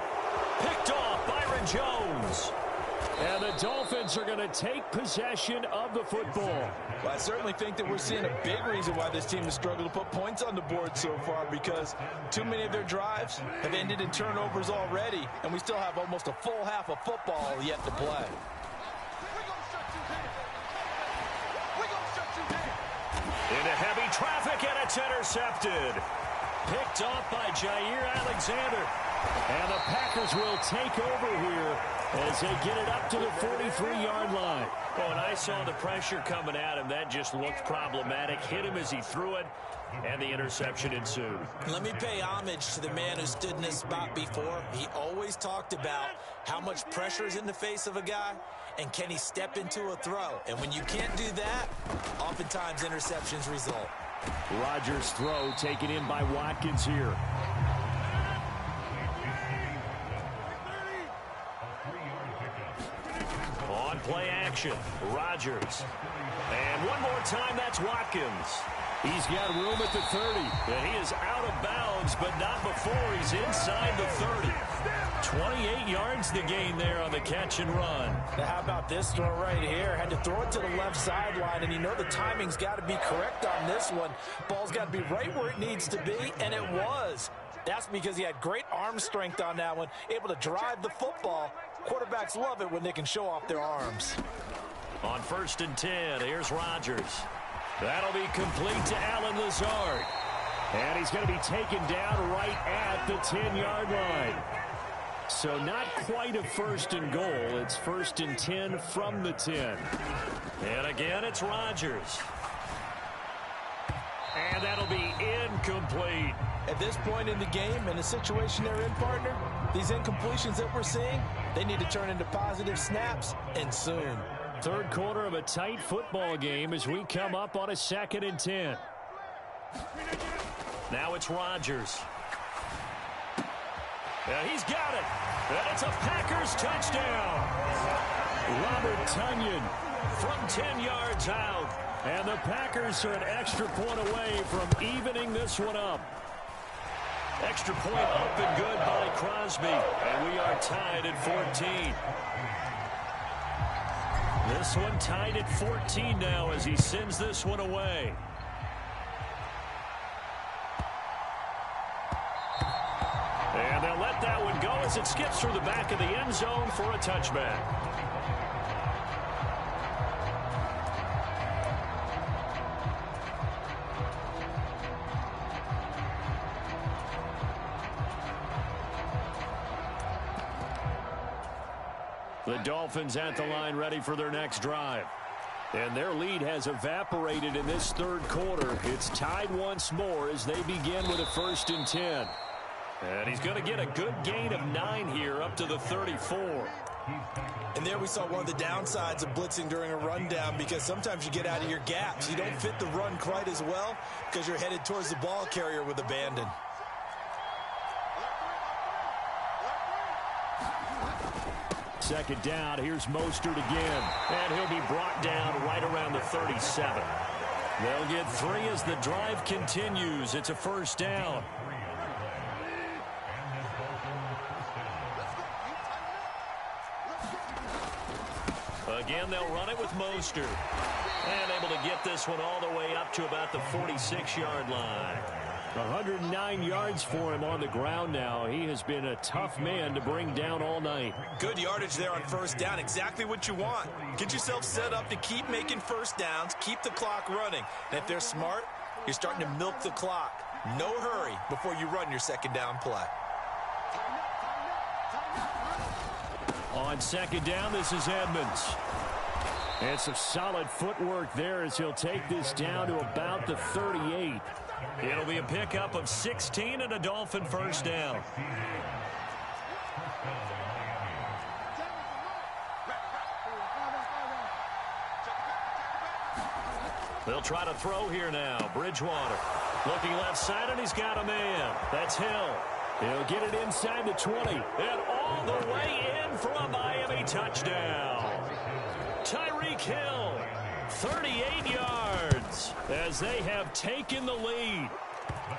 Picked off Byron Jones. And the Dolphins are going to take possession of the football. Well, I certainly think that we're seeing a big reason why this team has struggled to put points on the board so far, because too many of their drives have ended in turnovers already, and we still have almost a full half of football yet to play. Into heavy traffic, and it's intercepted. Picked off by Jair Alexander. And the Packers will take over here as they get it up to the 43-yard line. Oh, and I saw the pressure coming at him. That just looked problematic. Hit him as he threw it, and the interception ensued. Let me pay homage to the man who stood in this spot before. He always talked about how much pressure is in the face of a guy, and can he step into a throw. And when you can't do that, oftentimes interceptions result. Rodgers' throw taken in by Watkins here. On play action, Rodgers. And one more time, that's Watkins. He's got room at the 30. And he is out of bounds, but not before he's inside the 30. 28 yards the gain there on the catch and run. Now, how about this throw right here? Had to throw it to the left sideline, and the timing's got to be correct on this one. Ball's got to be right where it needs to be, and it was. That's because he had great arm strength on that one, able to drive the football. Quarterbacks love it when they can show off their arms. On 1st and 10, here's Rodgers. That'll be complete to Allen Lazard. And he's going to be taken down right at the 10-yard line. So not quite a 1st and goal. It's 1st and 10 from the 10. And again, it's Rodgers. And that'll be incomplete. At this point in the game and the situation they're in, partner, these incompletions that we're seeing, they need to turn into positive snaps, and soon. Third quarter of a tight football game as we come up on a 2nd and 10. Now it's Rodgers. Yeah, he's got it. And it's a Packers touchdown. Robert Tonyan from 10 yards out. And the Packers are an extra point away from evening this one up. Extra point up and good by Crosby. And we are tied at 14. This one tied at 14 now as he sends this one away. And they'll let that one go as it skips through the back of the end zone for a touchback. The Dolphins at the line ready for their next drive. And their lead has evaporated in this third quarter. It's tied once more as they begin with a 1st and 10. And he's going to get a good gain of 9 here up to the 34. And there we saw one of the downsides of blitzing during a rundown, because sometimes you get out of your gaps. You don't fit the run quite as well because you're headed towards the ball carrier with abandon. Second down, here's Mostert again. And he'll be brought down right around the 37. They'll get 3 as the drive continues. It's a 1st down. Again, they'll run it with Mostert. And able to get this one all the way up to about the 46-yard line. 109 yards for him on the ground now. He has been a tough man to bring down all night. Good yardage there on 1st down. Exactly what you want. Get yourself set up to keep making 1st downs, keep the clock running. And if they're smart, you're starting to milk the clock. No hurry before you run your 2nd down play. On 2nd down, this is Edmonds. And some solid footwork there as he'll take this down to about the 38. It'll be a pickup of 16 and a Dolphin 1st down. They'll try to throw here now. Bridgewater looking left side, and he's got a man. That's Hill. He'll get it inside the 20. And all the way in for a Miami touchdown. Tyreek Hill, 38 yards as they have taken the lead.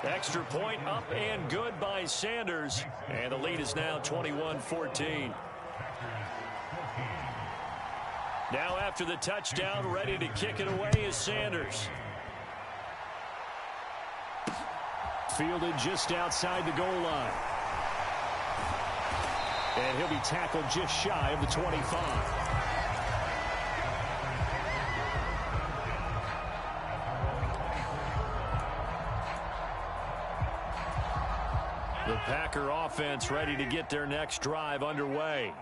Extra point up and good by Sanders. And the lead is now 21-14. Now after the touchdown, ready to kick it away is Sanders. Fielded just outside the goal line. And he'll be tackled just shy of the 25. The Packer offense ready to get their next drive underway.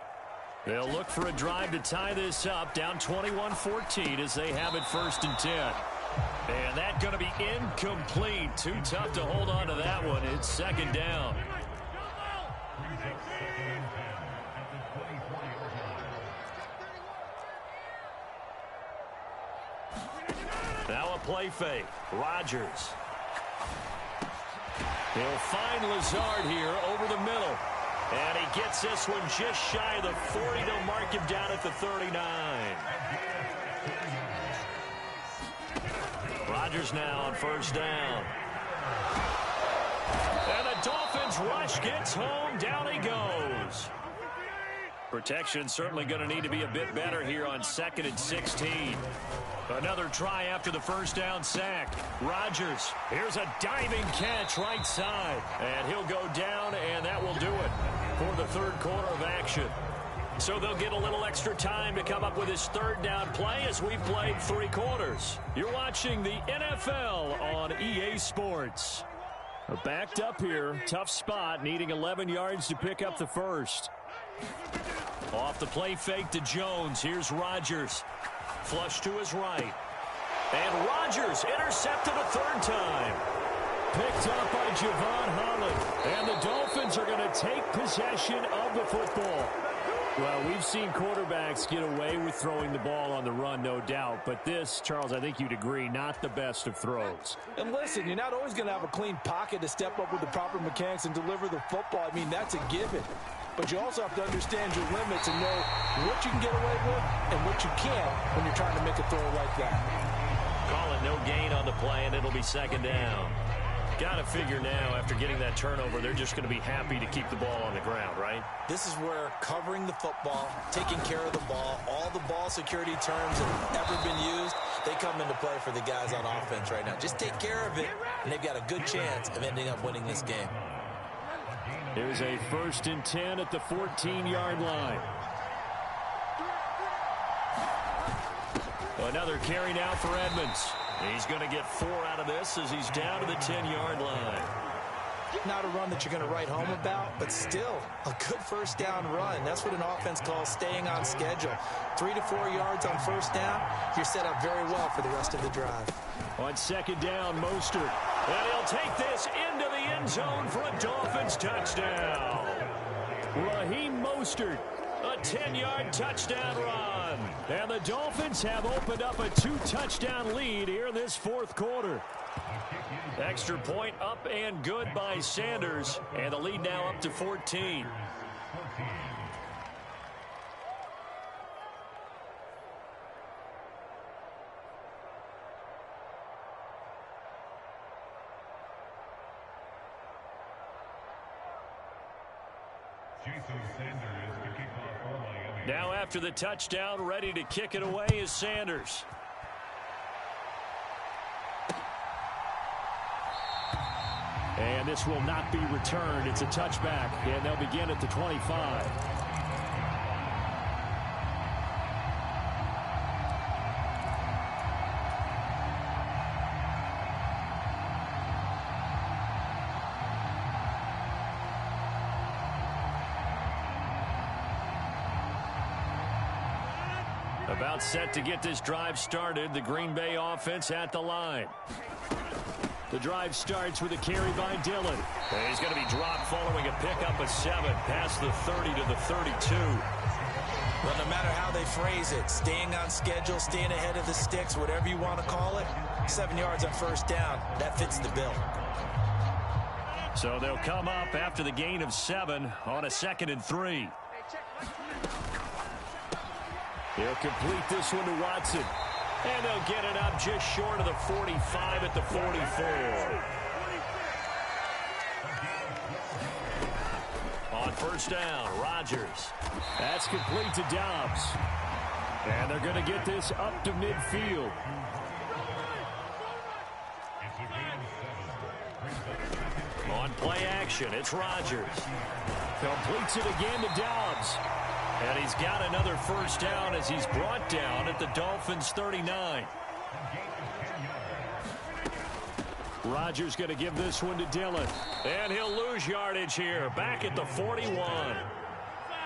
They'll look for a drive to tie this up, down 21-14 as they have it 1st and 10. And that's going to be incomplete. Too tough to hold on to that one. It's 2nd down. Now a play fake. Rodgers. He'll find Lazard here over the middle. And he gets this one just shy of the 40 to mark him down at the 39. Rodgers now on 1st down. And the Dolphins rush gets home. Down he goes. Protection certainly going to need to be a bit better here on 2nd and 16. Another try after the 1st down sack. Rodgers, here's a diving catch right side. And he'll go down, and that will do it for the 3rd quarter of action. So they'll get a little extra time to come up with his 3rd down play as we've played 3 quarters. You're watching the NFL on EA Sports. Backed up here, tough spot, needing 11 yards to pick up the 1st. Off the play fake to Jones. Here's Rodgers. Flush to his right. And Rodgers intercepted a 3rd time. Picked up by Javon Holland. And the Dolphins are going to take possession of the football. Well, we've seen quarterbacks get away with throwing the ball on the run, no doubt. But this, Charles, I think you'd agree, not the best of throws. And listen, you're not always going to have a clean pocket to step up with the proper mechanics and deliver the football. I mean, that's a given. But you also have to understand your limits and know what you can get away with and what you can't when you're trying to make a throw like that. Calling no gain on the play, and it'll be 2nd down. Got to figure now, after getting that turnover, they're just going to be happy to keep the ball on the ground, right? This is where covering the football, taking care of the ball, all the ball security terms that have ever been used, they come into play for the guys on offense right now. Just take care of it, and they've got a good chance of ending up winning this game. Here's a 1st and 10 at the 14-yard line. Another carry now for Edmonds. He's going to get 4 out of this as he's down to the 10-yard line. Not a run that you're going to write home about, but still a good 1st down run. That's what an offense calls staying on schedule. 3 to 4 yards on 1st down, you're set up very well for the rest of the drive. On 2nd down, Mostert. And he'll take this into the end zone for a Dolphins touchdown. Raheem Mostert. A 10-yard touchdown run. And the Dolphins have opened up a 2-touchdown lead here in this 4th quarter. Extra point up and good by Sanders. And the lead now up to 14. Now after the touchdown, ready to kick it away is Sanders. And this will not be returned. It's a touchback, and they'll begin at the 25. About set to get this drive started. The Green Bay offense at the line. The drive starts with a carry by Dillon. And he's going to be dropped following a pickup of 7 past the 30 to the 32. Well, no matter how they phrase it, staying on schedule, staying ahead of the sticks, whatever you want to call it, 7 yards on first down, that fits the bill. So they'll come up after the gain of 7 on a 2nd and 3. He'll complete this one to Watson. And they'll get it up just short of the 45 at the 44. On first down, Rodgers. That's complete to Dobbs. And they're going to get this up to midfield. On play action, it's Rodgers. Completes it again to Dobbs. And he's got another first down as he's brought down at the Dolphins' 39. Rodgers going to give this one to Dillon. And he'll lose yardage here, back at the 41.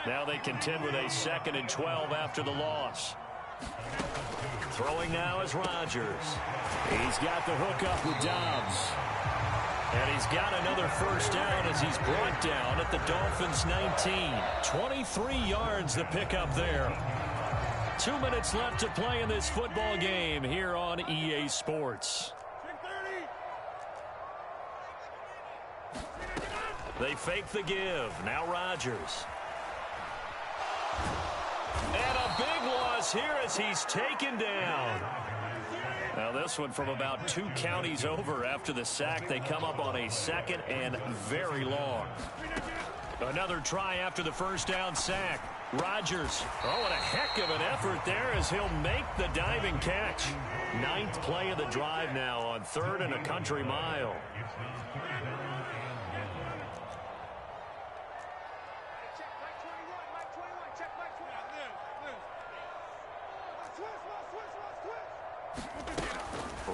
Now they contend with a 2nd and 12 after the loss. Throwing now is Rodgers. He's got the hook up with Dobbs. And he's got another first down as he's brought down at the Dolphins' 19. 23 yards the pickup there. 2 minutes left to play in this football game here on EA Sports. They fake the give. Now Rodgers. And a big loss here as he's taken down. Now this one from about 2 counties over after the sack. They come up on a 2nd and very long. Another try after the first down sack. Rodgers. Oh, and a heck of an effort there as he'll make the diving catch. 9th play of the drive now on 3rd and a country mile.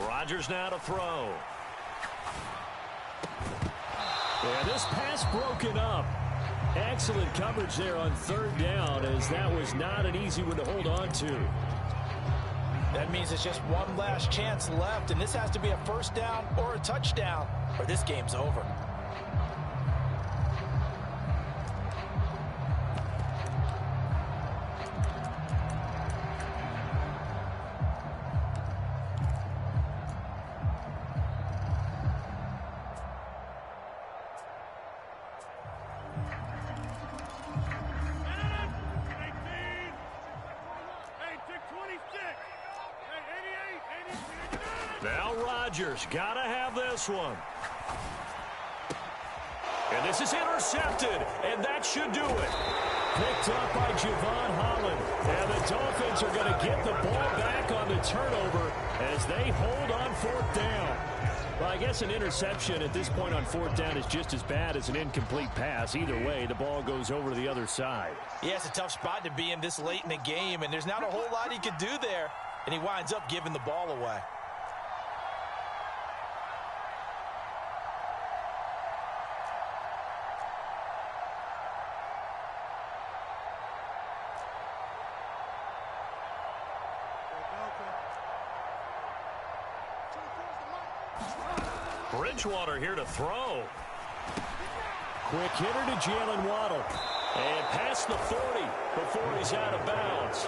Rodgers now to throw. And this pass broken up. Excellent coverage there on 3rd down, as that was not an easy one to hold on to. That means it's just one last chance left, and this has to be a first down or a touchdown, or this game's over. Now Rodgers, gotta have this one. And this is intercepted, and that should do it. Picked up by Javon Holland. And the Dolphins are going to get the ball back on the turnover as they hold on 4th down. Well, I guess an interception at this point on 4th down is just as bad as an incomplete pass. Either way, the ball goes over to the other side. Yeah, it's a tough spot to be in this late in the game, and there's not a whole lot he could do there, and he winds up giving the ball away. Bridgewater here to throw. Quick hitter to Jalen Waddle. And past the 40 before he's out of bounds.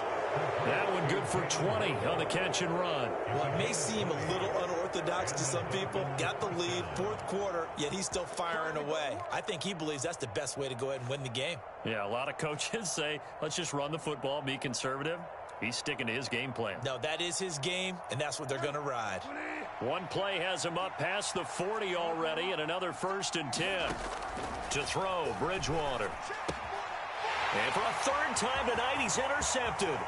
That one good for 20 on the catch and run. Well, it may seem a little unorthodox to some people. Got the lead, 4th quarter, yet he's still firing away. I think he believes that's the best way to go ahead and win the game. Yeah, a lot of coaches say, let's just run the football, be conservative. He's sticking to his game plan. No, that is his game, and that's what they're going to ride. One play has him up past the 40 already, and another 1st and 10. To throw, Bridgewater. And for a 3rd time tonight, he's intercepted.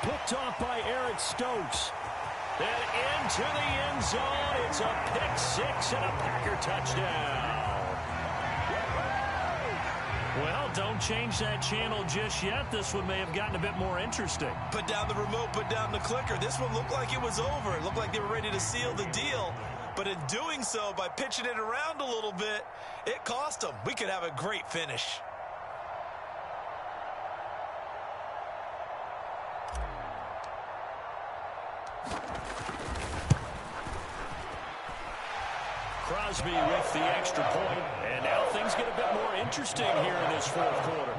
Picked off by Eric Stokes. And into the end zone. It's a pick 6 and a Packer touchdown. Well, don't change that channel just yet. This one may have gotten a bit more interesting. Put down the remote, put down the clicker. This one looked like it was over. It looked like they were ready to seal the deal. But in doing so, by pitching it around a little bit, it cost them. We could have a great finish. Crosby with the extra point, and now things get a bit more interesting here in this 4th quarter.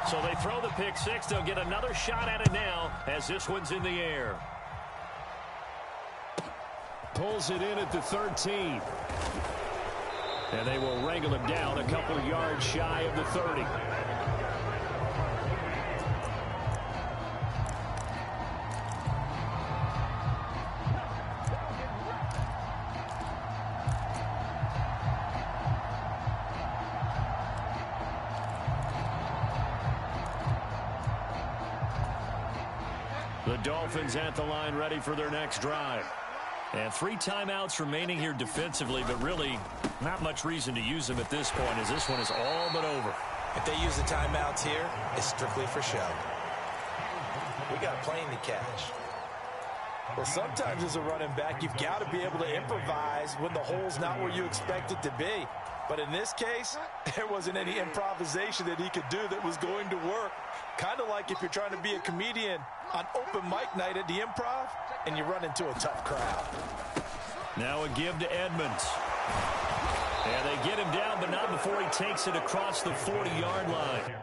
So they throw the pick six. They'll get another shot at it now as this one's in the air. Pulls it in at the 13. And they will wrangle him down a couple of yards shy of the 30. The Dolphins at the line ready for their next drive. And 3 timeouts remaining here defensively, but really not much reason to use them at this point as this one is all but over. If they use the timeouts here, it's strictly for show. We got a plane to catch. Well, sometimes as a running back, you've got to be able to improvise when the hole's not where you expect it to be. But in this case, there wasn't any improvisation that he could do that was going to work. Kind of like if you're trying to be a comedian on open mic night at the Improv and you run into a tough crowd. Now a give to Edmonds. And they get him down, but not before he takes it across the 40-yard line.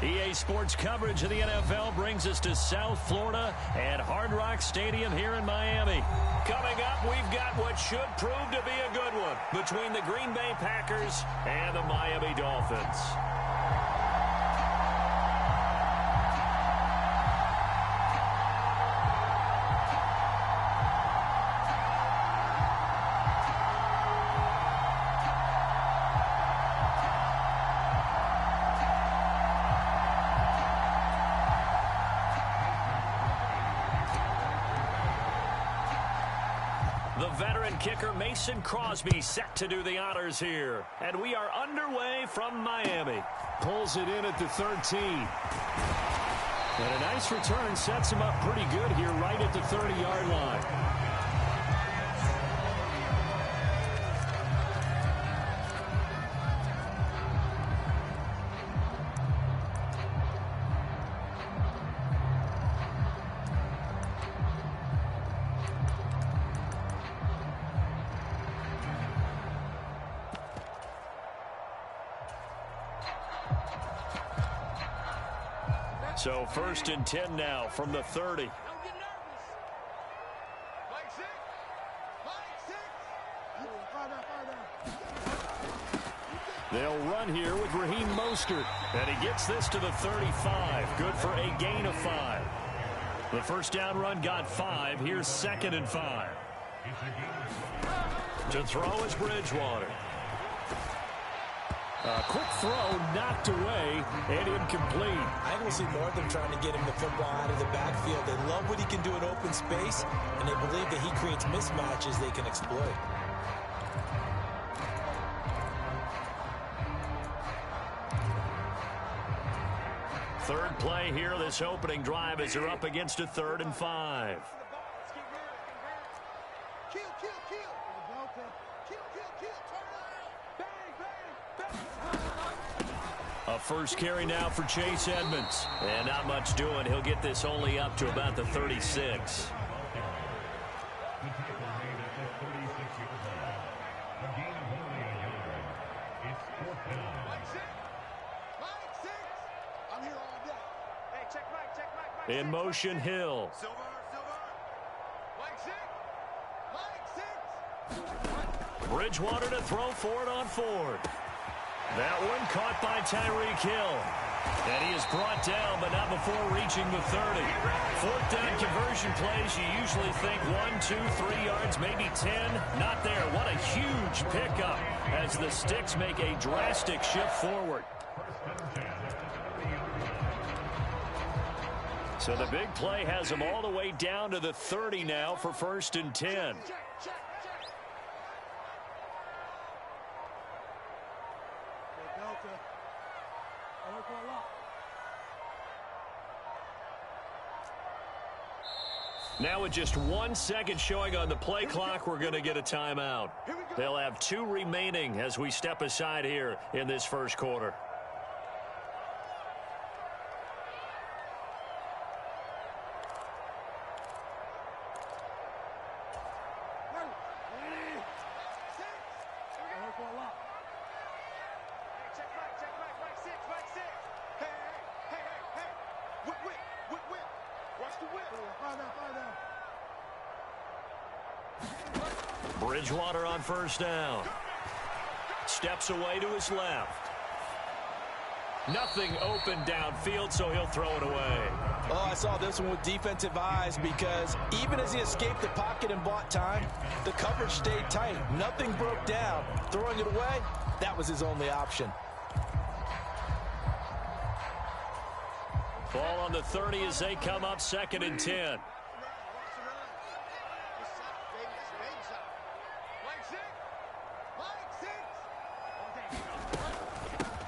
EA Sports coverage of the NFL brings us to South Florida at Hard Rock Stadium here in Miami. Coming up, we've got what should prove to be a good one between the Green Bay Packers and the Miami Dolphins. The veteran kicker Mason Crosby set to do the honors here. And we are underway from Miami. Pulls it in at the 13. And a nice return sets him up pretty good here right at the 30-yard line. So 1st and 10 now from the 30. Don't get nervous. Flag six. Flag six. Fire down, fire down. run here with Raheem Mostert. And he gets this to the 35. Good for a gain of 5. The first down run got 5. Here's 2nd and 5. To throw is Bridgewater. A quick throw knocked away and incomplete. I think we'll see more of them trying to get him the football out of the backfield. They love what he can do in open space, and they believe that he creates mismatches they can exploit. Third play here, this opening drive as they're up against a 3rd and 5. A first carry now for Chase Edmonds. And not much doing. He'll get this only up to about the 36. In motion, Hill. Bridgewater to throw for it on 4th. That one caught by Tyreek Hill. And he is brought down, but not before reaching the 30. 4th down conversion plays, you usually think 1, 2, 3 yards, maybe 10. Not there. What a huge pickup as the Sticks make a drastic shift forward. So the big play has them all the way down to the 30 now for 1st and 10. Now with just 1 second showing on the play clock, we're going to get a timeout. They'll have 2 remaining as we step aside here in this first quarter. Bridgewater on first down. Steps away to his left. Nothing open downfield, so he'll throw it away. Oh, I saw this one with defensive eyes because even as he escaped the pocket and bought time, the coverage stayed tight. Nothing broke down. Throwing it away, that was his only option. Ball on the 30 as they come up 2nd and 10.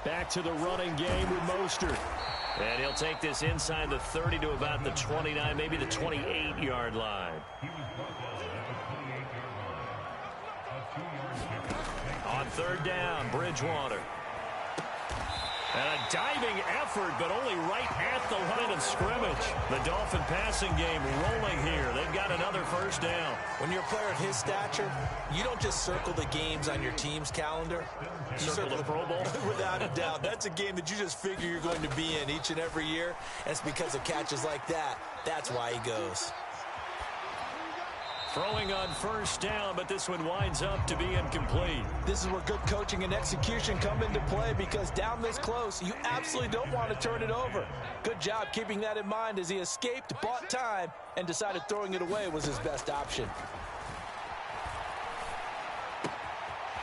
Back to the running game with Mostert. And he'll take this inside the 30 to about the 29, maybe the 28-yard line. On 3rd down, Bridgewater. And a diving effort, but only right at the line of scrimmage. The Dolphin passing game rolling here. They've got another first down. When you're a player of his stature, you don't just circle the games on your team's calendar. You circle the Pro Bowl? Without a doubt. That's a game that you just figure you're going to be in each and every year. And it's because of catches like that. That's why he goes. Throwing on first down, but this one winds up to be incomplete. This is where good coaching and execution come into play because down this close, you absolutely don't want to turn it over. Good job keeping that in mind as he escaped, bought time, and decided throwing it away was his best option.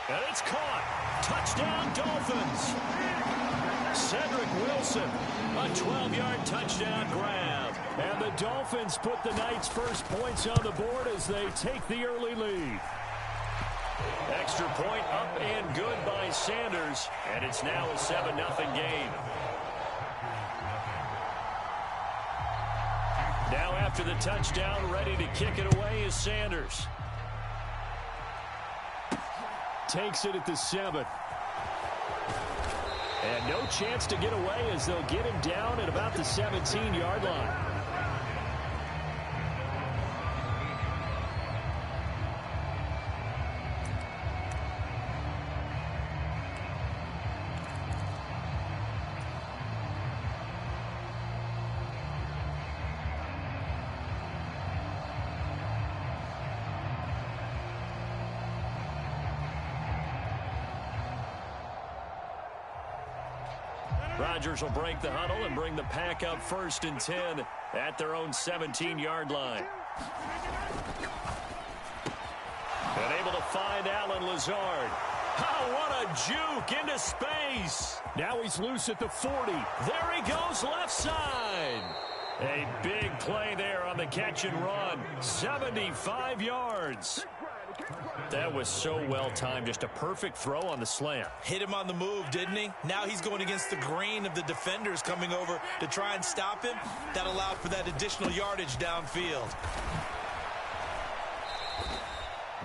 And it's caught. Touchdown, Dolphins. Cedric Wilson, a 12-yard touchdown grab. And the Dolphins put the Knights' first points on the board as they take the early lead. Extra point up and good by Sanders, and it's now a 7-0 game. Now after the touchdown, ready to kick it away is Sanders. Takes it at the 7. And no chance to get away as they'll get him down at about the 17-yard line. Rodgers will break the huddle and bring the Pack up 1st and 10 at their own 17-yard line. And able to find Allen Lazard. Oh, what a juke into space. Now he's loose at the 40. There he goes left side. A big play there on the catch and run. 75 yards. That was so well timed. Just a perfect throw on the slant. Hit him on the move, didn't he? Now he's going against the grain of the defenders coming over to try and stop him. That allowed for that additional yardage downfield.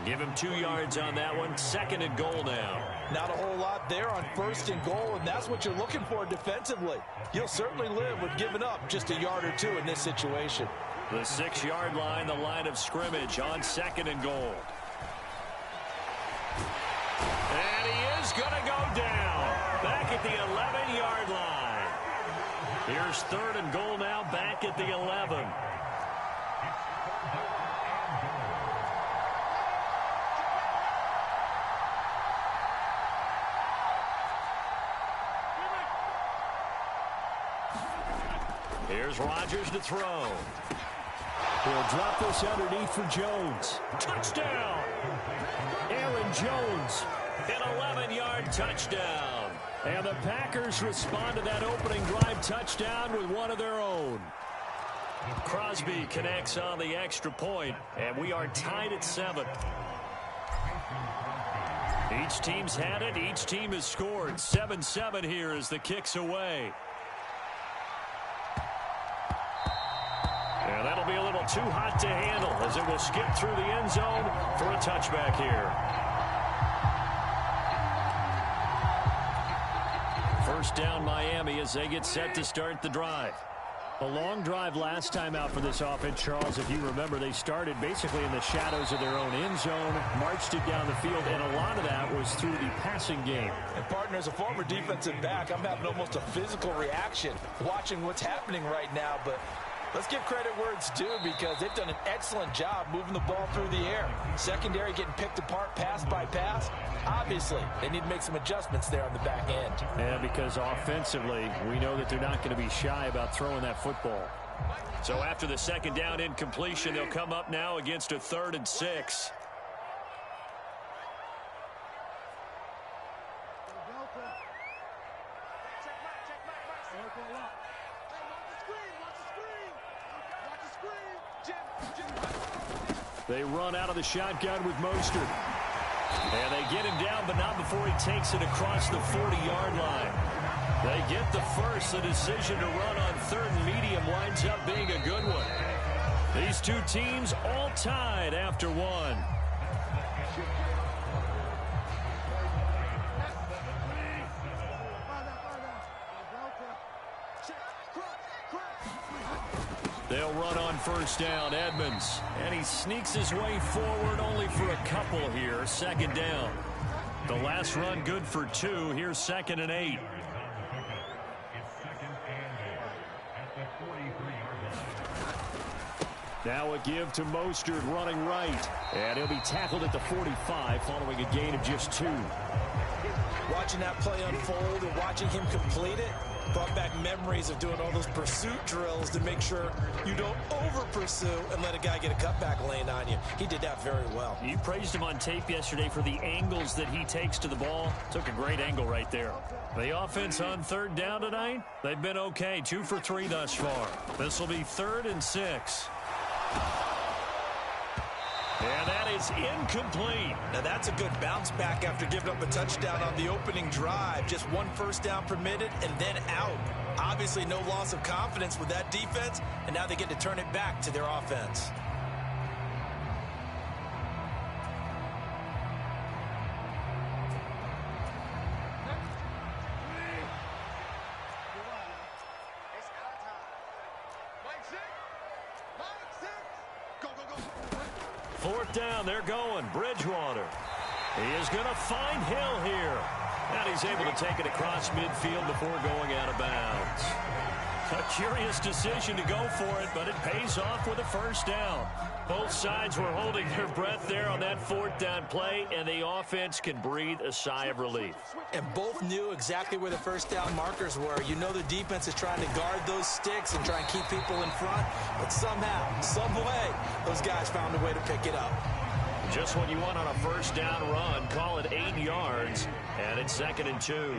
Give him 2 yards on that one. 2nd and goal now. Not a whole lot there on 1st and goal, and that's what you're looking for defensively. You'll certainly live with giving up just a yard or 2 in this situation. The 6-yard line, the line of scrimmage on 2nd and goal. And he is going to go down. Back at the 11-yard line. Here's 3rd and goal now, back at the 11. Here's Rodgers to throw. He'll drop this underneath for Jones. Touchdown! Aaron Jones. An 11-yard touchdown. And the Packers respond to that opening drive touchdown with one of their own. Crosby connects on the extra point, and we are tied at 7. Each team's had it. Each team has scored. 7-7 here as the kick's away. And that'll be a little too hot to handle as it will skip through the end zone for a touchback here. 1st down Miami as they get set to start the drive. A long drive last time out for this offense, Charles. If you remember, they started basically in the shadows of their own end zone, marched it down the field, and a lot of that was through the passing game. And, partner, as a former defensive back, I'm having almost a physical reaction watching what's happening right now, but let's give credit where it's due because they've done an excellent job moving the ball through the air. Secondary getting picked apart pass by pass. Obviously, they need to make some adjustments there on the back end. Yeah, because offensively, we know that they're not going to be shy about throwing that football. So after the 2nd down incompletion, they'll come up now against a 3rd and 6. They run out of the shotgun with Mostert. And they get him down, but not before he takes it across the 40-yard line. They get the first. The decision to run on 3rd and medium winds up being a good one. These two teams all tied after 1. They'll run on 1st down, Edmonds. And he sneaks his way forward only for a couple here. 2nd down. The last run good for 2. Here's 2nd and 8. Now a give to Mostert running right. And he'll be tackled at the 45 following a gain of just 2. Watching that play unfold and watching him complete it brought back memories of doing all those pursuit drills to make sure you don't over-pursue and let a guy get a cutback lane on you. He did that very well. You praised him on tape yesterday for the angles that he takes to the ball. Took a great angle right there. The offense on 3rd down tonight, they've been okay. 2 for 3 thus far. This will be 3rd and 6. And that is incomplete. Now that's a good bounce back after giving up a touchdown on the opening drive. Just 1 first down permitted and then out. Obviously no loss of confidence with that defense, and now they get to turn it back to their offense. Fourth down, they're going. Bridgewater. He is going to find Hill here. And he's able to take it across midfield before going out of bounds. A curious decision to go for it, but it pays off with a first down. Both sides were holding their breath there on that fourth down play, and the offense can breathe a sigh of relief. And both knew exactly where the first down markers were. You know the defense is trying to guard those sticks and try and keep people in front, but somehow, some way, those guys found a way to pick it up. Just what you want on a first down run. Call it 8 yards, and it's 2nd and 2.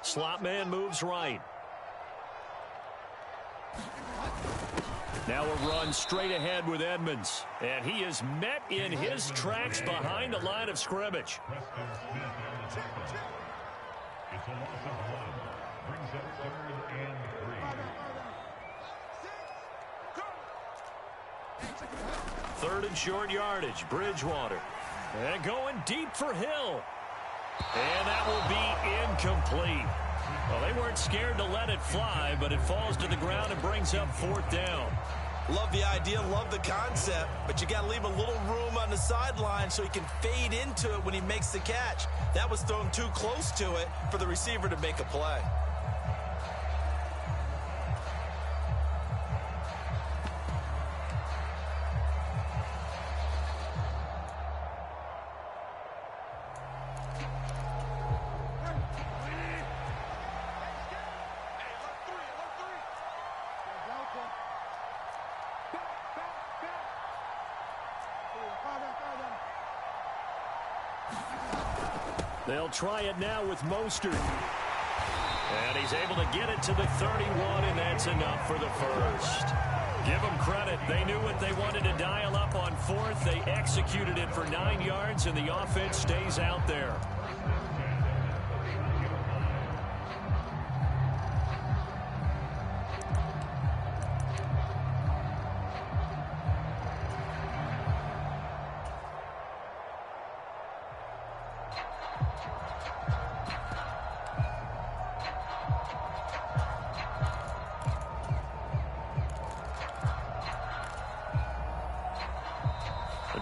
Slot man moves right. Now a run straight ahead with Edmonds. And he is met in his tracks behind the line of scrimmage. It's a loss of 1. Brings up 3rd and 3. 3rd and short yardage. Bridgewater. And going deep for Hill. And that will be incomplete. Well, they weren't scared to let it fly, but it falls to the ground and brings up 4th down. Love the idea, love the concept, but you got to leave a little room on the sideline so he can fade into it when he makes the catch. That was thrown too close to it for the receiver to make a play. They'll try it now with Mostert. And he's able to get it to the 31, and that's enough for the first. Give them credit. They knew what they wanted to dial up on 4th. They executed it for 9 yards, and the offense stays out there.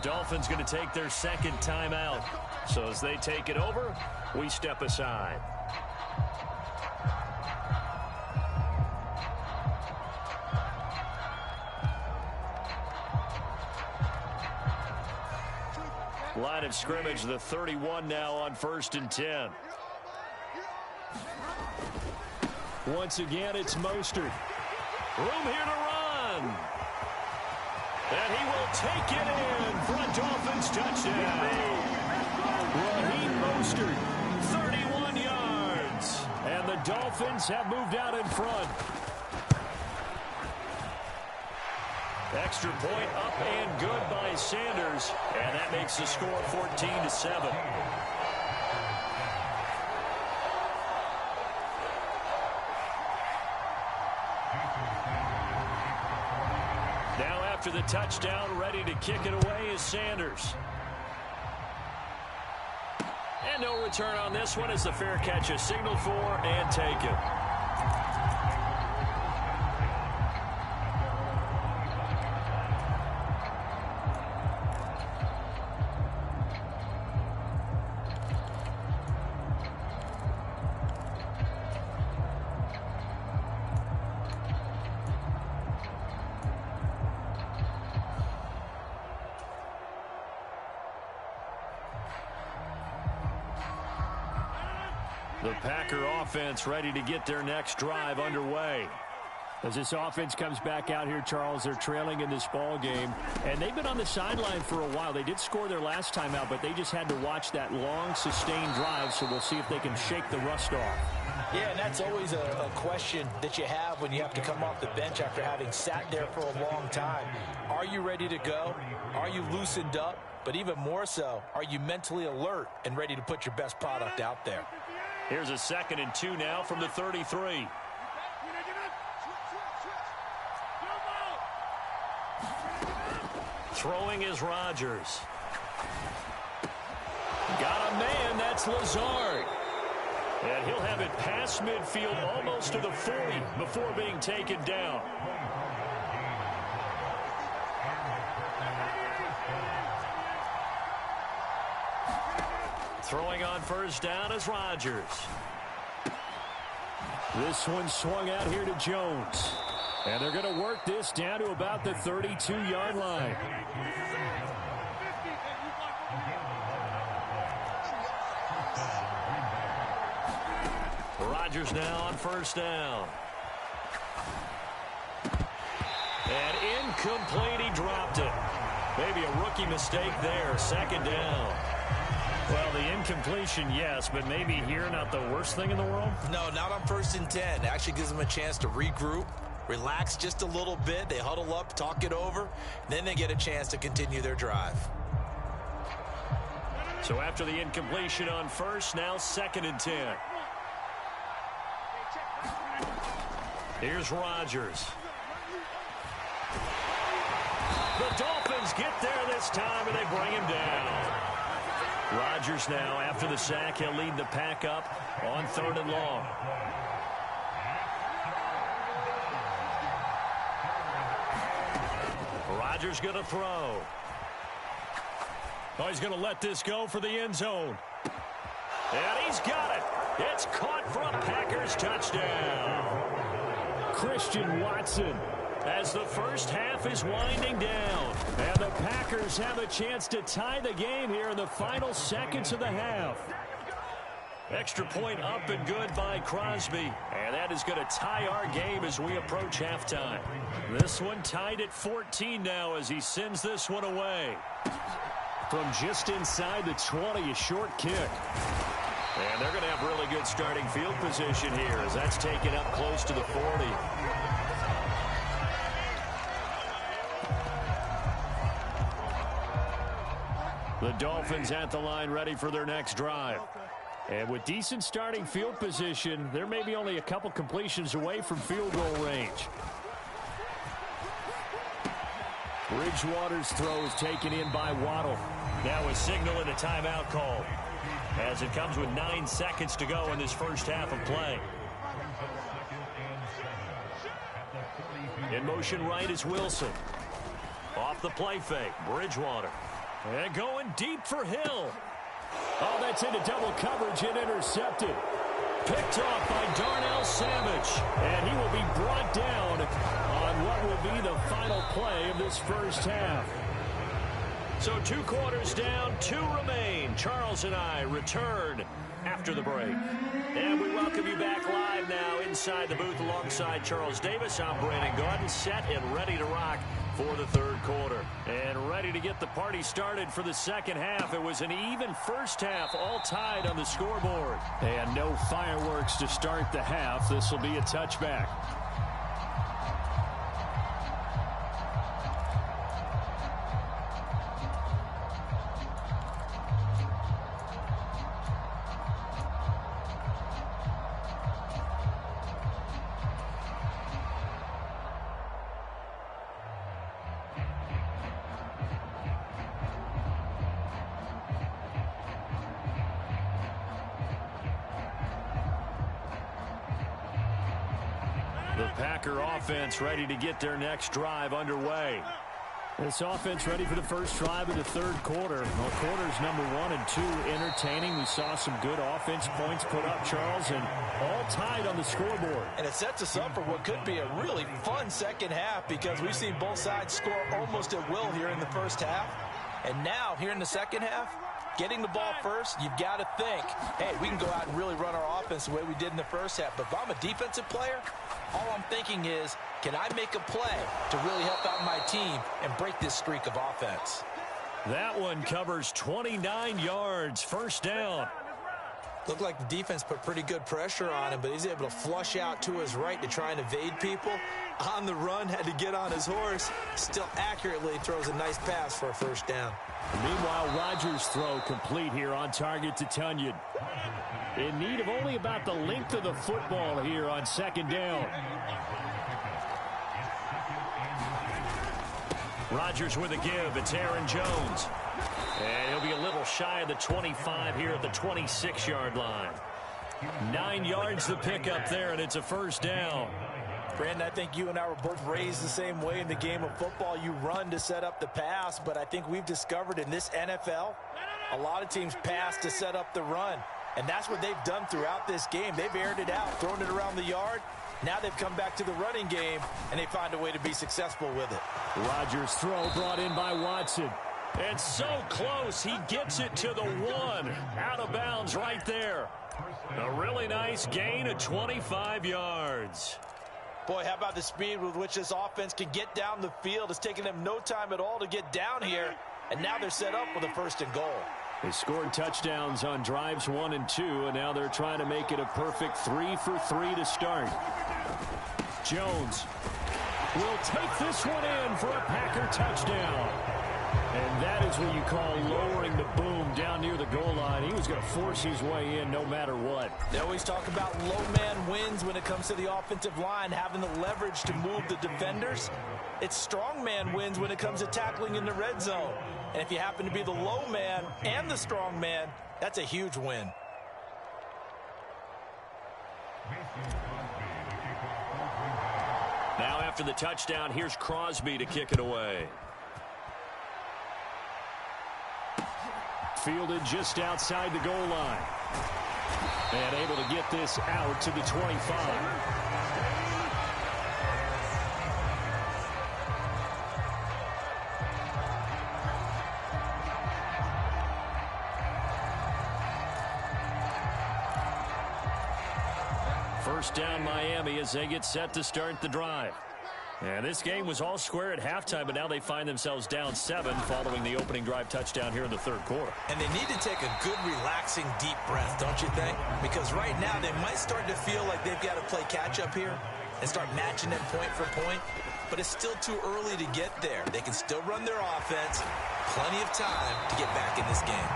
Dolphins going to take their 2nd timeout. So as they take it over, we step aside. Line of scrimmage, the 31 now on 1st and 10. Once again, it's Mostert. Room here to run. And he will take it in for a Dolphins touchdown. Raheem Mostert, 31 yards. And the Dolphins have moved out in front. Extra point up and good by Sanders. And that makes the score 14-7. After the touchdown, ready to kick it away is Sanders. And no return on this one as the fair catch is signaled for and taken. The Packer offense ready to get their next drive underway. As this offense comes back out here, Charles, they're trailing in this ball game, and they've been on the sideline for a while. They did score their last time out, but they just had to watch that long, sustained drive, so we'll see if they can shake the rust off. Yeah, and that's always a question that you have when you have to come off the bench after having sat there for a long time. Are you ready to go? Are you loosened up? But even more so, are you mentally alert and ready to put your best product out there? Here's a 2nd and 2 now from the 33. Throwing is Rodgers. Got a man, that's Lazard. And he'll have it past midfield almost to the 40 before being taken down. Throwing on first down is Rodgers. This one swung out here to Jones. And they're going to work this down to about the 32-yard line. Rodgers now on first down. And incomplete, he dropped it. Maybe a rookie mistake there, second down. Well, the incompletion, yes, but maybe here not the worst thing in the world? No, not on 1st and 10. It actually gives them a chance to regroup, relax just a little bit. They huddle up, talk it over, then they get a chance to continue their drive. So after the incompletion on first, now 2nd and 10. Here's Rodgers. The Dolphins get there this time, and they bring him down. Rodgers now, after the sack, he'll lead the pack up on 3rd and long. Rodgers going to throw. Oh, he's going to let this go for the end zone. And he's got it. It's caught for a Packers touchdown. Christian Watson. As the first half is winding down. And the Packers have a chance to tie the game here in the final seconds of the half. Extra point up and good by Crosby. And that is going to tie our game as we approach halftime. This one tied at 14 now as he sends this one away. From just inside the 20, a short kick. And they're going to have really good starting field position here as that's taken up close to the 40. The Dolphins at the line ready for their next drive. And with decent starting field position, they're maybe only a couple completions away from field goal range. Bridgewater's throw is taken in by Waddle. Now a signal and a timeout call as it comes with 9 seconds to go in this first half of play. In motion right is Wilson. Off the play fake, Bridgewater. And going deep for Hill. Oh, that's into double coverage and intercepted. Picked off by Darnell Savage. And he will be brought down on what will be the final play of this first half. So 2 quarters down, 2 remain. Charles and I return after the break. And we welcome you back live now inside the booth alongside Charles Davis. I'm Brandon Gaudin, set and ready to rock for the 3rd quarter. And ready to get the party started for the second half. It was an even first half, all tied on the scoreboard. And no fireworks to start the half. This will be a touchback. The Packer offense ready to get their next drive underway. This offense ready for the first drive of the 3rd quarter. Well, quarters number 1 and 2 entertaining. We saw some good offense points put up, Charles, and all tied on the scoreboard. And it sets us up for what could be a really fun second half because we've seen both sides score almost at will here in the first half. And now, here in the second half, getting the ball first, you've got to think, hey, we can go out and really run our offense the way we did in the first half. But if I'm a defensive player, all I'm thinking is, can I make a play to really help out my team and break this streak of offense? That one covers 29 yards, first down. Looked like the defense put pretty good pressure on him, but he's able to flush out to his right to try and evade people. On the run, had to get on his horse. Still accurately throws a nice pass for a first down. Meanwhile, Rodgers' throw complete here on target to Tunyon. In need of only about the length of the football here on 2nd down. Rodgers with a give. It's Aaron Jones. And he'll be a little shy of the 25 here at the 26-yard line. 9 yards the pickup there, and it's a first down. Brandon, I think you and I were both raised the same way in the game of football. You run to set up the pass, but I think we've discovered in this NFL, A lot of teams pass to set up the run, and that's what they've done throughout this game. They've aired it out, thrown it around the yard. Now they've come back to the running game, and they find a way to be successful with it. Rodgers' throw brought in by Watson. And so close, he gets it to the 1. Out of bounds right there. A really nice gain of 25 yards. Boy, how about the speed with which this offense can get down the field? It's taken them no time at all to get down here, and now they're set up with a 1st and goal. They scored touchdowns on drives 1 and 2, and now they're trying to make it a perfect 3 for 3 to start. Jones will take this one in for a Packer touchdown. And that is what you call lowering the boom down near the goal line. He was going to force his way in no matter what. They always talk about low man wins when it comes to the offensive line, having the leverage to move the defenders. It's strong man wins when it comes to tackling in the red zone. And if you happen to be the low man and the strong man, that's a huge win. Now after the touchdown, here's Crosby to kick it away. Fielded just outside the goal line. And able to get this out to the 25. First down Miami as they get set to start the drive. And this game was all square at halftime, but now they find themselves down 7 following the opening drive touchdown here in the 3rd quarter. And they need to take a good, relaxing, deep breath, don't you think? Because right now they might start to feel like they've got to play catch-up here and start matching them point for point. But it's still too early to get there. They can still run their offense. Plenty of time to get back in this game.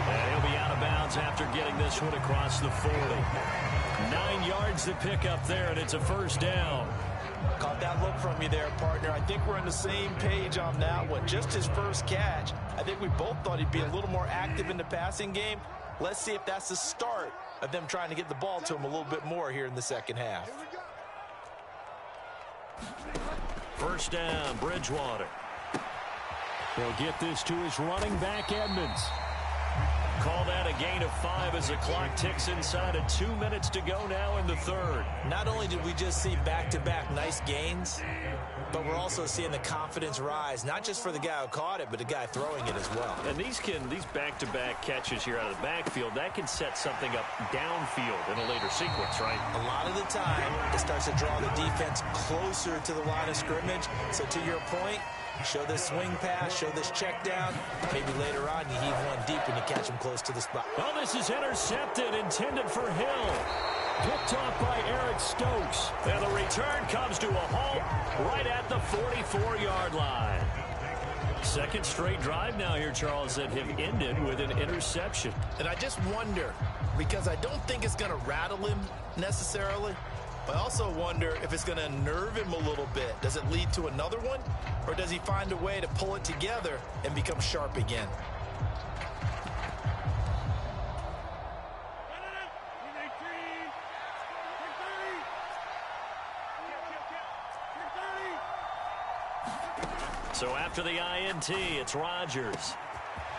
And he'll be out of bounds after getting this one across the 40. 9 yards to pick up there, and it's a 1st down. Caught that look from you there, partner. I think we're on the same page on that one. Just his first catch. I think we both thought he'd be a little more active in the passing game. Let's see if that's the start of them trying to get the ball to him a little bit more here in the second half. 1st down, Bridgewater. He'll get this to his running back, Edmonds. Call that a gain of 5 as the clock ticks inside of 2 minutes to go now in the 3rd. Not only did we just see back-to-back nice gains, but we're also seeing the confidence rise, not just for the guy who caught it, but the guy throwing it as well. And these back-to-back catches here out of the backfield, that can set something up downfield in a later sequence, right? A lot of the time, it starts to draw the defense closer to the line of scrimmage. So to your point, show this swing pass, show this check down. Maybe later on you heave one deep when you catch him close to the spot. Well, this is intercepted, intended for Hill. Picked off by Eric Stokes. And the return comes to a halt right at the 44-yard line. Second straight drive now here, Charles, that have ended with an interception. And I just wonder, because I don't think it's going to rattle him necessarily, but I also wonder if it's going to unnerve him a little bit. Does it lead to another one? Or does he find a way to pull it together and become sharp again? So after the INT, it's Rodgers.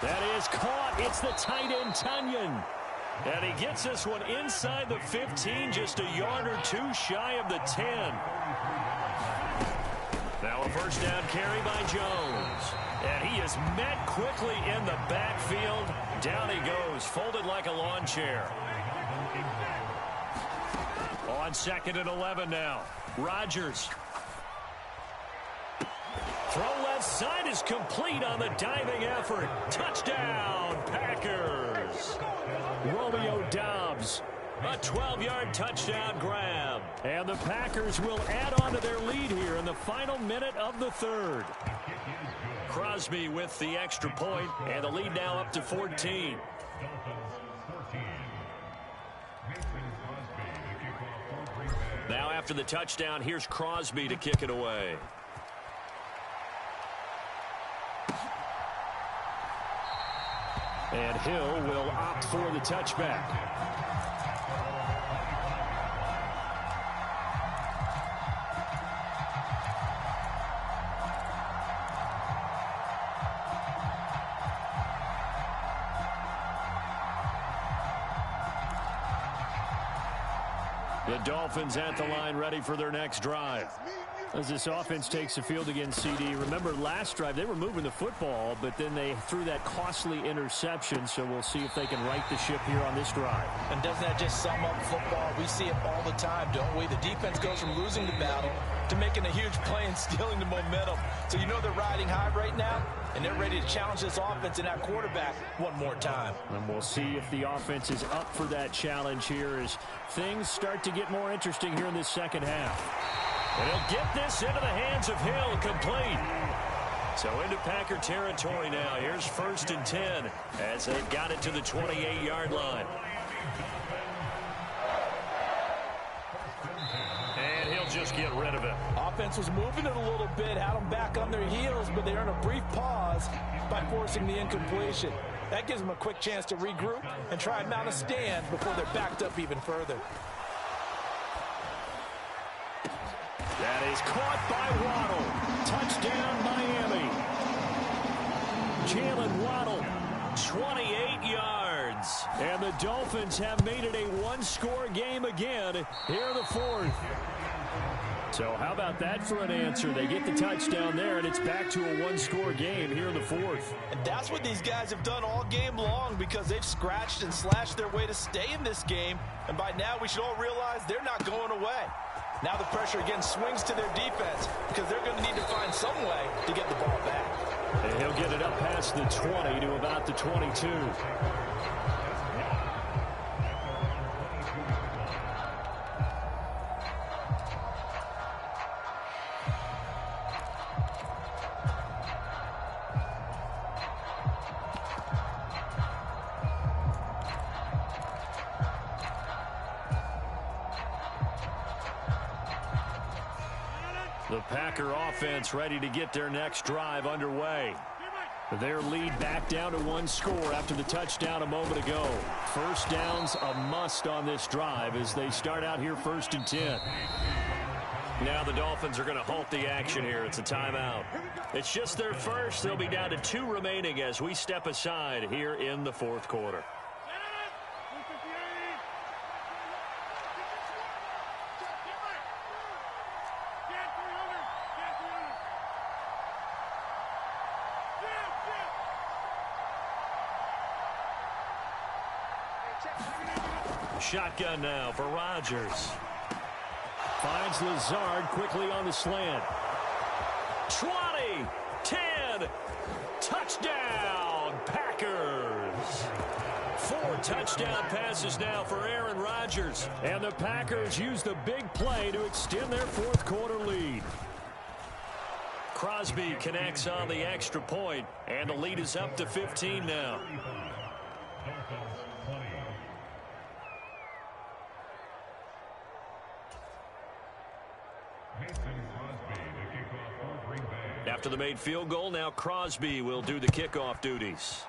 That is caught. It's the tight end, Tunyon. And he gets this one inside the 15, just a yard or two shy of the 10. Now a 1st down carry by Jones. And he is met quickly in the backfield. Down he goes, folded like a lawn chair. On 2nd and 11 now. Rodgers. Throw left side is complete on the diving effort. Touchdown, Packers. Romeo Doubs. A 12-yard touchdown grab. And the Packers will add on to their lead here in the final minute of the 3rd. Crosby with the extra point, and the lead now up to 14. Now after the touchdown, here's Crosby to kick it away. And Hill will opt for the touchback. The Dolphins at the line ready for their next drive. As this offense takes the field against CD, remember last drive they were moving the football, but then they threw that costly interception, so we'll see if they can right the ship here on this drive. And doesn't that just sum up football? We see it all the time, don't we? The defense goes from losing the battle to making a huge play and stealing the momentum. So you know they're riding high right now, and they're ready to challenge this offense and that quarterback one more time. And we'll see if the offense is up for that challenge here as things start to get more interesting here in this second half. And he'll get this into the hands of Hill, complete. So into Packer territory now. Here's 1st and 10 as they've got it to the 28-yard line. And he'll just get rid of it. Offense was moving it a little bit, had them back on their heels, but they earned a brief pause by forcing the incompletion. That gives them a quick chance to regroup and try and mount a stand before they're backed up even further. That is caught by Waddle. Touchdown, Miami. Jalen Waddle, 28 yards. And the Dolphins have made it a one-score game again here in the fourth. So how about that for an answer? They get the touchdown there, and it's back to a one-score game here in the fourth. And that's what these guys have done all game long because they've scratched and slashed their way to stay in this game. And by now, we should all realize they're not going away. Now the pressure again swings to their defense because they're going to need to find some way to get the ball back. And he'll get it up past the 20 to about the 22. The Packer offense ready to get their next drive underway. Their lead back down to one score after the touchdown a moment ago. First down's a must on this drive as they start out here 1st and 10. Now the Dolphins are going to halt the action here. It's a timeout. It's just their first. They'll be down to 2 remaining as we step aside here in the fourth quarter. Shotgun now for Rodgers. Finds Lazard quickly on the slant. 20, 10, touchdown, Packers. 4 touchdown passes now for Aaron Rodgers. And the Packers use the big play to extend their fourth quarter lead. Crosby connects on the extra point, and the lead is up to 15 now. After the made field goal, now Crosby will do the kickoff duties.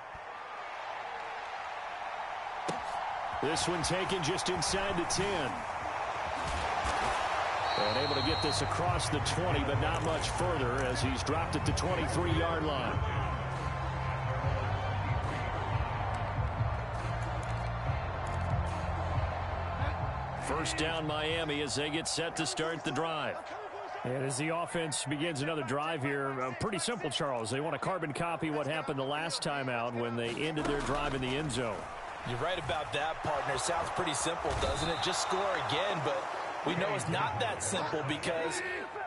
This one taken just inside the 10. And able to get this across the 20, but not much further as he's dropped at the 23-yard line. First down Miami as they get set to start the drive. And as the offense begins another drive here, pretty simple, Charles. They want to carbon copy what happened the last time out when they ended their drive in the end zone. You're right about that, partner. Sounds pretty simple, doesn't it? Just score again, but we know it's not that simple because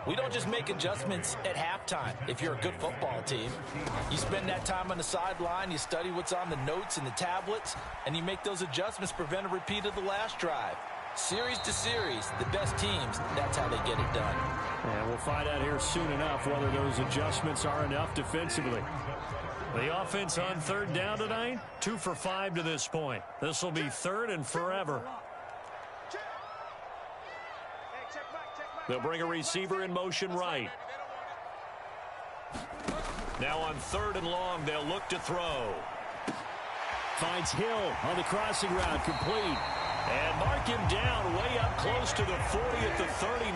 we don't just make adjustments at halftime. If you're a good football team, you spend that time on the sideline, you study what's on the notes and the tablets, and you make those adjustments, prevent a repeat of the last drive. Series to series, the best teams, that's how they get it done. And we'll find out here soon enough whether those adjustments are enough defensively. The offense on third down tonight, 2 for 5 to this point. This will be third and forever. They'll bring a receiver in motion right. Now on third and long, they'll look to throw. Finds Hill on the crossing route, complete. And mark him down way up close to the 40 at the 39.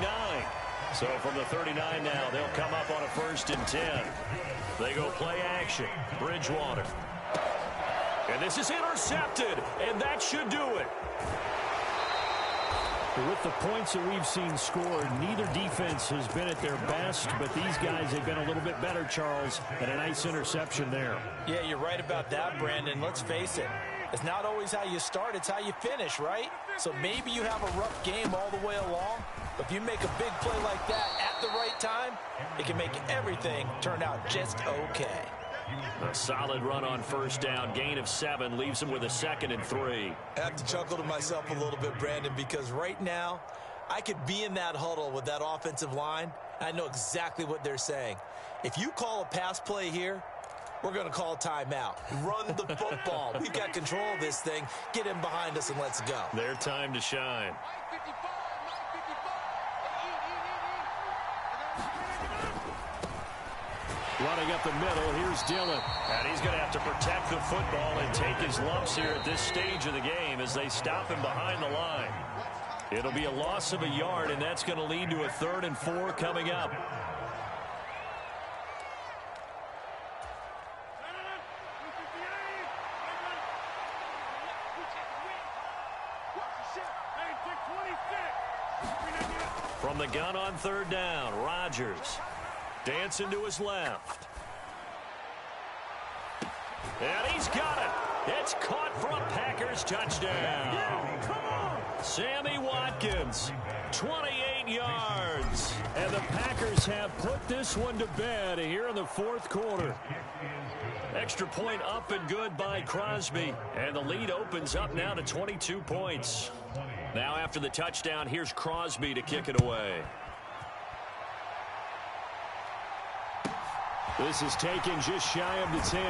So from the 39 now, they'll come up on a 1st and 10. They go play action. Bridgewater. And this is intercepted, and that should do it. With the points that we've seen scored, neither defense has been at their best, but these guys have been a little bit better, Charles, and a nice interception there. Yeah, you're right about that, Brandon. Let's face it. It's not always how you start, it's how you finish, right? So maybe you have a rough game all the way along, but if you make a big play like that at the right time, it can make everything turn out just okay. A solid run on first down. Gain of 7 leaves him with a 2nd and 3. I have to chuckle to myself a little bit, Brandon, because right now I could be in that huddle with that offensive line. I know exactly what they're saying. If you call a pass play here, we're going to call timeout. Run the football. We've got control of this thing. Get him behind us and let's go. Their time to shine. Running up the middle, here's Dillon. And he's going to have to protect the football and take his lumps here at this stage of the game as they stop him behind the line. It'll be a loss of a yard, and that's going to lead to a 3rd and 4 coming up. From the gun on 3rd down, Rodgers dancing to his left. And he's got it. It's caught for a Packers touchdown. Sammy Watkins, 28 yards. And the Packers have put this one to bed here in the 4th quarter. Extra point up and good by Crosby. And the lead opens up now to 22 points. Now after the touchdown, here's Crosby to kick it away. This is taken just shy of the 10.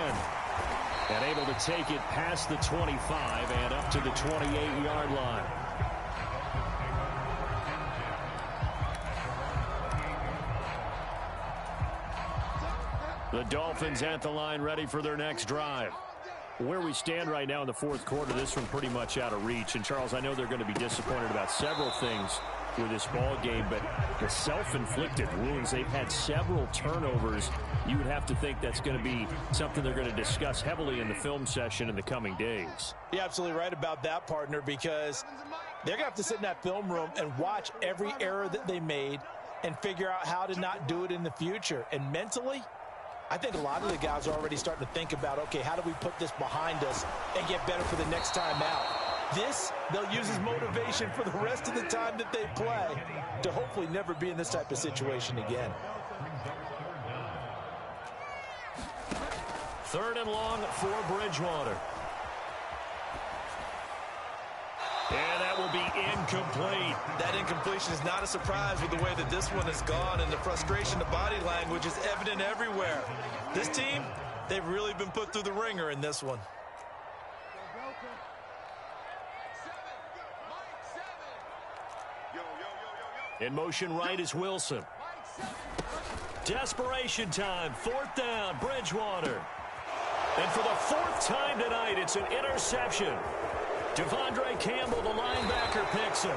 And able to take it past the 25 and up to the 28-yard line. The Dolphins at the line ready for their next drive. Where we stand right now in the 4th quarter, this one pretty much out of reach. And, Charles, I know they're going to be disappointed about several things with this ball game, but the self-inflicted wounds, they've had several turnovers. You would have to think that's going to be something they're going to discuss heavily in the film session in the coming days. You're absolutely right about that, partner, because they're going to have to sit in that film room and watch every error that they made and figure out how to not do it in the future. And mentally, I think a lot of the guys are already starting to think about, okay, how do we put this behind us and get better for the next time out? This, they'll use as motivation for the rest of the time that they play to hopefully never be in this type of situation again. 3rd and long for Bridgewater. And that will be incomplete. That incompletion is not a surprise with the way that this one has gone, and the frustration, the body language is evident everywhere. This team, they've really been put through the ringer in this one. In motion right is Wilson. Desperation time, 4th down, Bridgewater. And for the 4th time tonight, it's an interception. Devondre Campbell, the linebacker, picks him.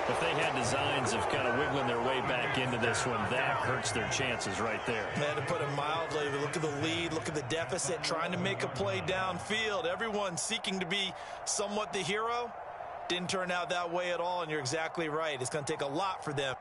If they had designs of kind of wiggling their way back into this one, that hurts their chances right there. Man, to put it mildly, look at the lead, look at the deficit, trying to make a play downfield. Everyone seeking to be somewhat the hero. Didn't turn out that way at all, and you're exactly right. It's going to take a lot for them